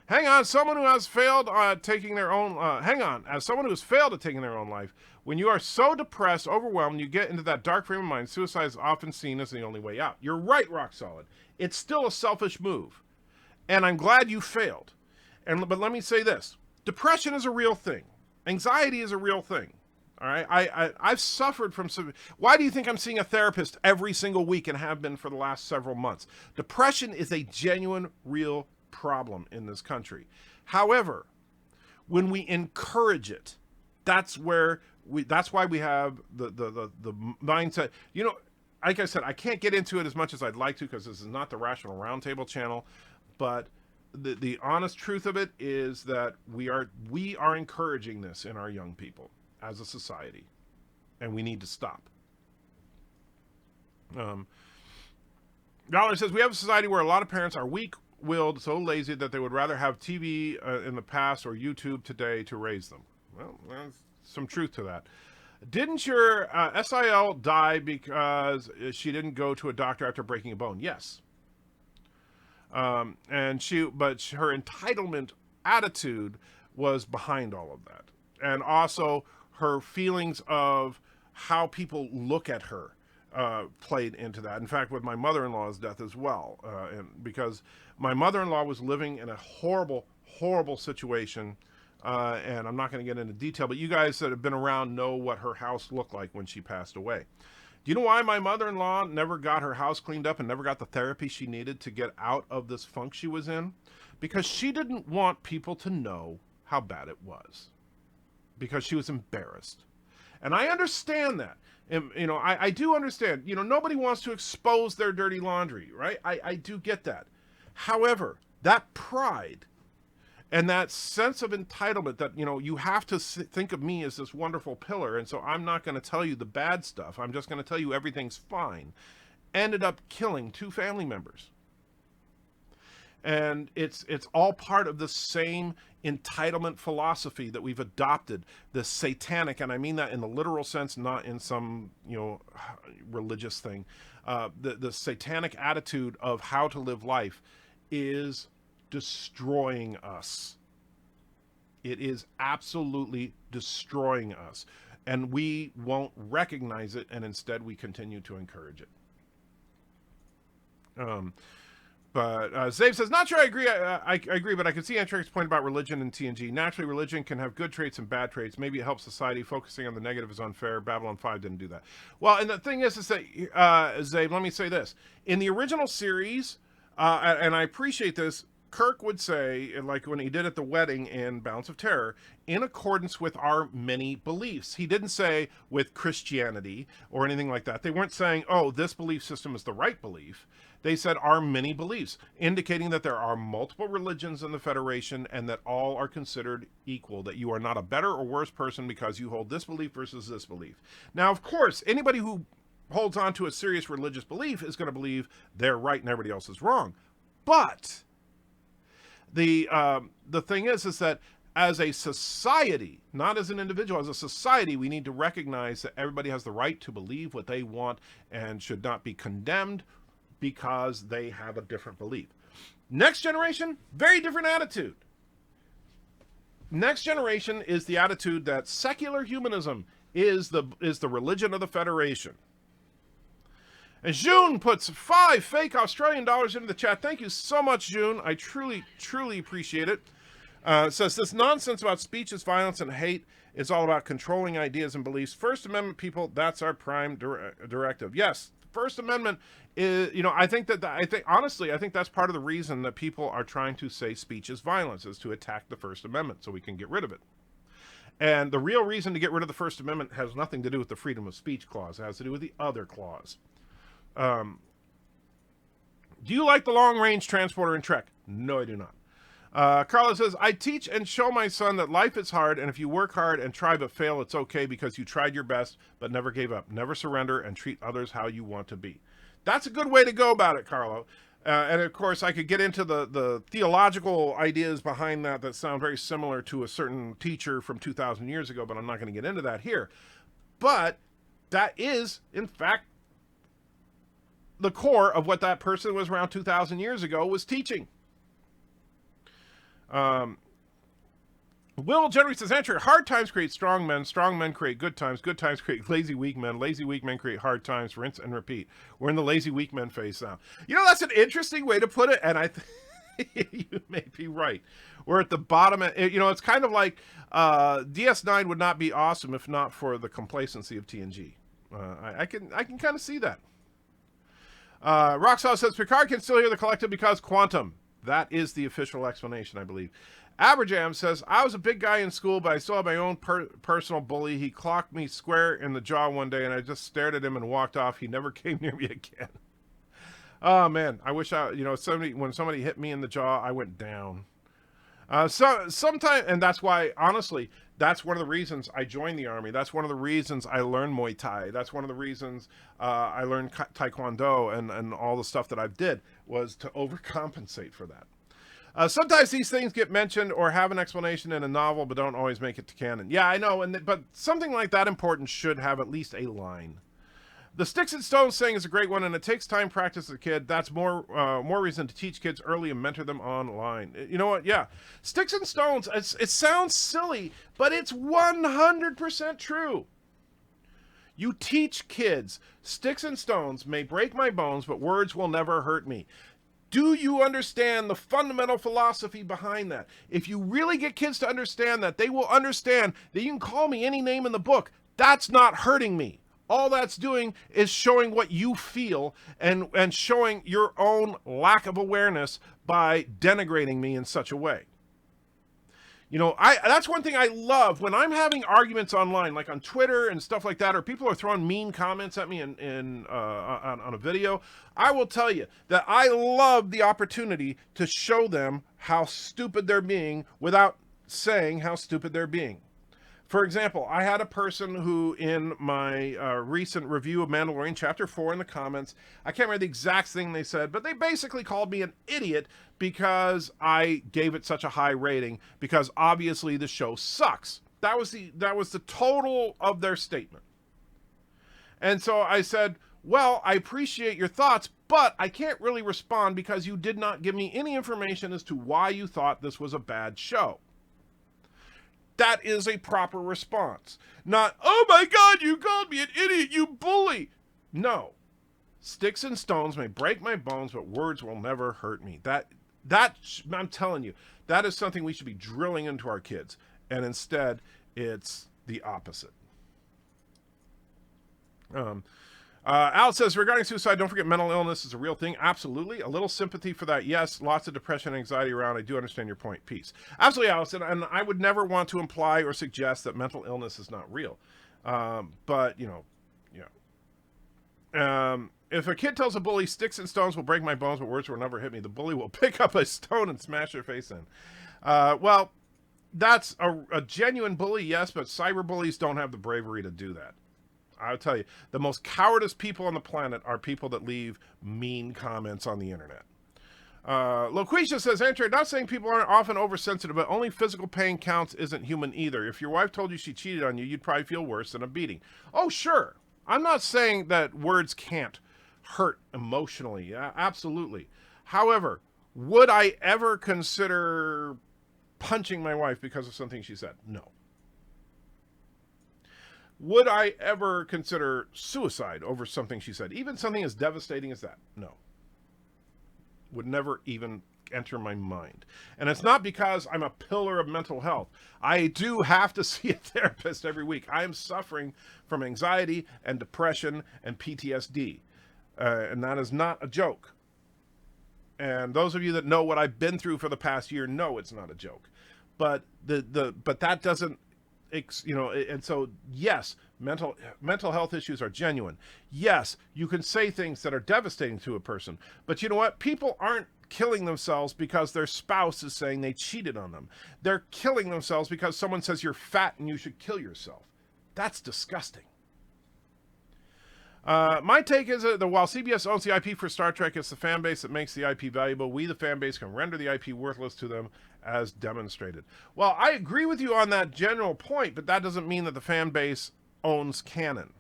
Hang on, someone who has failed taking their own. Hang on, as someone who has failed at taking their own life, when you are so depressed, overwhelmed, you get into that dark frame of mind. Suicide is often seen as the only way out. You're right, Rock Solid. It's still a selfish move, and I'm glad you failed. But let me say this: depression is a real thing. Anxiety is a real thing. All right, I've suffered from some. Why do you think I'm seeing a therapist every single week and have been for the last several months? Depression is a genuine, real problem in this country. However, when we encourage it, that's why we have the mindset. You know, like I said, I can't get into it as much as I'd like to because this is not the Rational Roundtable channel, but the honest truth of it is that we are encouraging this in our young people as a society, and we need to stop. Dollar says, we have a society where a lot of parents are weak-willed, so lazy that they would rather have TV in the past or YouTube today to raise them. Well, there's some truth to that. Didn't your SIL die because she didn't go to a doctor after breaking a bone? Yes. But her entitlement attitude was behind all of that. And also her feelings of how people look at her played into that. In fact, with my mother-in-law's death as well, and because my mother-in-law was living in a horrible, horrible situation, and I'm not going to get into detail, but you guys that have been around know what her house looked like when she passed away. Do you know why my mother-in-law never got her house cleaned up and never got the therapy she needed to get out of this funk she was in? Because she didn't want people to know how bad it was. Because she was embarrassed. And I understand that. And, you know, I do understand. You know, nobody wants to expose their dirty laundry, right? I do get that. However, that pride and that sense of entitlement that, you know, you have to think of me as this wonderful pillar, and so I'm not going to tell you the bad stuff. I'm just going to tell you everything's fine, ended up killing 2 family members. And it's all part of the same entitlement philosophy that we've adopted, the satanic, and I mean that in the literal sense, not in some, you know, religious thing. The satanic attitude of how to live life is destroying us. It is absolutely destroying us. And we won't recognize it, and instead we continue to encourage it. But Zave says, not sure I agree. I agree, but I can see Antrix's point about religion and TNG. Naturally, religion can have good traits and bad traits. Maybe it helps society. Focusing on the negative is unfair. Babylon 5 didn't do that. Well, and the thing is that, Zave, let me say this. In the original series, and I appreciate this, Kirk would say, like when he did at the wedding in Balance of Terror, in accordance with our many beliefs. He didn't say with Christianity or anything like that. They weren't saying, oh, this belief system is the right belief. They said our many beliefs, indicating that there are multiple religions in the Federation and that all are considered equal, that you are not a better or worse person because you hold this belief versus this belief. Now, of course, anybody who holds on to a serious religious belief is going to believe they're right and everybody else is wrong. But the thing is that as a society, not as an individual, as a society, we need to recognize that everybody has the right to believe what they want and should not be condemned because they have a different belief. Next generation, very different attitude. Next generation is the attitude that secular humanism is the religion of the Federation. And June puts 5 fake Australian dollars into the chat. Thank you so much, June. I truly, truly appreciate it. Says, this nonsense about speech is violence and hate is all about controlling ideas and beliefs. First Amendment people, that's our prime directive. Yes, First Amendment is, you know, I think honestly, I think that's part of the reason that people are trying to say speech is violence, is to attack the First Amendment so we can get rid of it. And the real reason to get rid of the First Amendment has nothing to do with the freedom of speech clause. It has to do with the other clause. Do you like the long-range transporter in Trek? No, I do not. Carla says, I teach and show my son that life is hard, and if you work hard and try but fail, it's okay because you tried your best but never gave up. Never surrender and treat others how you want to be. That's a good way to go about it, Carlo. And of course, I could get into the theological ideas behind that sound very similar to a certain teacher from 2,000 years ago, but I'm not going to get into that here. But that is, in fact, the core of what that person was around 2,000 years ago was teaching. Will Generally says, Andrew, hard times create strong men create good times create lazy weak men create hard times, rinse and repeat. We're in the lazy weak men phase now. You know, that's an interesting way to put it, and I think you may be right. We're at the bottom, you know, it's kind of like DS9 would not be awesome if not for the complacency of TNG. I can kind of see that. Roxal says, Picard can still hear the collective because quantum. That is the official explanation, I believe. Aberjam says, I was a big guy in school, but I still have my own personal bully. He clocked me square in the jaw one day, and I just stared at him and walked off. He never came near me again. Oh, man. I wish when somebody hit me in the jaw, I went down. Sometimes, and that's why, honestly, that's one of the reasons I joined the Army. That's one of the reasons I learned Muay Thai. That's one of the reasons I learned Taekwondo and all the stuff that I did was to overcompensate for that. Sometimes these things get mentioned or have an explanation in a novel, but don't always make it to canon. Yeah, I know, but something like that important should have at least a line. The sticks and stones thing is a great one, and it takes time practice as a kid. That's more reason to teach kids early and mentor them online. You know what? Yeah. Sticks and stones, it sounds silly, but it's 100% true. You teach kids, sticks and stones may break my bones, but words will never hurt me. Do you understand the fundamental philosophy behind that? If you really get kids to understand that, they will understand that you can call me any name in the book. That's not hurting me. All that's doing is showing what you feel and showing your own lack of awareness by denigrating me in such a way. You know, that's one thing I love when I'm having arguments online, like on Twitter and stuff like that, or people are throwing mean comments at me on a video. I will tell you that I love the opportunity to show them how stupid they're being without saying how stupid they're being. For example, I had a person who, in my recent review of Mandalorian Chapter 4 in the comments, I can't remember the exact thing they said, but they basically called me an idiot because I gave it such a high rating, because obviously the show sucks. That was the total of their statement. And so I said, well, I appreciate your thoughts, but I can't really respond because you did not give me any information as to why you thought this was a bad show. That is a proper response. Not, oh my God, you called me an idiot, you bully. No. Sticks and stones may break my bones, but words will never hurt me. That I'm telling you, that is something we should be drilling into our kids. And instead, it's the opposite. Al says, regarding suicide, don't forget mental illness is a real thing. Absolutely. A little sympathy for that. Yes. Lots of depression and anxiety around. I do understand your point. Peace. Absolutely, Allison. And I would never want to imply or suggest that mental illness is not real. But, you know, yeah. If a kid tells a bully, sticks and stones will break my bones, but words will never hit me, the bully will pick up a stone and smash their face in. Well, that's a genuine bully, yes, but cyber bullies don't have the bravery to do that. I'll tell you, the most cowardice people on the planet are people that leave mean comments on the internet. Loquisha says, Andrew, not saying people aren't often oversensitive, but only physical pain counts isn't human either. If your wife told you she cheated on you, you'd probably feel worse than a beating. Oh, sure. I'm not saying that words can't hurt emotionally. Absolutely. However, would I ever consider punching my wife because of something she said? No. Would I ever consider suicide over something she said? Even something as devastating as that? No. Would never even enter my mind. And it's not because I'm a pillar of mental health. I do have to see a therapist every week. I am suffering from anxiety and depression and PTSD. And that is not a joke. And those of you that know what I've been through for the past year know it's not a joke. But but that doesn't, you know, and so yes, mental health issues are genuine. Yes, you can say things that are devastating to a person, but you know what? People aren't killing themselves because their spouse is saying they cheated on them. They're killing themselves because someone says you're fat and you should kill yourself. That's disgusting. My take is that while CBS owns the IP for Star Trek, it's the fan base that makes the IP valuable. We, the fan base, can render the IP worthless to them, as demonstrated. Well, I agree with you on that general point, but that doesn't mean that the fan base owns canon.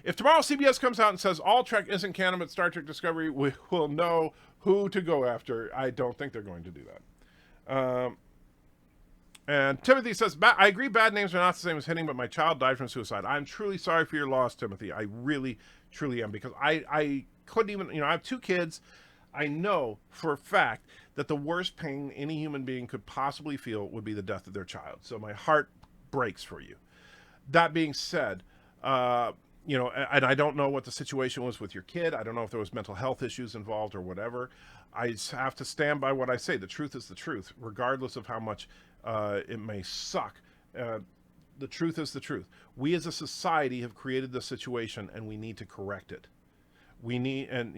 If tomorrow CBS comes out and says all Trek isn't canon but Star Trek Discovery, we will know who to go after. I don't think they're going to do that. And Timothy says, I agree bad names are not the same as hitting, but my child died from suicide. I'm truly sorry for your loss, Timothy. I really, truly am, because I couldn't even, I have 2 kids. I know for a fact that the worst pain any human being could possibly feel would be the death of their child. So my heart breaks for you. That being said, and I don't know what the situation was with your kid. I don't know if there was mental health issues involved or whatever. I have to stand by what I say. The truth is the truth, regardless of how much it may suck. The truth is the truth. We as a society have created this situation, and we need to correct it. We need, and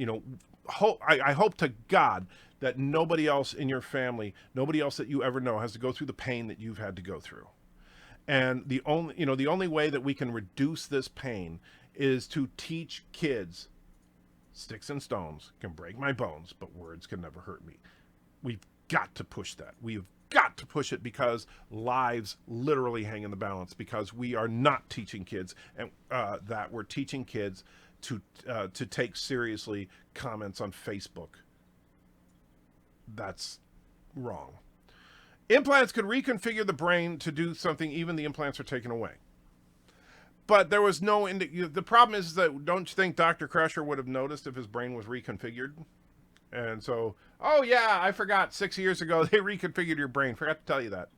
I hope to God that nobody else in your family, nobody else that you ever know, has to go through the pain that you've had to go through. And the only way that we can reduce this pain is to teach kids, sticks and stones can break my bones, but words can never hurt me. We've got to push that. We've got to push it, because lives literally hang in the balance, because we are not teaching kids, and that we're teaching kids to take seriously comments on Facebook. That's wrong. Implants could reconfigure the brain to do something even the implants are taken away. But there was no... the problem is that, don't you think Dr. Crusher would have noticed if his brain was reconfigured? And so, oh yeah, I forgot 6 years ago they reconfigured your brain. Forgot to tell you that.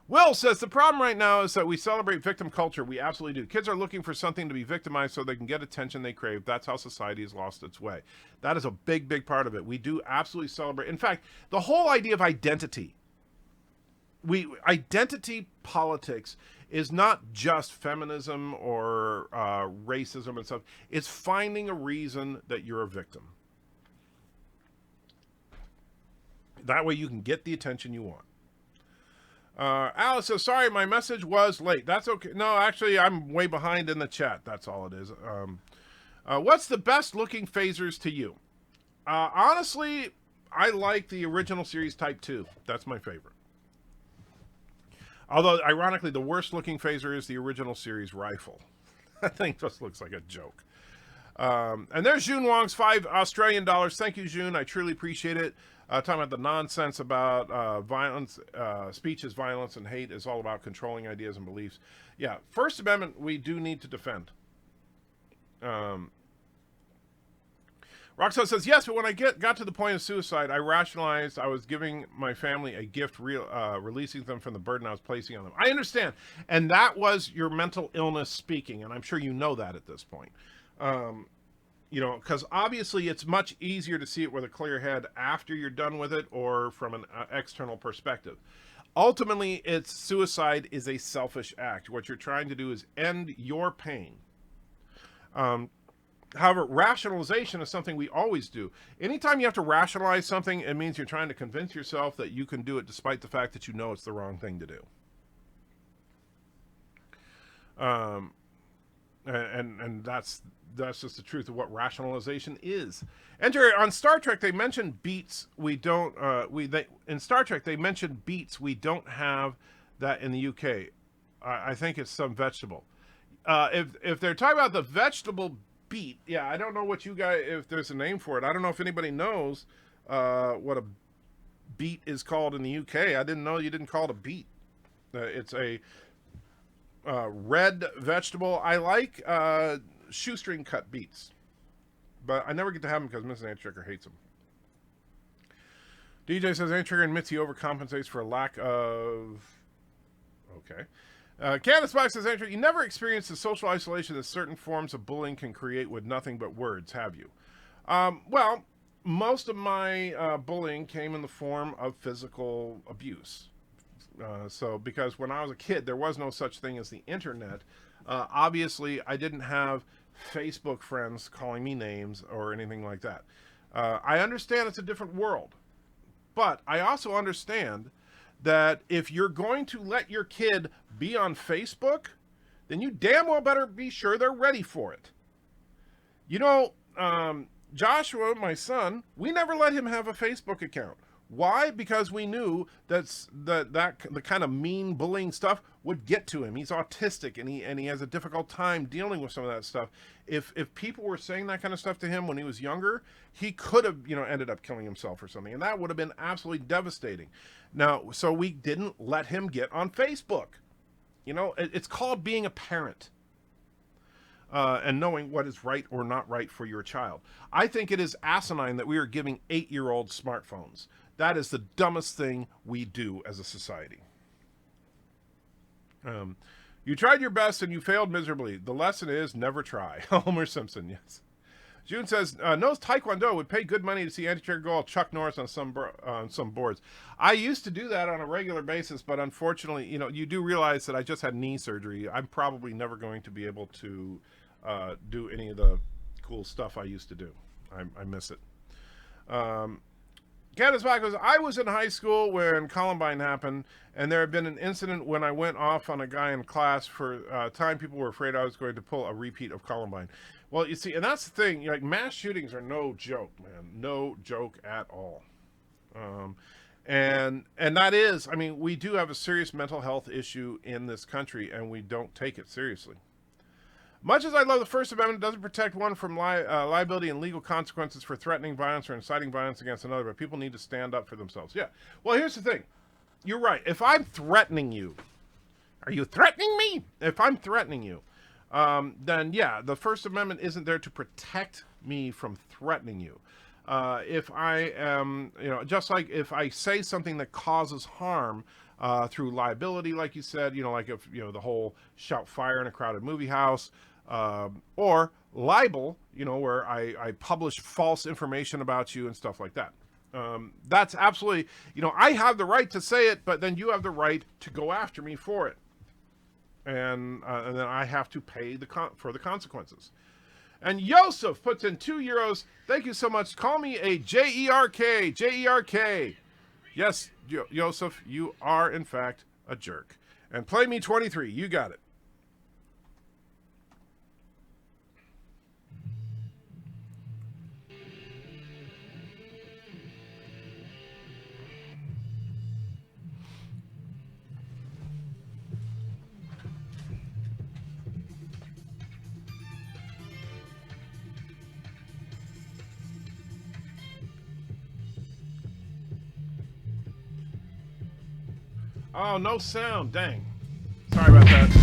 Will says, the problem right now is that we celebrate victim culture. We absolutely do. Kids are looking for something to be victimized so they can get attention they crave. That's how society has lost its way. That is a big, big part of it. We do absolutely celebrate. In fact, the whole idea of identity, identity politics is not just feminism or racism and stuff. It's finding a reason that you're a victim. That way you can get the attention you want. Alice says, sorry, my message was late. That's okay. No, actually, I'm way behind in the chat. That's all it is. What's the best looking phasers to you? Honestly, I like the original series Type 2. That's my favorite. Although, ironically, the worst looking phaser is the original series rifle. That thing just looks like a joke. And there's June Wong's $5 Australian. Thank you, June. I truly appreciate it. Talking about the nonsense about violence, speech is violence, and hate is all about controlling ideas and beliefs. Yeah, First Amendment we do need to defend. Roxanne says, yes, but when I got to the point of suicide, I rationalized I was giving my family a gift, releasing them from the burden I was placing on them. I understand. And that was your mental illness speaking, and I'm sure you know that at this point. Because obviously it's much easier to see it with a clear head after you're done with it or from an external perspective. Ultimately, suicide is a selfish act. What you're trying to do is end your pain. However, rationalization is something we always do. Anytime you have to rationalize something, it means you're trying to convince yourself that you can do it despite the fact that you know it's the wrong thing to do. And that's just the truth of what rationalization is. Enter on Star Trek. They mentioned beets. We don't. In Star Trek they mentioned beets. We don't have that in the UK. I think it's some vegetable. If they're talking about the vegetable beet, yeah, I don't know what you guys. If there's a name for it, I don't know if anybody knows what a beet is called in the UK. I didn't know you didn't call it a beet. It's a red vegetable. I like shoestring cut beets, but I never get to have them because Mrs. Antricker hates them. DJ says Antricker admits he overcompensates for a lack of... Okay. Candace Box says, Antricker, you never experienced the social isolation that certain forms of bullying can create with nothing but words, have you? Well, most of my bullying came in the form of physical abuse. So because when I was a kid, there was no such thing as the internet. Obviously, I didn't have Facebook friends calling me names or anything like that. I understand it's a different world. But I also understand that if you're going to let your kid be on Facebook, then you damn well better be sure they're ready for it. Joshua, my son, we never let him have a Facebook account. Why? Because we knew that the kind of mean bullying stuff would get to him. He's autistic and he has a difficult time dealing with some of that stuff. If people were saying that kind of stuff to him when he was younger, he could have, ended up killing himself or something, and that would have been absolutely devastating. Now, so we didn't let him get on Facebook. It's called being a parent. And knowing what is right or not right for your child. I think it is asinine that we are giving 8-year-olds smartphones. That is the dumbest thing we do as a society. You tried your best and you failed miserably. The lesson is never try. Homer Simpson, yes. June says, knows Taekwondo would pay good money to see anti-chair go all Chuck Norris on some boards. I used to do that on a regular basis, but unfortunately, you do realize that I just had knee surgery. I'm probably never going to be able to do any of the cool stuff I used to do. I miss it. Candace Black goes, I was in high school when Columbine happened, and there had been an incident when I went off on a guy in class for time. People were afraid I was going to pull a repeat of Columbine. Well, you see, and that's the thing, mass shootings are no joke, man. No joke at all. And that is, we do have a serious mental health issue in this country, and we don't take it seriously. Much as I love the First Amendment, it doesn't protect one from liability and legal consequences for threatening violence or inciting violence against another, but people need to stand up for themselves. Yeah. Well, here's the thing. You're right. If I'm threatening you, are you threatening me? If I'm threatening you, then yeah, the First Amendment isn't there to protect me from threatening you. If I am, just like if I say something that causes harm through liability, like you said, like if, the whole shout fire in a crowded movie house, or libel, where I publish false information about you and stuff like that. That's absolutely, I have the right to say it, but then you have the right to go after me for it. And then I have to pay for the consequences. And Yosef puts in €2. Thank you so much. Call me a Jerk. Jerk. Yes, Yosef, you are in fact a jerk. And play me 23. You got it. Oh, no sound. Dang. Sorry about that.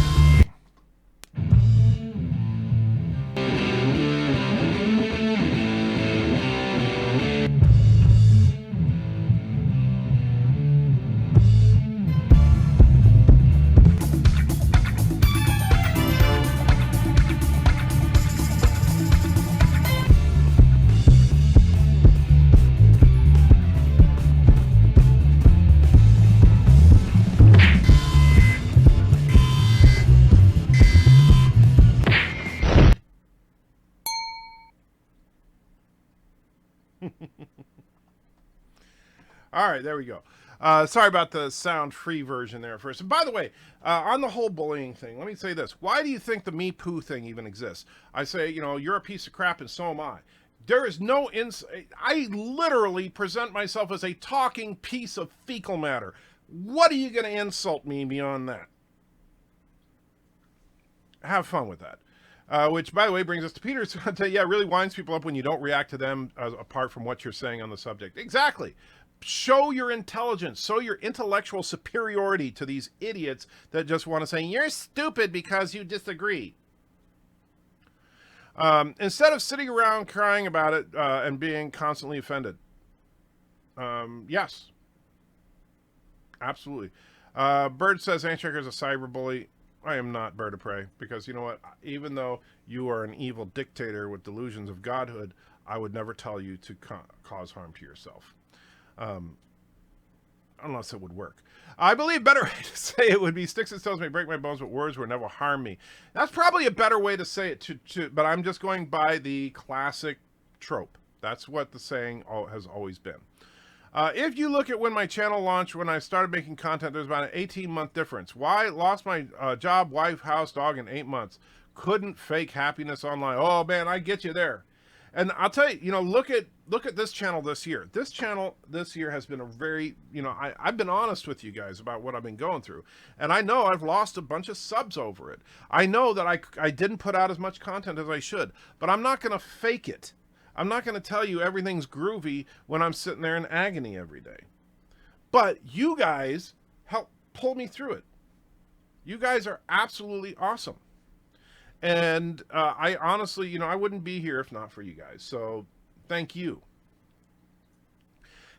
All right, there we go. Sorry about the sound-free version there first. And by the way, on the whole bullying thing, let me say this. Why do you think the Me Poo thing even exists? I say, you're a piece of crap and so am I. There is no I literally present myself as a talking piece of fecal matter. What are you going to insult me beyond that? Have fun with that. Which, by the way, brings us to Peter's. Yeah, it really winds people up when you don't react to them apart from what you're saying on the subject. Exactly. Show your intelligence, show your intellectual superiority to these idiots that just want to say, you're stupid because you disagree. Instead of sitting around crying about it and being constantly offended. Yes. Absolutely. Bird says Anchecker is a cyberbully. I am not Bird of Prey, because you know what? Even though you are an evil dictator with delusions of godhood, I would never tell you to cause harm to yourself. Unless it would work. I believe a better way to say it would be sticks and stones may break my bones, but words will never harm me. That's probably a better way to say it, but I'm just going by the classic trope. That's what the saying has always been. If you look at when my channel launched, when I started making content, there's about an 18-month difference. Why? Lost my job, wife, house, dog in 8 months. Couldn't fake happiness online. Oh, man, I get you there. And I'll tell you, look at this channel this year. This channel this year has been a very, I've been honest with you guys about what I've been going through. And I know I've lost a bunch of subs over it. I know that I didn't put out as much content as I should, but I'm not going to fake it. I'm not going to tell you everything's groovy when I'm sitting there in agony every day. But you guys help pull me through it. You guys are absolutely awesome. And I honestly, I wouldn't be here if not for you guys. So thank you.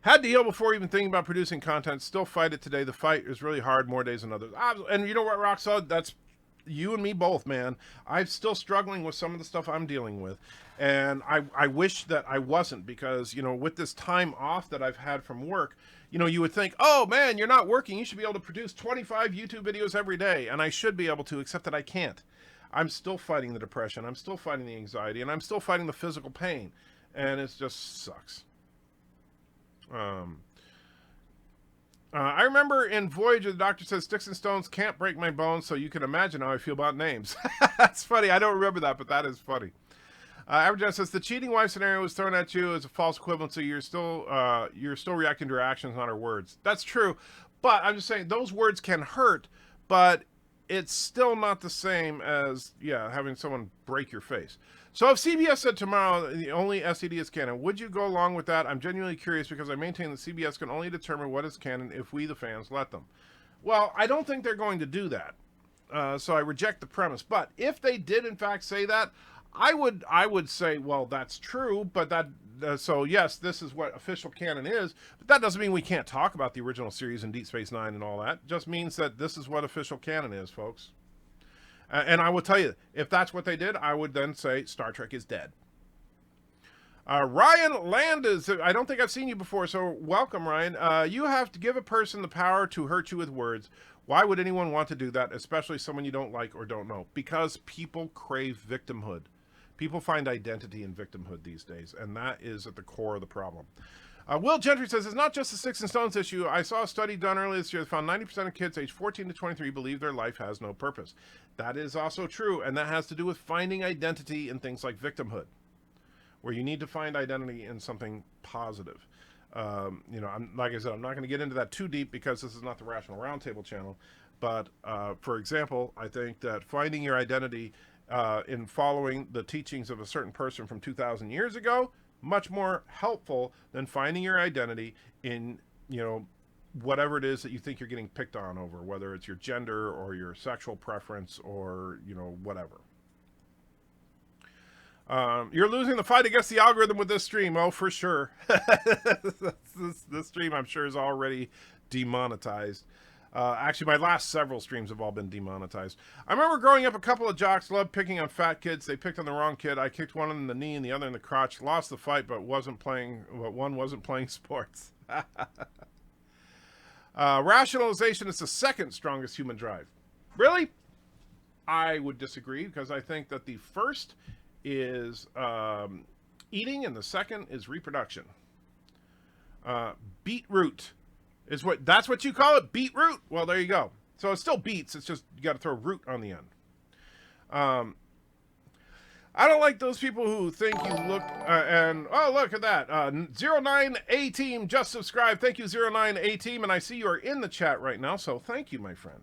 Had to heal before even thinking about producing content. Still fight it today. The fight is really hard more days than others. And you know what, Roxanne? That's you and me both, man. I'm still struggling with some of the stuff I'm dealing with. And I wish that I wasn't, because, with this time off that I've had from work, you would think, oh man, you're not working. You should be able to produce 25 YouTube videos every day. And I should be able to, except that I can't. I'm still fighting the depression. I'm still fighting the anxiety, and I'm still fighting the physical pain. And it just sucks. I remember in Voyager, the doctor says sticks and stones can't break my bones, so you can imagine how I feel about names. That's funny. I don't remember that, but that is funny. Average John says the cheating wife scenario was thrown at you as a false equivalency. You're still reacting to her actions, not her words. That's true, but I'm just saying those words can hurt, but it's still not the same as, having someone break your face. So if CBS said tomorrow the only SED is canon, would you go along with that? I'm genuinely curious, because I maintain that CBS can only determine what is canon if we, the fans, let them. Well, I don't think they're going to do that. So I reject the premise. But if they did, in fact, say that, I would say, well, that's true, but that... so yes, this is what official canon is, but that doesn't mean we can't talk about the original series and Deep Space Nine and all that. It just means that this is what official canon is, folks. And I will tell you, if that's what they did, I would then say Star Trek is dead. Ryan Landis, I don't think I've seen you before, so welcome, Ryan. You have to give a person the power to hurt you with words. Why would anyone want to do that, especially someone you don't like or don't know? Because people crave victimhood. People find identity in victimhood these days, and that is at the core of the problem. Will Gentry says, it's not just the sticks and stones issue. I saw a study done earlier this year that found 90% of kids aged 14 to 23 believe their life has no purpose. That is also true, and that has to do with finding identity in things like victimhood, where you need to find identity in something positive. Like I said, I'm not going to get into that too deep because this is not the Rational Roundtable channel. But, for example, I think that finding your identity in following the teachings of a certain person from 2,000 years ago, much more helpful than finding your identity in, whatever it is that you think you're getting picked on over, whether it's your gender or your sexual preference or, whatever. You're losing the fight against the algorithm with this stream. Oh, for sure. This stream, I'm sure, is already demonetized. Actually, my last several streams have all been demonetized. I remember growing up, a couple of jocks loved picking on fat kids. They picked on the wrong kid. I kicked one in the knee and the other in the crotch. Lost the fight, but one wasn't playing sports. Rationalization is the second strongest human drive. Really? I would disagree, because I think that the first is eating and the second is reproduction. Beetroot. That's what you call it? Beetroot? Well, there you go. So it's still beets. It's just you got to throw root on the end. I don't like those people who think you look oh, look at that. 09A Team just subscribed. Thank you, 09A Team. And I see you are in the chat right now, so thank you, my friend.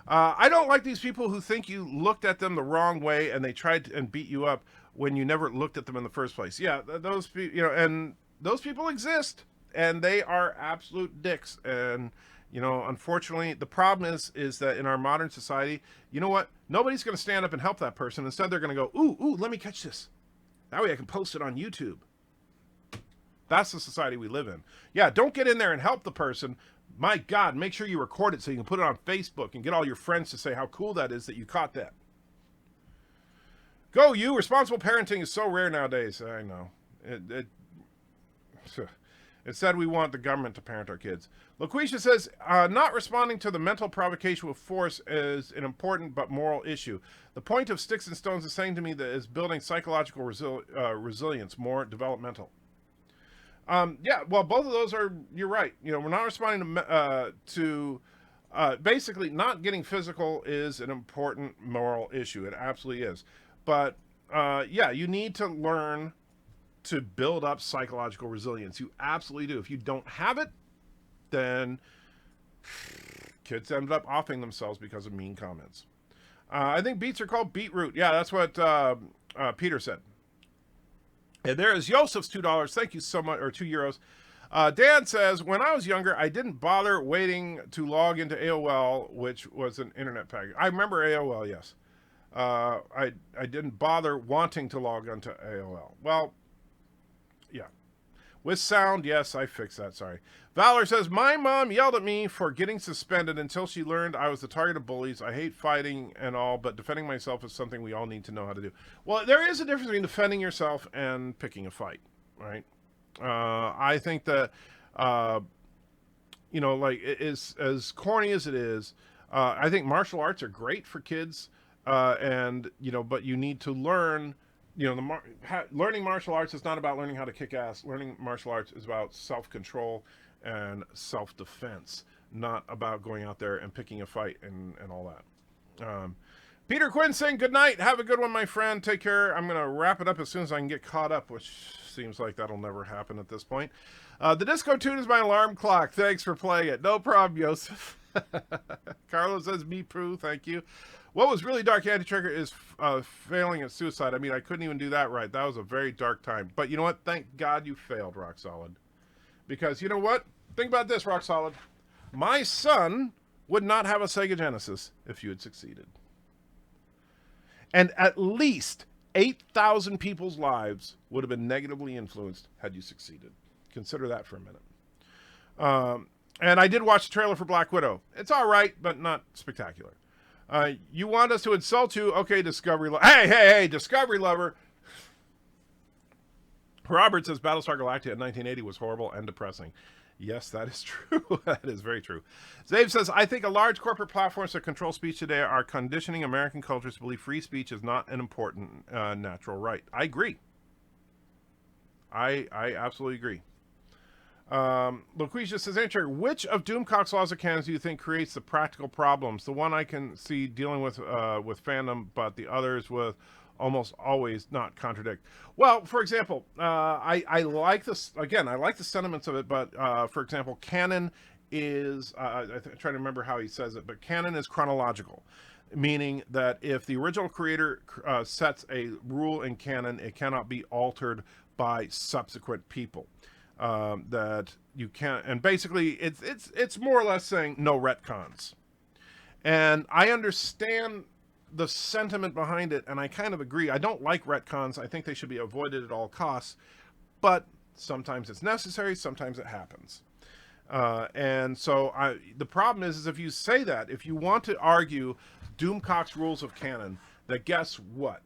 I don't like these people who think you looked at them the wrong way and they tried and beat you up when you never looked at them in the first place. Yeah, those people, and those people exist. And they are absolute dicks. And, unfortunately, the problem is that in our modern society, you know what? Nobody's going to stand up and help that person. Instead, they're going to go, ooh, let me catch this. That way I can post it on YouTube. That's the society we live in. Yeah, don't get in there and help the person. My God, make sure you record it so you can put it on Facebook and get all your friends to say how cool that is that you caught that. Go you. Responsible parenting is so rare nowadays. I know. Instead, we want the government to parent our kids. LaQuisha says, not responding to the mental provocation with force is an important but moral issue. The point of sticks and stones is saying to me that is building psychological resilience, more developmental. Yeah, well, both of those are, you're right. We're not responding to basically not getting physical is an important moral issue. It absolutely is. But, yeah, you need to learn to build up psychological resilience. You absolutely do. If you don't have it, then kids end up offing themselves because of mean comments. I think beets are called beetroot. Yeah, that's what Peter said. And there is Joseph's $2. Thank you so much, or €2. Dan says, when I was younger, I didn't bother waiting to log into AOL, which was an internet package. I remember AOL, yes. I didn't bother wanting to log into AOL. Well, yeah. With sound, yes, I fixed that, sorry. Valor says, my mom yelled at me for getting suspended until she learned I was the target of bullies. I hate fighting and all, but defending myself is something we all need to know how to do. Well, there is a difference between defending yourself and picking a fight, right? I think that, you know, like, it is, as corny as it is, I think martial arts are great for kids, and, you know, but you need to learn. You know, learning martial arts is not about learning how to kick ass. Learning martial arts is about self-control and self-defense, not about going out there and picking a fight and all that. Peter Quinn saying, good night. Have a good one, my friend. Take care. I'm going to wrap it up as soon as I can get caught up, which seems like that'll never happen at this point. The disco tune is my alarm clock. Thanks for playing it. No problem, Joseph. Carlos says, me poo. Thank you. What was really dark, Anti-Tracker, is failing at suicide. I mean, I couldn't even do that right. That was a very dark time. But you know what? Thank God you failed, Rock Solid. Because you know what? Think about this, Rock Solid. My son would not have a Sega Genesis if you had succeeded. And at least 8,000 people's lives would have been negatively influenced had you succeeded. Consider that for a minute. And I did watch the trailer for Black Widow. It's all right, but not spectacular. You want us to insult you? Okay, Discovery Lover. Hey, Discovery Lover. Robert says Battlestar Galactica in 1980 was horrible and depressing. Yes, that is true. That is very true. Zave says, I think a large corporate platforms that control speech today are conditioning American cultures to believe free speech is not an important natural right. I agree. I absolutely agree. Loquisha says, Andrew, which of Doomcock's laws of canon do you think creates the practical problems? The one I can see dealing with fandom, but the others with almost always not contradict. Well, for example, I like this, again, I like the sentiments of it, but for example, canon is, I'm trying to remember how he says it, but canon is chronological, meaning that if the original creator sets a rule in canon, it cannot be altered by subsequent people. That you can't, and basically it's more or less saying no retcons. And I understand the sentiment behind it, and I kind of agree. I don't like retcons. I think they should be avoided at all costs, but sometimes it's necessary, sometimes it happens. And so the problem is if you say that, if you want to argue Doomcock's rules of canon, that guess what?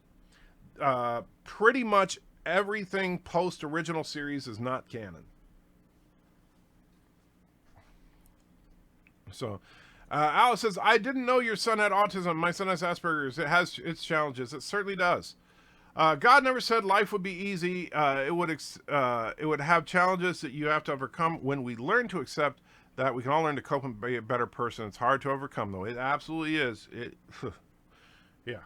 Pretty much everything post original series is not canon. So Alice says, I didn't know your son had autism. My son has Asperger's. It has its challenges. It certainly does. God never said life would be easy. It would have challenges that you have to overcome. When we learn to accept that, we can all learn to cope and be a better person. It's hard to overcome, though. It absolutely is. Yeah.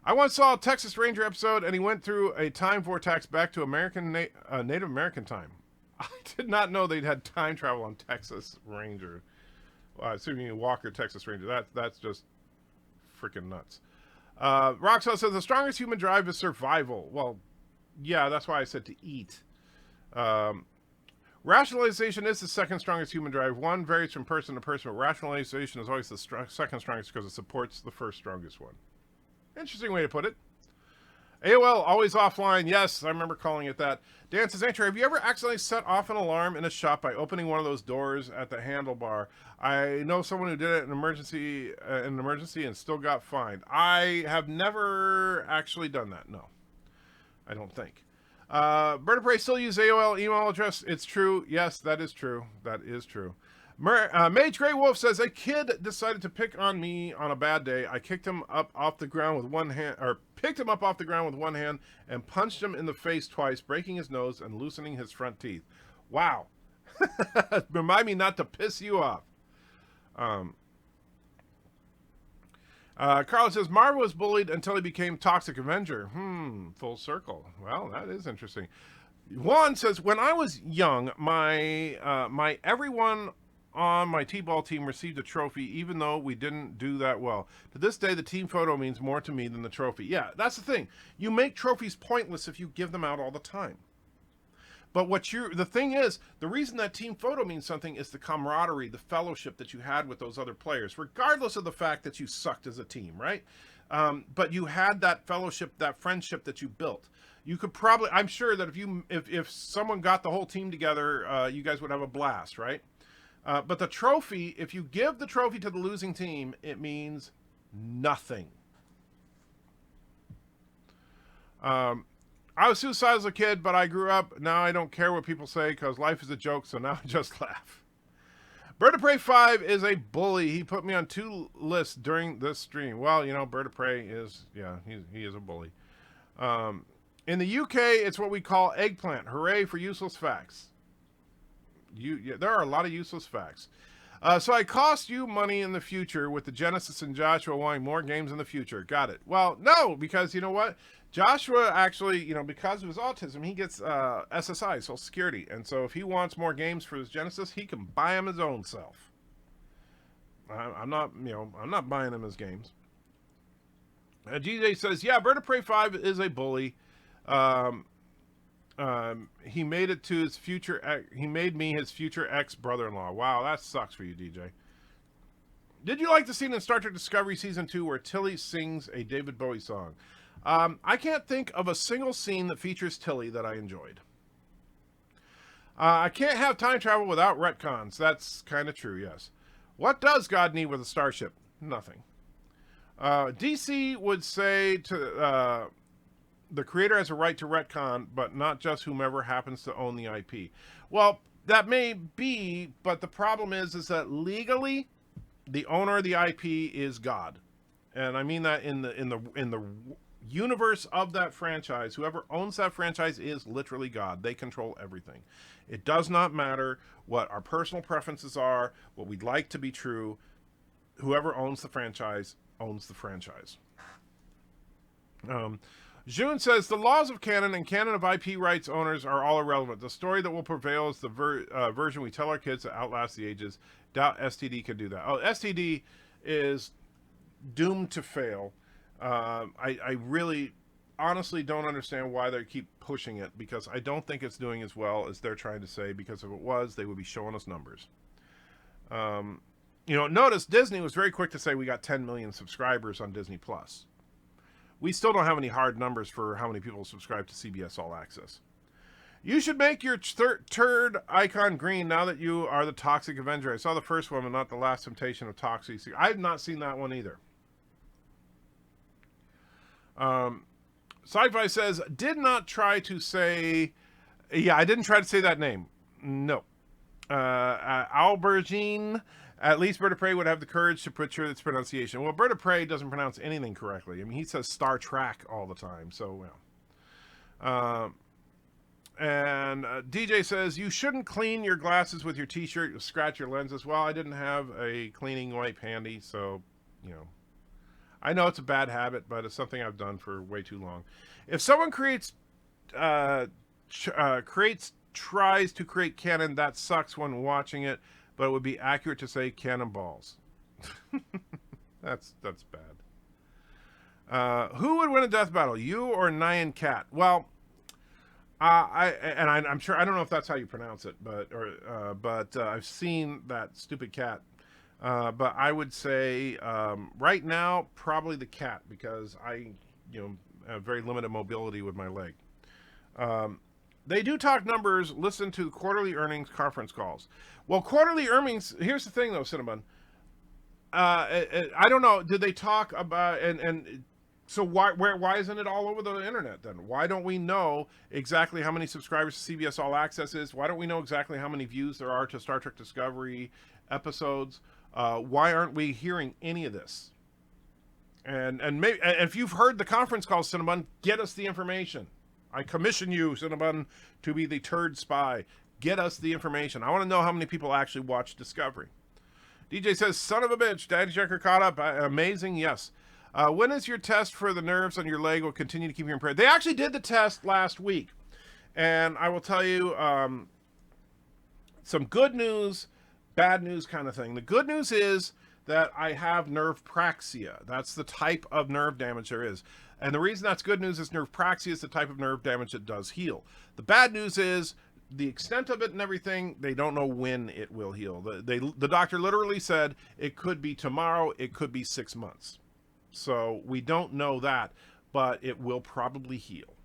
I once saw a Texas Ranger episode, and he went through a time vortex back to Native American time. I did not know they'd had time travel on Texas Ranger. Assuming Walker, Texas Ranger. That's just freaking nuts. Roxanne says, the strongest human drive is survival. Well, yeah, that's why I said to eat. Rationalization is the second strongest human drive. One varies from person to person, but rationalization is always the second strongest because it supports the first strongest one. Interesting way to put it. AOL, always offline. Yes, I remember calling it that. Dan says, Andrew, have you ever accidentally set off an alarm in a shop by opening one of those doors at the handlebar? I know someone who did it in an emergency and still got fined. I have never actually done that. No, I don't think. Bird of Prey still use AOL email address. It's true. Yes, that is true. That is true. Mage Grey Wolf says, a kid decided to pick on me on a bad day. I kicked him up off the ground with one hand, or picked him up off the ground with one hand and punched him in the face twice, breaking his nose and loosening his front teeth. Wow. Remind me not to piss you off. Carl says, Marvel was bullied until he became Toxic Avenger. Full circle. Well, that is interesting. Juan says, when I was young, my everyone on my T-ball team received a trophy, even though we didn't do that well. To this day, the team photo means more to me than the trophy. Yeah, that's the thing. You make trophies pointless if you give them out all the time. But the thing is, the reason that team photo means something is the camaraderie, the fellowship that you had with those other players, regardless of the fact that you sucked as a team, right? But you had that fellowship, that friendship that you built. You could probably, I'm sure that if someone got the whole team together, you guys would have a blast, right? But the trophy, if you give the trophy to the losing team, it means nothing. I was suicidal as a kid, but I grew up. Now I don't care what people say because life is a joke, so now I just laugh. Bird of Prey 5 is a bully. He put me on 2 lists during this stream. Well, you know, Bird of Prey is, yeah, he is a bully. In the UK, it's what we call eggplant. Hooray for useless facts. There are a lot of useless facts. So I cost you money in the future with the Genesis and Joshua wanting more games in the future. Got it. Well, no, because you know what? Joshua actually, you know, because of his autism, he gets SSI, Social Security. And so if he wants more games for his Genesis, he can buy them his own self. I'm not buying him his games. GJ says, yeah, Bird of Prey 5 is a bully. He made it to his future. He made me his future ex-brother-in-law. Wow, that sucks for you, DJ. Did you like the scene in Star Trek Discovery Season 2 where Tilly sings a David Bowie song? I can't think of a single scene that features Tilly that I enjoyed. I can't have time travel without retcons. That's kind of true, yes. What does God need with a starship? Nothing. DC would say to the creator has a right to retcon, but not just whomever happens to own the IP. Well, that may be, but the problem is that legally, the owner of the IP is God, and I mean that in the universe of that franchise. Whoever owns that franchise is literally God. They control everything. It does not matter what our personal preferences are, what we'd like to be true. Whoever owns the franchise owns the franchise. June says, the laws of canon and canon of IP rights owners are all irrelevant. The story that will prevail is the version we tell our kids that outlasts the ages. Doubt STD can do that. Oh, STD is doomed to fail. I really, honestly don't understand why they keep pushing it, because I don't think it's doing as well as they're trying to say, because if it was, they would be showing us numbers. Notice Disney was very quick to say we got 10 million subscribers on Disney+. We still don't have any hard numbers for how many people subscribe to CBS All Access. You should make your turd icon green now that you are the Toxic Avenger. I saw the first one, but not the Last Temptation of Toxic. I have not seen that one either. Sci-Fi says, did not try to say... Yeah, I didn't try to say that name. No. Albergine... At least Bird of Prey would have the courage to butcher its pronunciation. Well, Bird of Prey doesn't pronounce anything correctly. I mean, he says Star Trek all the time, so, well. And DJ says, you shouldn't clean your glasses with your t-shirt. You'll scratch your lenses. Well, I didn't have a cleaning wipe handy, so, I know it's a bad habit, but it's something I've done for way too long. If someone tries to create canon, that sucks when watching it. But it would be accurate to say cannonballs. That's bad. Who would win a death battle, you or Nyan Cat? Well, I'm sure, I don't know if that's how you pronounce it, but I've seen that stupid cat. But I would say right now probably the cat, because I have very limited mobility with my leg. They do talk numbers. Listen to quarterly earnings conference calls. Well, quarterly earnings, here's the thing though, Cinnabon. I don't know. Did they talk about, and so why isn't it all over the internet then? Why don't we know exactly how many subscribers to CBS All Access is? Why don't we know exactly how many views there are to Star Trek Discovery episodes? Why aren't we hearing any of this? And maybe, if you've heard the conference call, Cinnabon, get us the information. I commission you, Cinnabon, to be the turd spy. Get us the information. I want to know how many people actually watch Discovery. DJ says, son of a bitch, Daddy Checker caught up. Amazing, yes. When is your test for the nerves on your leg will continue to keep you in prayer? They actually did the test last week. And I will tell you some good news, bad news kind of thing. The good news is that I have nerve praxia. That's the type of nerve damage there is. And the reason that's good news is nerve praxia is the type of nerve damage that does heal. The bad news is the extent of it and everything, they don't know when it will heal. The doctor literally said it could be tomorrow, it could be 6 months. So we don't know that, but it will probably heal.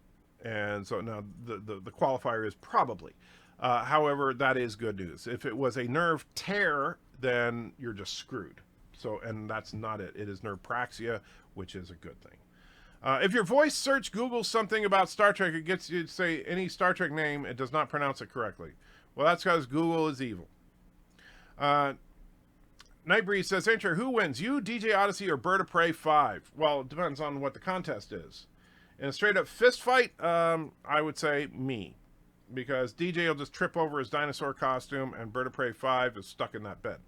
And so now the qualifier is probably. However, that is good news. If it was a nerve tear, then you're just screwed. So, and that's not it. It is nerve praxia, which is a good thing. If your voice search Google something about Star Trek, it gets you to say any Star Trek name, it does not pronounce it correctly. Well, that's because Google is evil. Nightbreeze says, Enter, who wins? You, DJ Odyssey, or Bird of Prey 5? Well, it depends on what the contest is. In a straight up fist fight, I would say me. Because DJ will just trip over his dinosaur costume, and Bird of Prey 5 is stuck in that bed.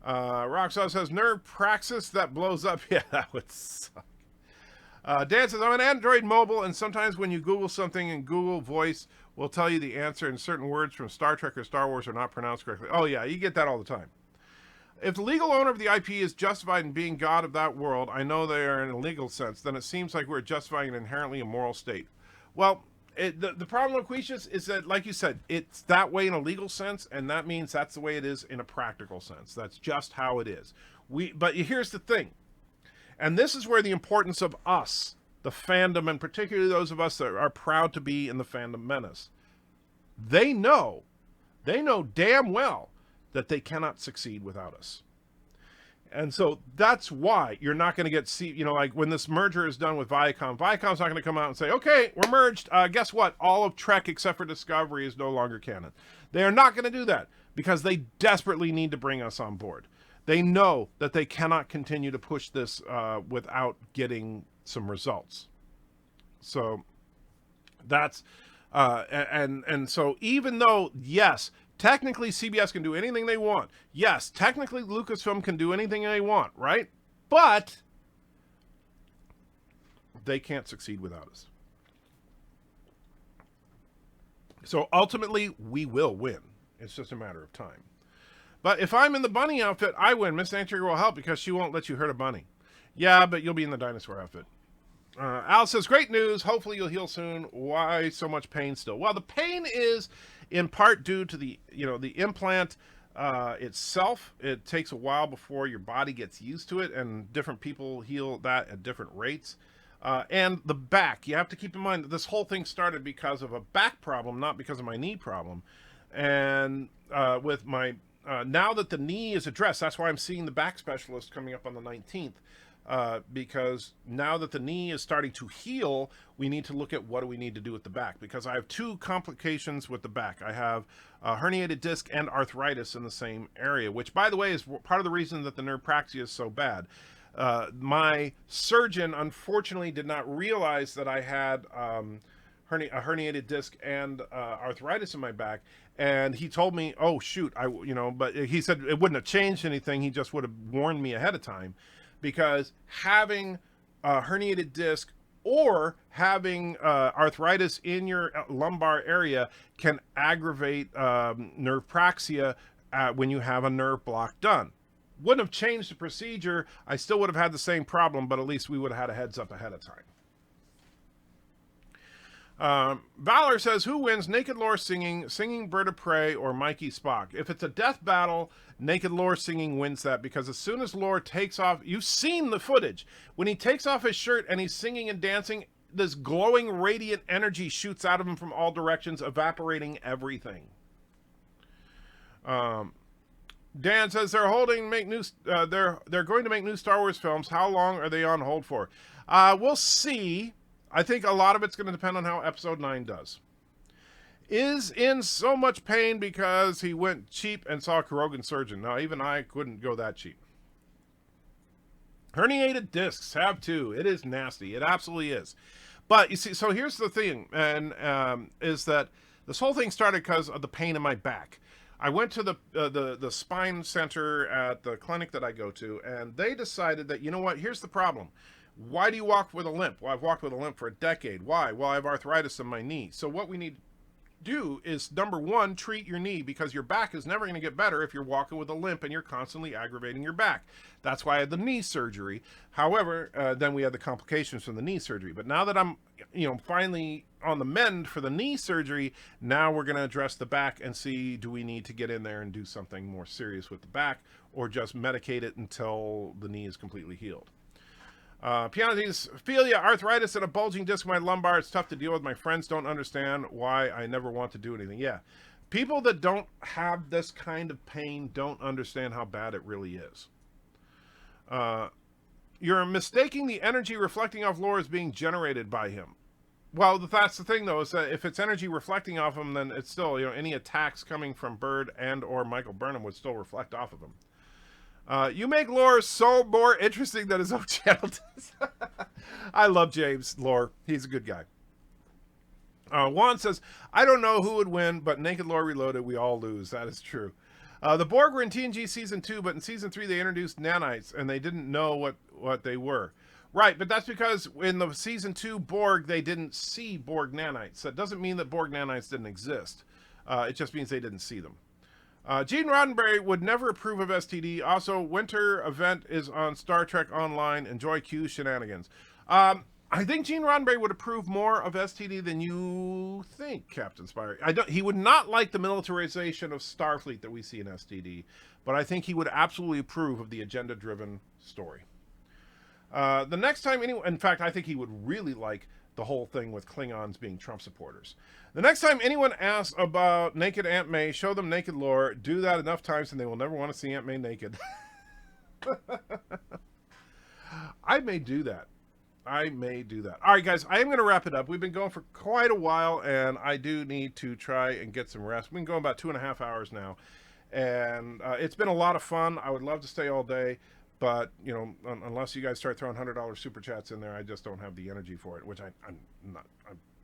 Roxanne says, nerve praxis that blows up. Yeah, that would suck. Dan says, I'm an Android mobile, and sometimes when you Google something in Google Voice will tell you the answer, and certain words from Star Trek or Star Wars are not pronounced correctly. Oh, yeah, you get that all the time. If the legal owner of the IP is justified in being God of that world, I know they are in a legal sense, then it seems like we're justifying an inherently immoral state. Well, the problem with Quishes is that, like you said, it's that way in a legal sense, and that means that's the way it is in a practical sense. That's just how it is. But here's the thing, and this is where the importance of us, the fandom, and particularly those of us that are proud to be in the fandom menace, they know damn well that they cannot succeed without us. And so that's why you're not going to get, like when this merger is done with Viacom, Viacom's not going to come out and say, okay, we're merged. Guess what? All of Trek except for Discovery is no longer canon. They are not going to do that because they desperately need to bring us on board. They know that they cannot continue to push this without getting some results. So that's, and so even though, yes, technically, CBS can do anything they want. Yes, technically, Lucasfilm can do anything they want, right? But they can't succeed without us. So ultimately, we will win. It's just a matter of time. But if I'm in the bunny outfit, I win. Miss Antigua will help because she won't let you hurt a bunny. Yeah, but you'll be in the dinosaur outfit. Al says, great news. Hopefully you'll heal soon. Why so much pain still? Well, the pain is in part due to the implant itself. It takes a while before your body gets used to it, and different people heal that at different rates. And the back, you have to keep in mind that this whole thing started because of a back problem, not because of my knee problem. And with my now that the knee is addressed, that's why I'm seeing the back specialist coming up on the 19th. Because now that the knee is starting to heal, we need to look at what do we need to do with the back, because I have two complications with the back. I have a herniated disc and arthritis in the same area, which, by the way, is part of the reason that the nerve praxia is so bad. My surgeon, unfortunately, did not realize that I had a herniated disc and arthritis in my back, and he told me, oh, shoot, but he said it wouldn't have changed anything. He just would have warned me ahead of time. Because having a herniated disc or having arthritis in your lumbar area can aggravate nerve praxia when you have a nerve block done. Wouldn't have changed the procedure. I still would have had the same problem, but at least we would have had a heads up ahead of time. Valor says, who wins, Naked Lore singing Bird of Prey, or Mikey Spock? If it's a death battle, Naked Lore singing wins that, because as soon as Lore takes off, you've seen the footage. When he takes off his shirt and he's singing and dancing, this glowing radiant energy shoots out of him from all directions, evaporating everything. Dan says they're going to make new Star Wars films. How long are they on hold for? We'll see. I think a lot of it's going to depend on how Episode 9 does. Is in so much pain because he went cheap and saw a Kurogan surgeon. Now, even I couldn't go that cheap. Herniated discs have too. It is nasty. It absolutely is. But you see, so here's the thing, and is that this whole thing started because of the pain in my back. I went to the spine center at the clinic that I go to, and they decided that, you know what, here's the problem. Why do you walk with a limp? Well, I've walked with a limp for a decade. Why? Well, I have arthritis in my knee. So what we need to do is, number one, treat your knee, because your back is never going to get better if you're walking with a limp and you're constantly aggravating your back. That's why I had the knee surgery. However, then we had the complications from the knee surgery. But now that I'm, finally on the mend for the knee surgery, now we're going to address the back and see, do we need to get in there and do something more serious with the back, or just medicate it until the knee is completely healed. Pianophilia, arthritis and a bulging disc in my lumbar. It's tough to deal with. My friends don't understand why I never want to do anything. Yeah. People that don't have this kind of pain don't understand how bad it really is. You're mistaking the energy reflecting off Lore as being generated by him. Well, that's the thing, though, is that if it's energy reflecting off him, then it's still, any attacks coming from Bird and or Michael Burnham would still reflect off of him. You make Lore so more interesting than his own channel does. I love James Lore. He's a good guy. Juan says, I don't know who would win, but Naked Lore Reloaded, we all lose. That is true. The Borg were in TNG Season 2, but in Season 3 they introduced nanites, and they didn't know what they were. Right, but that's because in the Season 2 Borg, they didn't see Borg nanites. That doesn't mean that Borg nanites didn't exist. It just means they didn't see them. Gene Roddenberry would never approve of STD. Also, winter event is on Star Trek Online. Enjoy Q shenanigans. I think Gene Roddenberry would approve more of STD than you think, Captain Spire. He would not like the militarization of Starfleet that we see in STD, but I think he would absolutely approve of the agenda-driven story. The next time anyone, in fact, I think he would really like the whole thing with Klingons being Trump supporters. The next time anyone asks about naked Aunt May, show them Naked Lore. Do that enough times and they will never want to see Aunt May naked. I may do that. All right, guys, I am going to wrap it up. We've been going for quite a while, and I do need to try and get some rest. We've been going about 2.5 hours now, and it's been a lot of fun. I would love to stay all day, but, unless you guys start throwing $100 super chats in there, I just don't have the energy for it, which I'm not.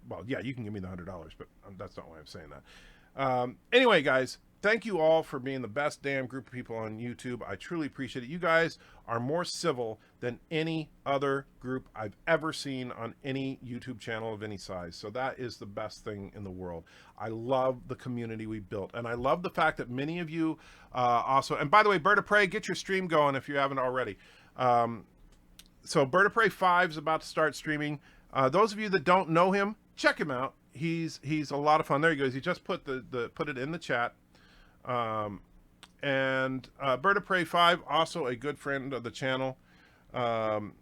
Well, yeah, you can give me the $100, but that's not why I'm saying that. Anyway, guys, thank you all for being the best damn group of people on YouTube. I truly appreciate it. You guys are more civil than any other group I've ever seen on any YouTube channel of any size. So that is the best thing in the world. I love the community we built. And I love the fact that many of you also, and by the way, Bird of Prey, get your stream going if you haven't already. So Bird of Prey 5 is about to start streaming. Those of you that don't know him, check him out. He's a lot of fun. There he goes. He just put put it in the chat. And Bird of Prey 5, also a good friend of the channel. And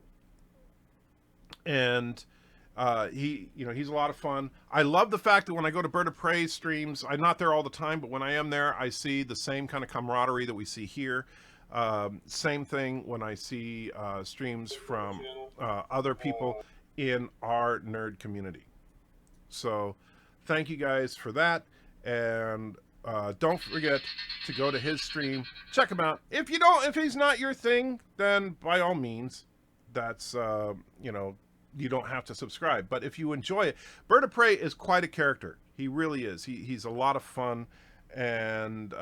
he's a lot of fun. I love the fact that when I go to Bird of Prey streams, I'm not there all the time, but when I am there, I see the same kind of camaraderie that we see here. Same thing when I see streams from other people in our nerd community. So thank you guys for that. And don't forget to go to his stream. Check him out. If he's not your thing, then by all means, that's, you don't have to subscribe. But if you enjoy it, Bird of Prey is quite a character. He really is. He's a lot of fun. And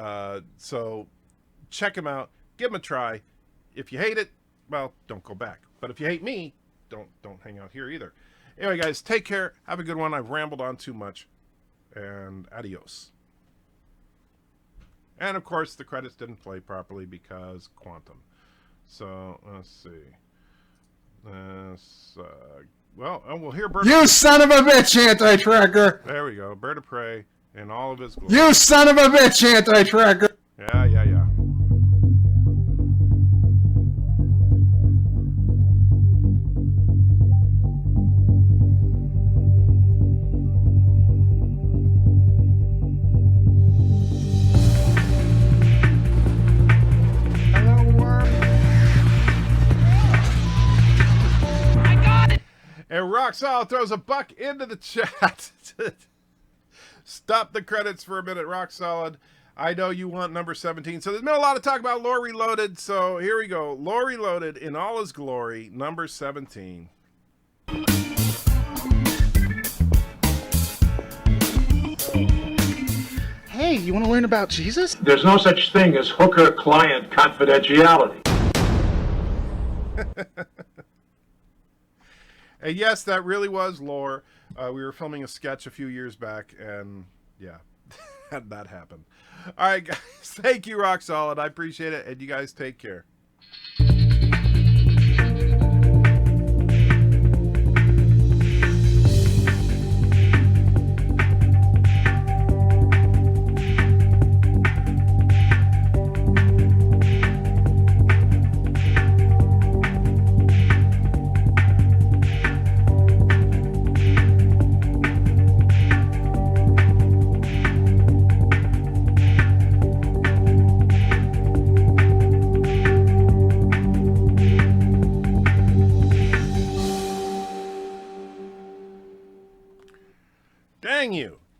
so check him out. Give him a try. If you hate it, well, don't go back. But if you hate me, don't hang out here either. Anyway, guys, take care. Have a good one. I've rambled on too much. And adios. And, of course, the credits didn't play properly because quantum. So, let's see. We'll hear Bird You son of a bitch, anti-tracker! There we go. Bird of Prey in all of his glory. You son of a bitch, anti-tracker! Yeah. And Roxal throws a buck into the chat. Stop the credits for a minute, Rock Solid. I know you want number 17. So there's been a lot of talk about Lore Reloaded. So here we go. Lore Reloaded in all his glory, number 17. Hey, Hey, you want to learn about Jesus? There's no such thing as hooker-client confidentiality. And yes, that really was lore. We were filming a sketch a few years back, and yeah, that happened. All right, guys, thank you, Rock Solid. I appreciate it, and you guys take care.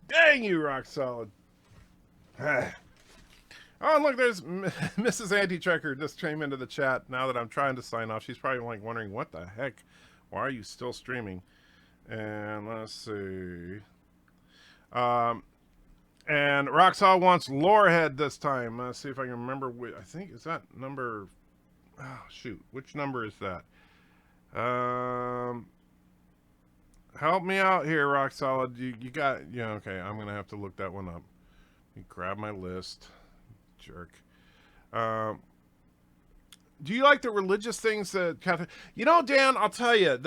Dang you, Rock Solid. Oh, and look, there's Mrs. Anti-Trekker just came into the chat now that I'm trying to sign off. She's probably like wondering, what the heck? Why are you still streaming? And let's see. And Rock Solid wants Lorehead this time. Let's see if I can remember. I think, is that number... Oh, shoot. Which number is that? Help me out here, Rock Solid. You got... Yeah, okay. I'm going to have to look that one up. Let me grab my list. Jerk. Do you like the religious things that... You know, Dan, I'll tell you.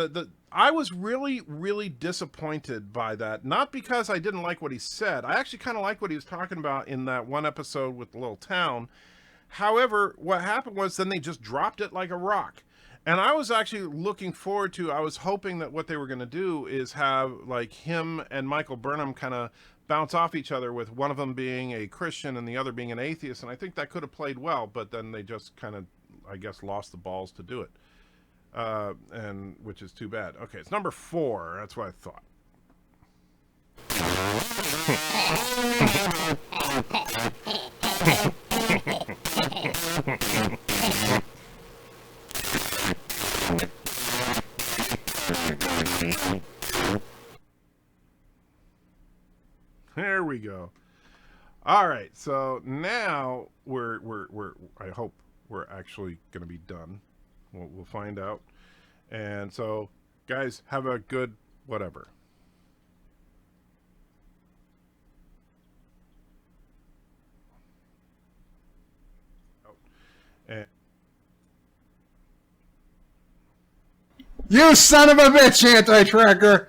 I was really, really disappointed by that. Not because I didn't like what he said. I actually kind of like what he was talking about in that one episode with the little town. However, what happened was then they just dropped it like a rock. And I was actually looking forward to, I was hoping that what they were going to do is have like him and Michael Burnham kind of bounce off each other, with one of them being a Christian and the other being an atheist. And I think that could have played well, but then they just kind of, I guess, lost the balls to do it. And which is too bad. Okay, it's number 4. That's what I thought. There we go. All right, so now we're I hope we're actually going to be done. We'll find out. And so, guys, have a good whatever. And You son of a bitch, Anti-Trekker!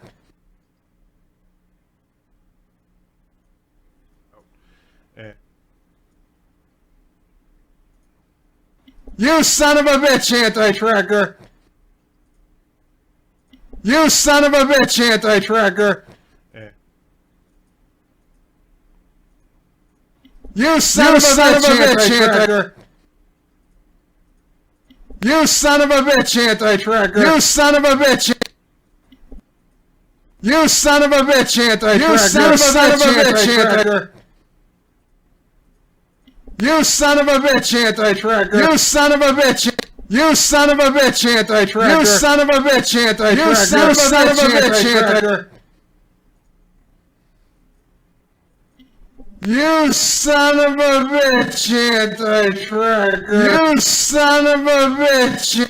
You son of a bitch, Anti-Trekker! You son of a bitch, Anti-Trekker! You son of a bitch, Anti-Trekker! You son of a bitch, Anti-Trekker! You son of a bitch! You son of a bitch, Anti-Trekker! You son of a bitch, Anti-Trekker! You son of a bitch, Anti-Trekker! You son of a bitch! You son of a bitch, Anti-Trekker! You son of a bitch, Anti-Trekker! You son of a bitch, Anti-Trekker! You son of a bitch, Anti-Trekker! You son of a bitch!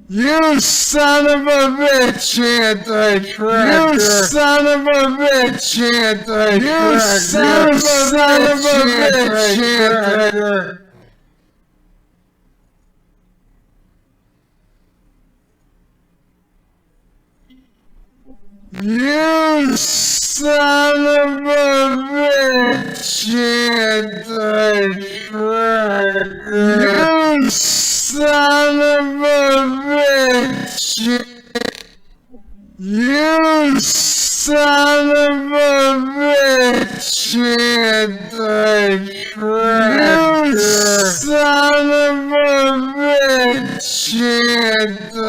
You son of a bitch, Anti-Trekker! You son of a bitch, Anti-Trekker! You son of a bitch, Anti-Trekker! You son of a bitch, Anti-Trekker! You son of a bitch! You son of a bitch, Anti-Trekker! You son of a bitch, Anti-Trekker!